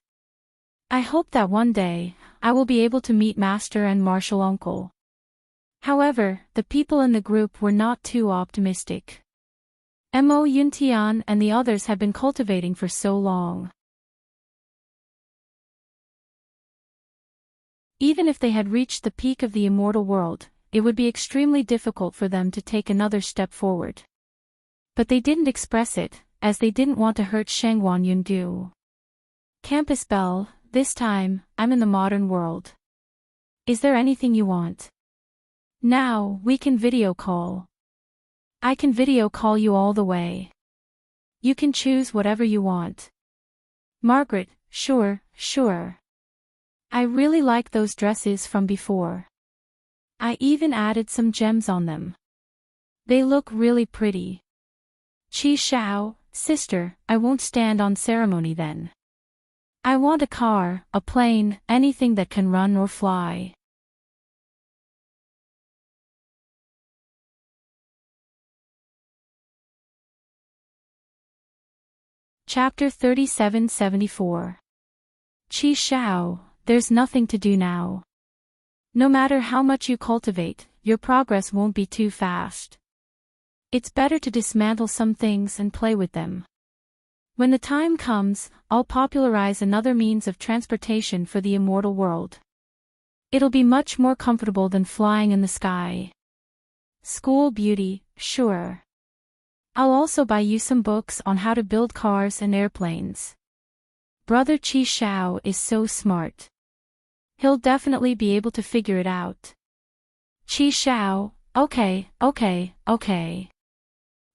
S1: I hope that one day, I will be able to meet Master and Martial Uncle. However, the people in the group were not too optimistic. Mo Yuntian and the others had been cultivating for so long. Even if they had reached the peak of the immortal world, it would be extremely difficult for them to take another step forward. But they didn't express it, as they didn't want to hurt Shangguan Yungu. Campus bell, this time, I'm in the modern world. Is there anything you want? Now, we can video call. I can video call you all the way. You can choose whatever you want. Margaret, sure. I really like those dresses from before. I even added some gems on them. They look really pretty. Chi Shao, sister, I won't stand on ceremony then. I want a car, a plane, anything that can run or fly. Chapter 3774. Chi Shao, there's nothing to do now. No matter how much you cultivate, your progress won't be too fast. It's better to dismantle some things and play with them. When the time comes, I'll popularize another means of transportation for the immortal world. It'll be much more comfortable than flying in the sky. School beauty, sure. I'll also buy you some books on how to build cars and airplanes. Brother Chi Shao is so smart. He'll definitely be able to figure it out. Chi Shao, okay.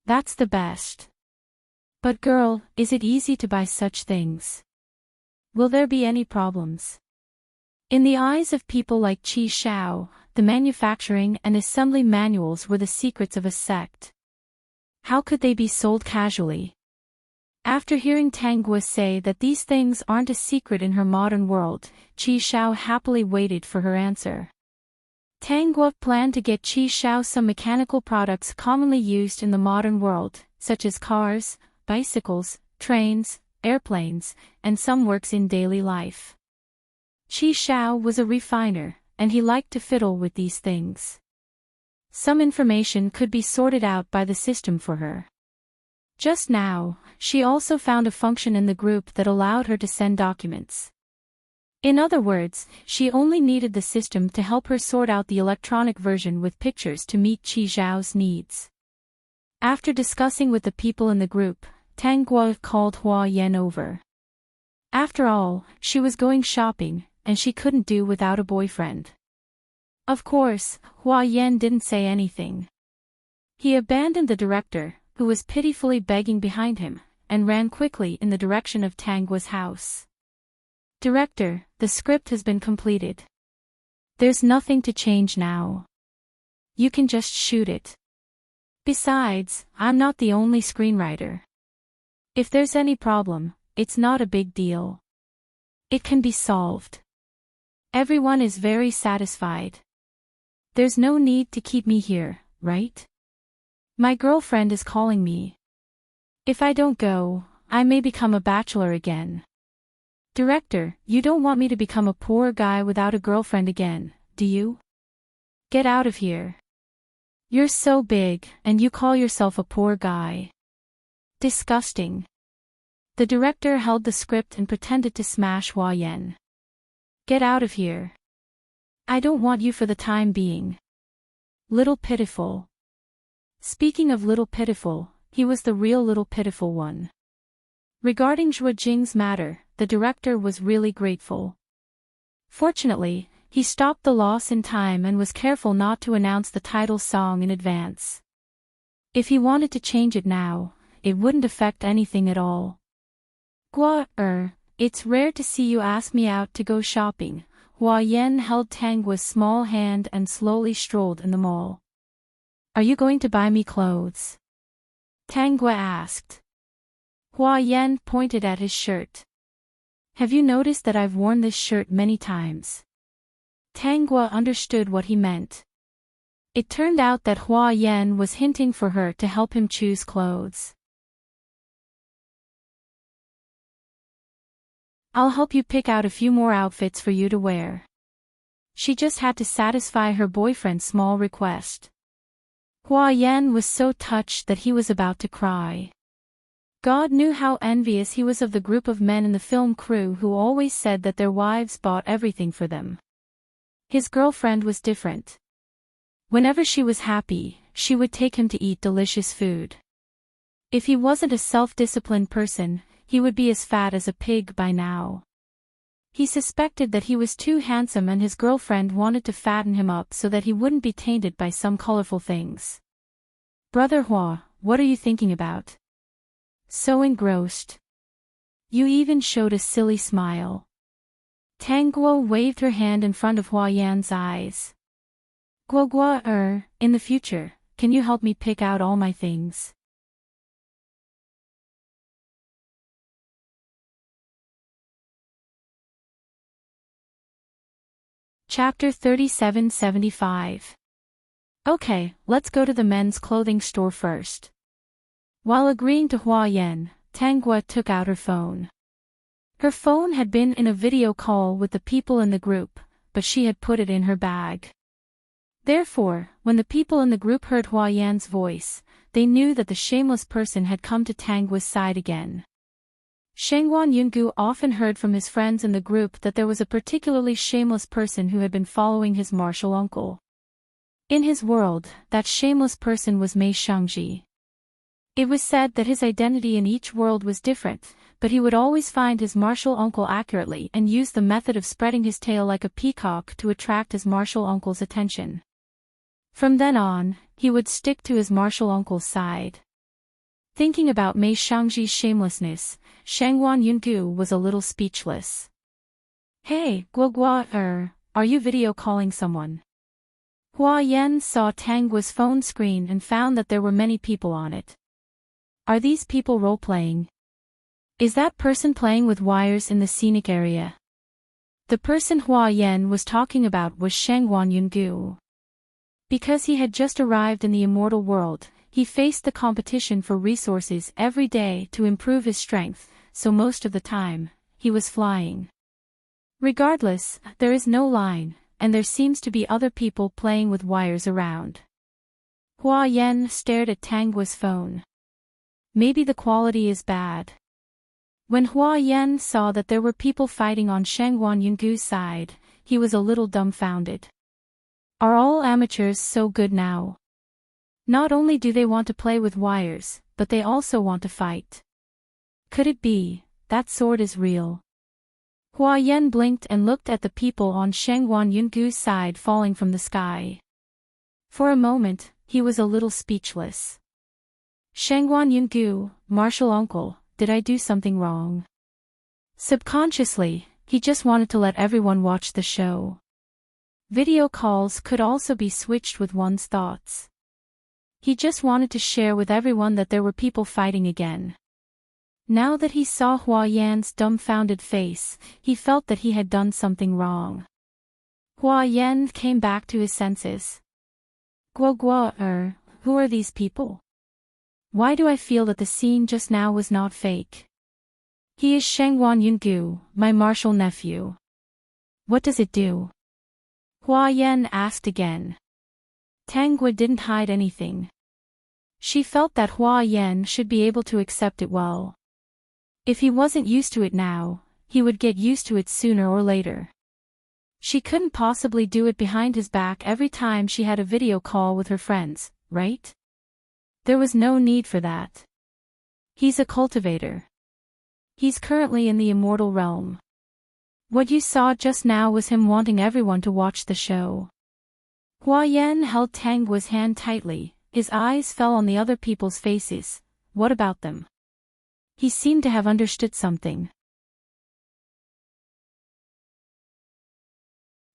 S1: That's the best. But girl, is it easy to buy such things? Will there be any problems? In the eyes of people like Chi Shao, the manufacturing and assembly manuals were the secrets of a sect. How could they be sold casually? After hearing Tanguo say that these things aren't a secret in her modern world, Chi Shao happily waited for her answer. Tanguo planned to get Chi Shao some mechanical products commonly used in the modern world, such as cars, bicycles, trains, airplanes, and some works in daily life. Chi Shao was a refiner, and he liked to fiddle with these things. Some information could be sorted out by the system for her. Just now, she also found a function in the group that allowed her to send documents. In other words, she only needed the system to help her sort out the electronic version with pictures to meet Qi Zhao's needs. After discussing with the people in the group, Tang Guo called Hua Yan over. After all, she was going shopping, and she couldn't do without a boyfriend. Of course, Hua Yan didn't say anything. He abandoned the director, who was pitifully begging behind him, and ran quickly in the direction of Tang Guo's house. Director, the script has been completed. There's nothing to change now. You can just shoot it. Besides, I'm not the only screenwriter. If there's any problem, it's not a big deal. It can be solved. Everyone is very satisfied. There's no need to keep me here, right? My girlfriend is calling me. If I don't go, I may become a bachelor again. Director, you don't want me to become a poor guy without a girlfriend again, do you? Get out of here. You're so big, and you call yourself a poor guy. Disgusting. The director held the script and pretended to smash Hua Yan. Get out of here. I don't want you for the time being. Little Pitiful. Speaking of Little Pitiful, he was the real Little Pitiful one. Regarding Zhuo Jing's matter, the director was really grateful. Fortunately, he stopped the loss in time and was careful not to announce the title song in advance. If he wanted to change it now, it wouldn't affect anything at all. Guo, it's rare to see you ask me out to go shopping. Hua Yan held Tang Guo's small hand and slowly strolled in the mall. Are you going to buy me clothes? Tang Guo asked. Hua Yan pointed at his shirt. Have you noticed that I've worn this shirt many times? Tang Guo understood what he meant. It turned out that Hua Yan was hinting for her to help him choose clothes. I'll help you pick out a few more outfits for you to wear. She just had to satisfy her boyfriend's small request. Hua Yan was so touched that he was about to cry. God knew how envious he was of the group of men in the film crew who always said that their wives bought everything for them. His girlfriend was different. Whenever she was happy, she would take him to eat delicious food. If he wasn't a self-disciplined person, he would be as fat as a pig by now. He suspected that he was too handsome and his girlfriend wanted to fatten him up so that he wouldn't be tainted by some colorful things. Brother Hua, what are you thinking about? So engrossed. You even showed a silly smile. Tang Guo waved her hand in front of Hua Yan's eyes. Guo, in the future, can you help me pick out all my things? Chapter 3775. Okay, let's go to the men's clothing store first. While agreeing to Hua Yan, Tang Guo took out her phone. Her phone had been in a video call with the people in the group, but she had put it in her bag. Therefore, when the people in the group heard Hua Yan's voice, they knew that the shameless person had come to Tang Guo's side again. Shengguan Yungu often heard from his friends in the group that there was a particularly shameless person who had been following his martial uncle. In his world, that shameless person was Mei Shangji. It was said that his identity in each world was different, but he would always find his martial uncle accurately and use the method of spreading his tail like a peacock to attract his martial uncle's attention. From then on, he would stick to his martial uncle's side. Thinking about Mei Shangji's shamelessness, Shengguan Yungu was a little speechless. Hey, Guo, are you video calling someone? Hua Yan saw Tang Guo's phone screen and found that there were many people on it. Are these people role-playing? Is that person playing with wires in the scenic area? The person Hua Yan was talking about was Shengguan Yungu. Because he had just arrived in the immortal world, he faced the competition for resources every day to improve his strength, so most of the time, he was flying. Regardless, there is no line, and there seems to be other people playing with wires around. Hua Yan stared at Tang Guo's phone. Maybe the quality is bad. When Hua Yan saw that there were people fighting on Shangguan Yungu's side, he was a little dumbfounded. Are all amateurs so good now? Not only do they want to play with wires, but they also want to fight. Could it be that sword is real? Hua Yan blinked and looked at the people on Shangguan Yungu's side falling from the sky. For a moment, he was a little speechless. Shangguan Yungu, martial uncle, did I do something wrong? Subconsciously, he just wanted to let everyone watch the show. Video calls could also be switched with one's thoughts. He just wanted to share with everyone that there were people fighting again. Now that he saw Hua Yan's dumbfounded face, he felt that he had done something wrong. Hua Yan came back to his senses. Guo, who are these people? Why do I feel that the scene just now was not fake? He is Shangguan Yungu, my martial nephew. What does it do? Hua Yan asked again. Tang Gui didn't hide anything. She felt that Hua Yan should be able to accept it well. If he wasn't used to it now, he would get used to it sooner or later. She couldn't possibly do it behind his back every time she had a video call with her friends, right? There was no need for that. He's a cultivator. He's currently in the immortal realm. What you saw just now was him wanting everyone to watch the show. Hua Yan held Tang Gui's hand tightly, his eyes fell on the other people's faces. What about them? He seemed to have understood something.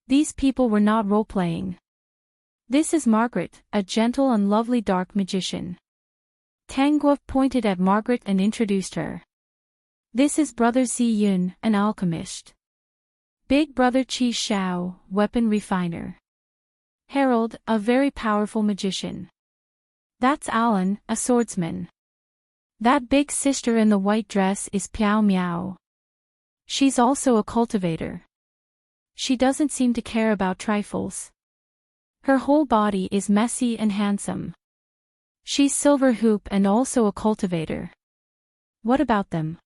S1: These people were not role-playing. This is Margaret, a gentle and lovely dark magician. Tang Gui pointed at Margaret and introduced her. This is Brother Zi Yun, an alchemist. Big Brother Qi Xiao, weapon refiner. Harold, a very powerful magician. That's Alan, a swordsman. That big sister in the white dress is Piao Miao. She's also a cultivator. She doesn't seem to care about trifles. Her whole body is messy and handsome. She's Silver Hoop and also a cultivator. What about them?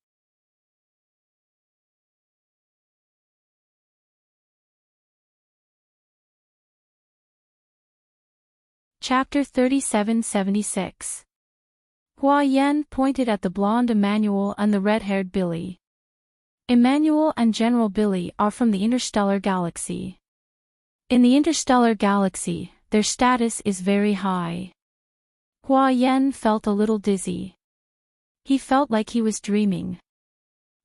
S1: Chapter 3776. Hua Yan pointed at the blonde Emmanuel and the red-haired Billy. Emmanuel and General Billy are from the interstellar galaxy. In the interstellar galaxy, their status is very high. Hua Yan felt a little dizzy. He felt like he was dreaming.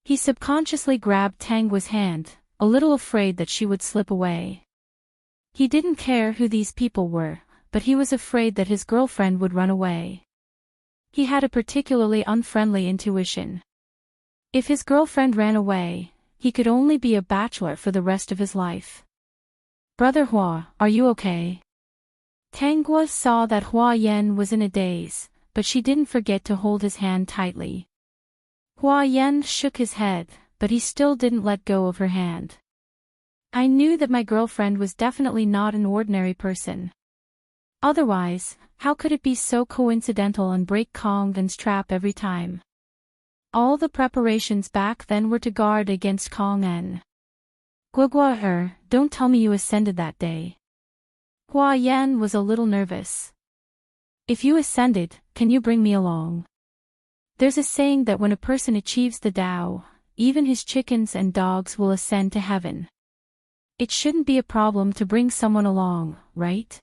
S1: He subconsciously grabbed Tang Gui's hand, a little afraid that she would slip away. He didn't care who these people were, but he was afraid that his girlfriend would run away. He had a particularly unfriendly intuition. If his girlfriend ran away, he could only be a bachelor for the rest of his life. Brother Hua, are you okay? Tang Gui saw that Hua Yan was in a daze, but she didn't forget to hold his hand tightly. Hua Yan shook his head, but he still didn't let go of her hand. I knew that my girlfriend was definitely not an ordinary person. Otherwise, how could it be so coincidental and break Kong An's trap every time? All the preparations back then were to guard against Kong An. Guo, don't tell me you ascended that day. Hua Yan was a little nervous. If you ascended, can you bring me along? There's a saying that when a person achieves the Tao, even his chickens and dogs will ascend to heaven. It shouldn't be a problem to bring someone along, right?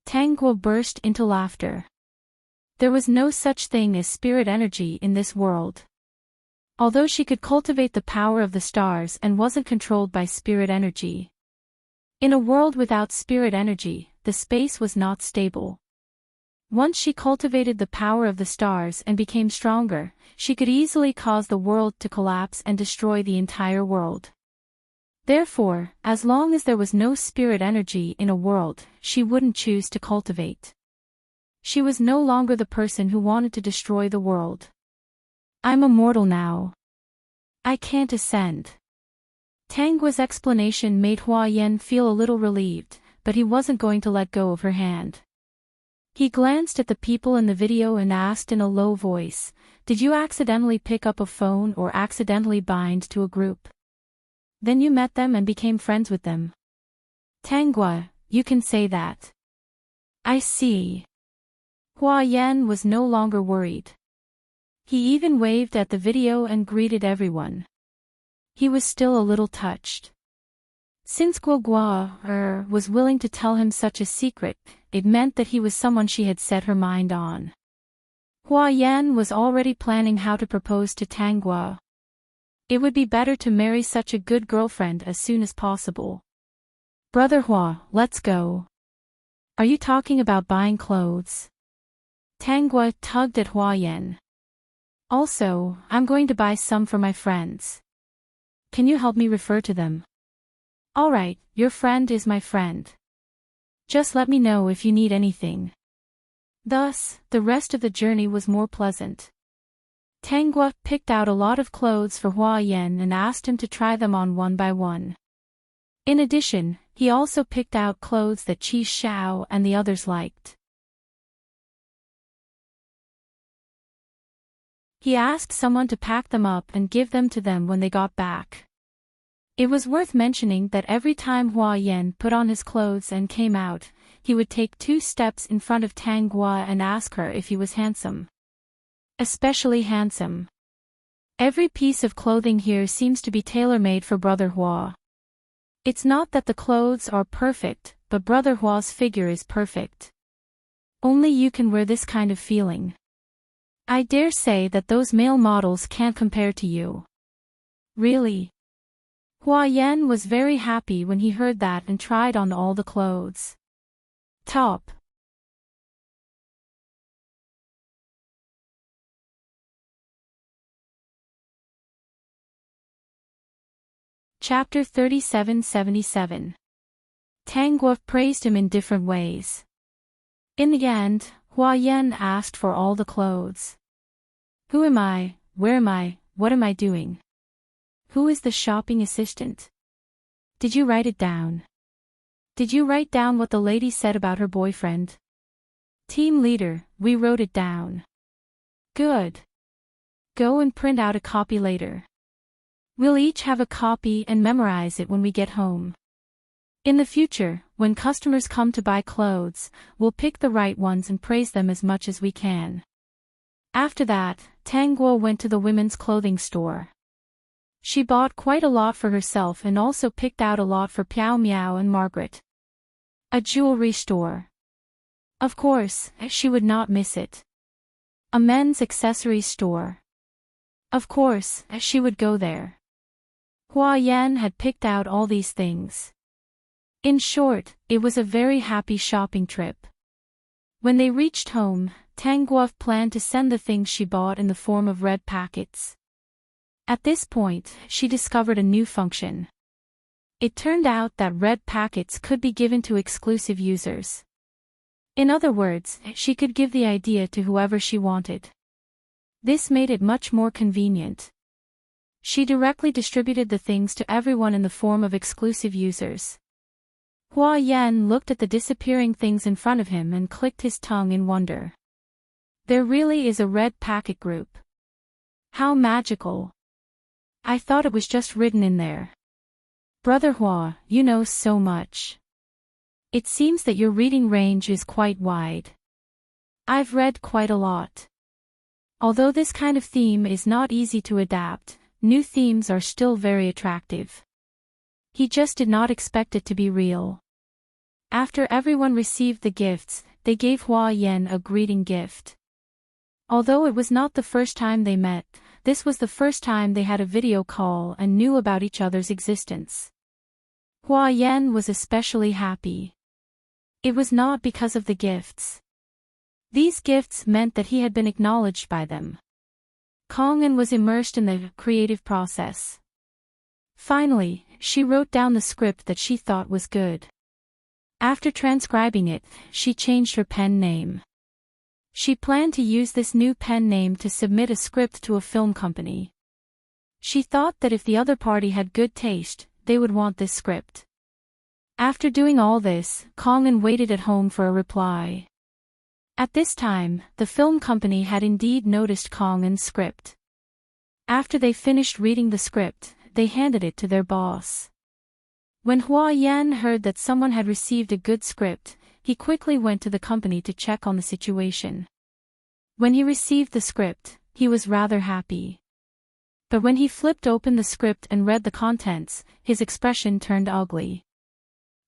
S1: Tang Gui burst into laughter. There was no such thing as spirit energy in this world. Although she could cultivate the power of the stars and wasn't controlled by spirit energy. In a world without spirit energy, the space was not stable. Once she cultivated the power of the stars and became stronger, she could easily cause the world to collapse and destroy the entire world. Therefore, as long as there was no spirit energy in a world, she wouldn't choose to cultivate. She was no longer the person who wanted to destroy the world. I'm immortal now. I can't ascend. Tang Gui's explanation made Hua Yan feel a little relieved, but he wasn't going to let go of her hand. He glanced at the people in the video and asked in a low voice, "Did you accidentally pick up a phone or accidentally bind to a group? Then you met them and became friends with them. Tanghua, you can say that." "I see." Hua Yan was no longer worried. He even waved at the video and greeted everyone. He was still a little touched. Since Guo was willing to tell him such a secret, it meant that he was someone she had set her mind on. Hua Yan was already planning how to propose to Tanghua. It would be better to marry such a good girlfriend as soon as possible. "Brother Hua, let's go." "Are you talking about buying clothes?" Tanghua tugged at Hua Yan. "Also, I'm going to buy some for my friends. Can you help me refer to them?" "Alright, your friend is my friend. Just let me know if you need anything." Thus, the rest of the journey was more pleasant. Tanghua picked out a lot of clothes for Hua Yan and asked him to try them on one by one. In addition, he also picked out clothes that Qi Xiao and the others liked. He asked someone to pack them up and give them to them when they got back. It was worth mentioning that every time Hua Yan put on his clothes and came out, he would take 2 steps in front of Tanghua and ask her if he was handsome. Especially handsome. Every piece of clothing here seems to be tailor-made for Brother Hua. It's not that the clothes are perfect, but Brother Hua's figure is perfect. Only you can wear this kind of feeling. I dare say that those male models can't compare to you. Really? Hua Yan was very happy when he heard that and tried on all the clothes. Top. Chapter 3777. Tanghua praised him in different ways. In the end, Hua Yan asked for all the clothes. "Who am I? Where am I? What am I doing? Who is the shopping assistant? Did you write it down? Did you write down what the lady said about her boyfriend?" "Team leader, we wrote it down." "Good. Go and print out a copy later. We'll each have a copy and memorize it when we get home. In the future, when customers come to buy clothes, we'll pick the right ones and praise them as much as we can." After that, Tanghua went to the women's clothing store. She bought quite a lot for herself and also picked out a lot for Piao Miao and Margaret. A jewelry store. Of course, she would not miss it. A men's accessory store. Of course, she would go there. Hua Yan had picked out all these things. In short, it was a very happy shopping trip. When they reached home, Tanghua planned to send the things she bought in the form of red packets. At this point, she discovered a new function. It turned out that red packets could be given to exclusive users. In other words, she could give the idea to whoever she wanted. This made it much more convenient. She directly distributed the things to everyone in the form of exclusive users. Hua Yan looked at the disappearing things in front of him and clicked his tongue in wonder. There really is a red packet group. How magical. I thought it was just written in there. Brother Hua, you know so much. It seems that your reading range is quite wide. I've read quite a lot. Although this kind of theme is not easy to adapt, new themes are still very attractive. He just did not expect it to be real. After everyone received the gifts, they gave Hua Yan a greeting gift. Although it was not the first time they met, this was the first time they had a video call and knew about each other's existence. Hua Yan was especially happy. It was not because of the gifts. These gifts meant that he had been acknowledged by them. Kong was immersed in the creative process. Finally, she wrote down the script that she thought was good. After transcribing it, she changed her pen name. She planned to use this new pen name to submit a script to a film company. She thought that if the other party had good taste, they would want this script. After doing all this, Kong waited at home for a reply. At this time, the film company had indeed noticed Kong En's script. After they finished reading the script, they handed it to their boss. When Hua Yan heard that someone had received a good script, he quickly went to the company to check on the situation. When he received the script, he was rather happy. But when he flipped open the script and read the contents, his expression turned ugly.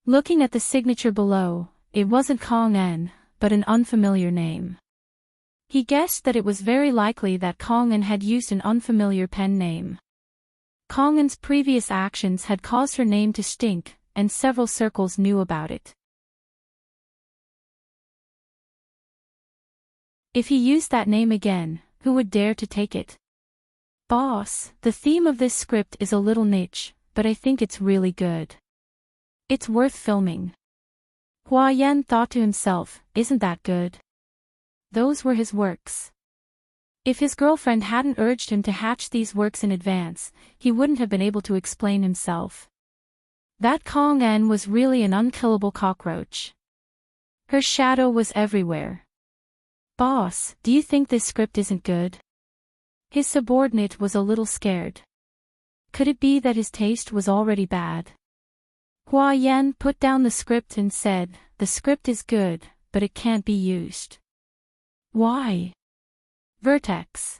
S1: Looking at the signature below, it wasn't Kong En, but an unfamiliar name. He guessed that it was very likely that Kong En had used an unfamiliar pen name. Kong En's previous actions had caused her name to stink, and several circles knew about it. If he used that name again, who would dare to take it? Boss, the theme of this script is a little niche, but I think it's really good. It's worth filming. Hua Yan thought to himself, isn't that good? Those were his works. If his girlfriend hadn't urged him to hatch these works in advance, he wouldn't have been able to explain himself. That Kong En was really an unkillable cockroach. Her shadow was everywhere. Boss, do you think this script isn't good? His subordinate was a little scared. Could it be that his taste was already bad? Hua Yan put down the script and said, the script is good, but it can't be used. Why? Vertex.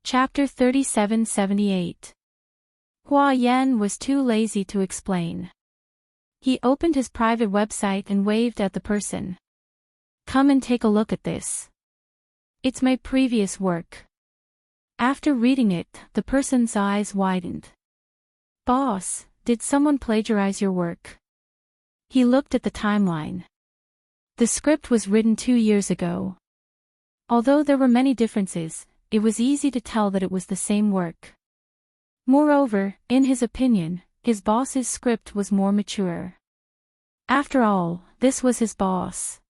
S1: Chapter 3778. Hua Yan was too lazy to explain. He opened his private website and waved at the person. Come and take a look at this. It's my previous work. After reading it, the person's eyes widened. Boss, did someone plagiarize your work? He looked at the timeline. The script was written 2 years ago. Although there were many differences, it was easy to tell that it was the same work. Moreover, in his opinion, his boss's script was more mature. After all, this was his boss.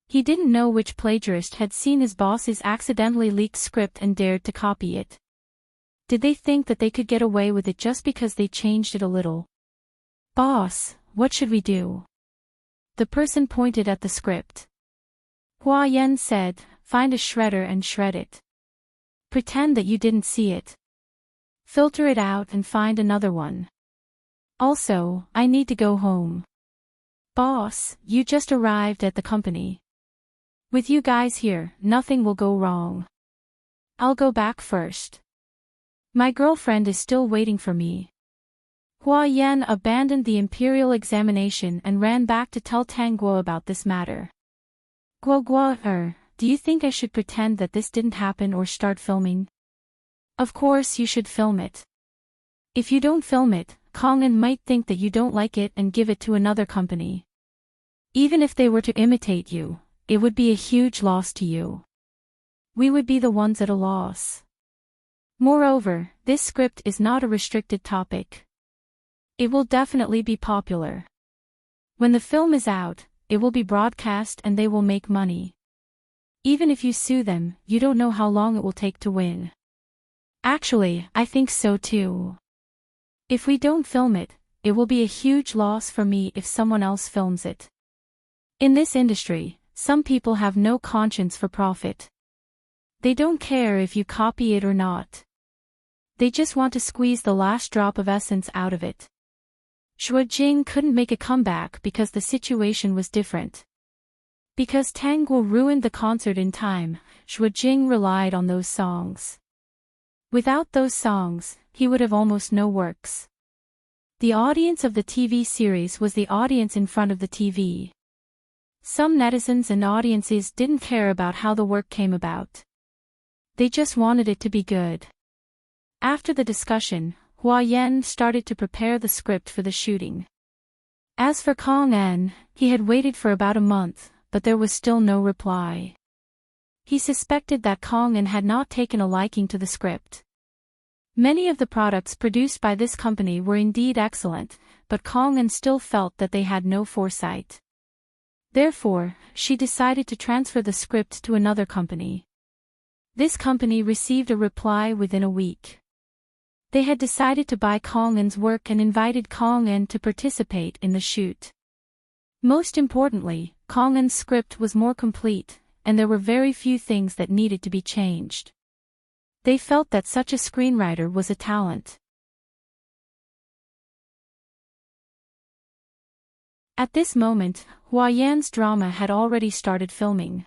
S1: He didn't know which plagiarist had seen his boss's accidentally leaked script and dared to copy it. Did they think that they could get away with it just because they changed it a little? Boss, what should we do? The person pointed at the script. Hua Yan said, find a shredder and shred it. Pretend that you didn't see it. Filter it out and find another one. Also, I need to go home. Boss, you just arrived at the company. With you guys here, nothing will go wrong. I'll go back first. My girlfriend is still waiting for me. Hua Yan abandoned the imperial examination and ran back to tell Tang Guo about this matter. Guo, do you think I should pretend that this didn't happen or start filming? Of course you should film it. If you don't film it, Kong En might think that you don't like it and give it to another company. Even if they were to imitate you, it would be a huge loss to you. We would be the ones at a loss. Moreover, this script is not a restricted topic. It will definitely be popular. When the film is out, it will be broadcast and they will make money. Even if you sue them, you don't know how long it will take to win. Actually, I think so too. If we don't film it, it will be a huge loss for me if someone else films it. In this industry, some people have no conscience for profit. They don't care if you copy it or not. They just want to squeeze the last drop of essence out of it. Shuo Jing couldn't make a comeback because the situation was different. Because Tang Guo ruined the concert in time, Shuo Jing relied on those songs. Without those songs, he would have almost no works. The audience of the TV series was the audience in front of the TV. Some netizens and audiences didn't care about how the work came about. They just wanted it to be good. After the discussion, Hua Yan started to prepare the script for the shooting. As for Kong En, he had waited for about a month, but there was still no reply. He suspected that Kong En had not taken a liking to the script. Many of the products produced by this company were indeed excellent, but Kong En still felt that they had no foresight. Therefore, she decided to transfer the script to another company. This company received a reply within a week. They had decided to buy Kong En's work and invited Kong En to participate in the shoot. Most importantly, Kong En's script was more complete, and there were very few things that needed to be changed. They felt that such a screenwriter was a talent. At this moment, Hua Yan's drama had already started filming.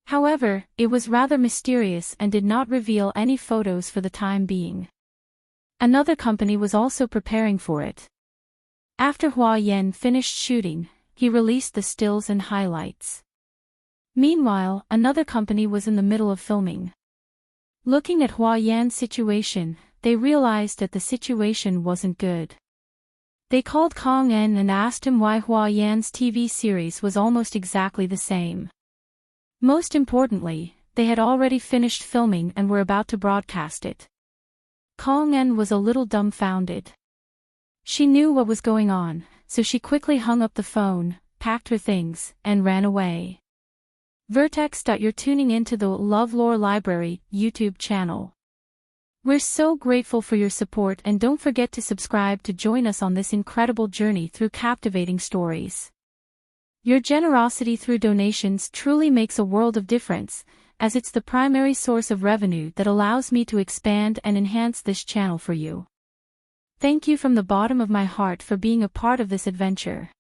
S1: However, it was rather mysterious and did not reveal any photos for the time being. Another company was also preparing for it. After Hua Yan finished shooting, he released the stills and highlights. Meanwhile, another company was in the middle of filming. Looking at Hua Yan's situation, they realized that the situation wasn't good. They called Kong En and asked him why Hua Yan's TV series was almost exactly the same. Most importantly, they had already finished filming and were about to broadcast it. Kong En was a little dumbfounded. She knew what was going on, so she quickly hung up the phone, packed her things, and ran away. Vertex. You're tuning into the LoveLore Library YouTube channel. We're so grateful for your support, and don't forget to subscribe to join us on this incredible journey through captivating stories. Your generosity through donations truly makes a world of difference, as it's the primary source of revenue that allows me to expand and enhance this channel for you. Thank you from the bottom of my heart for being a part of this adventure.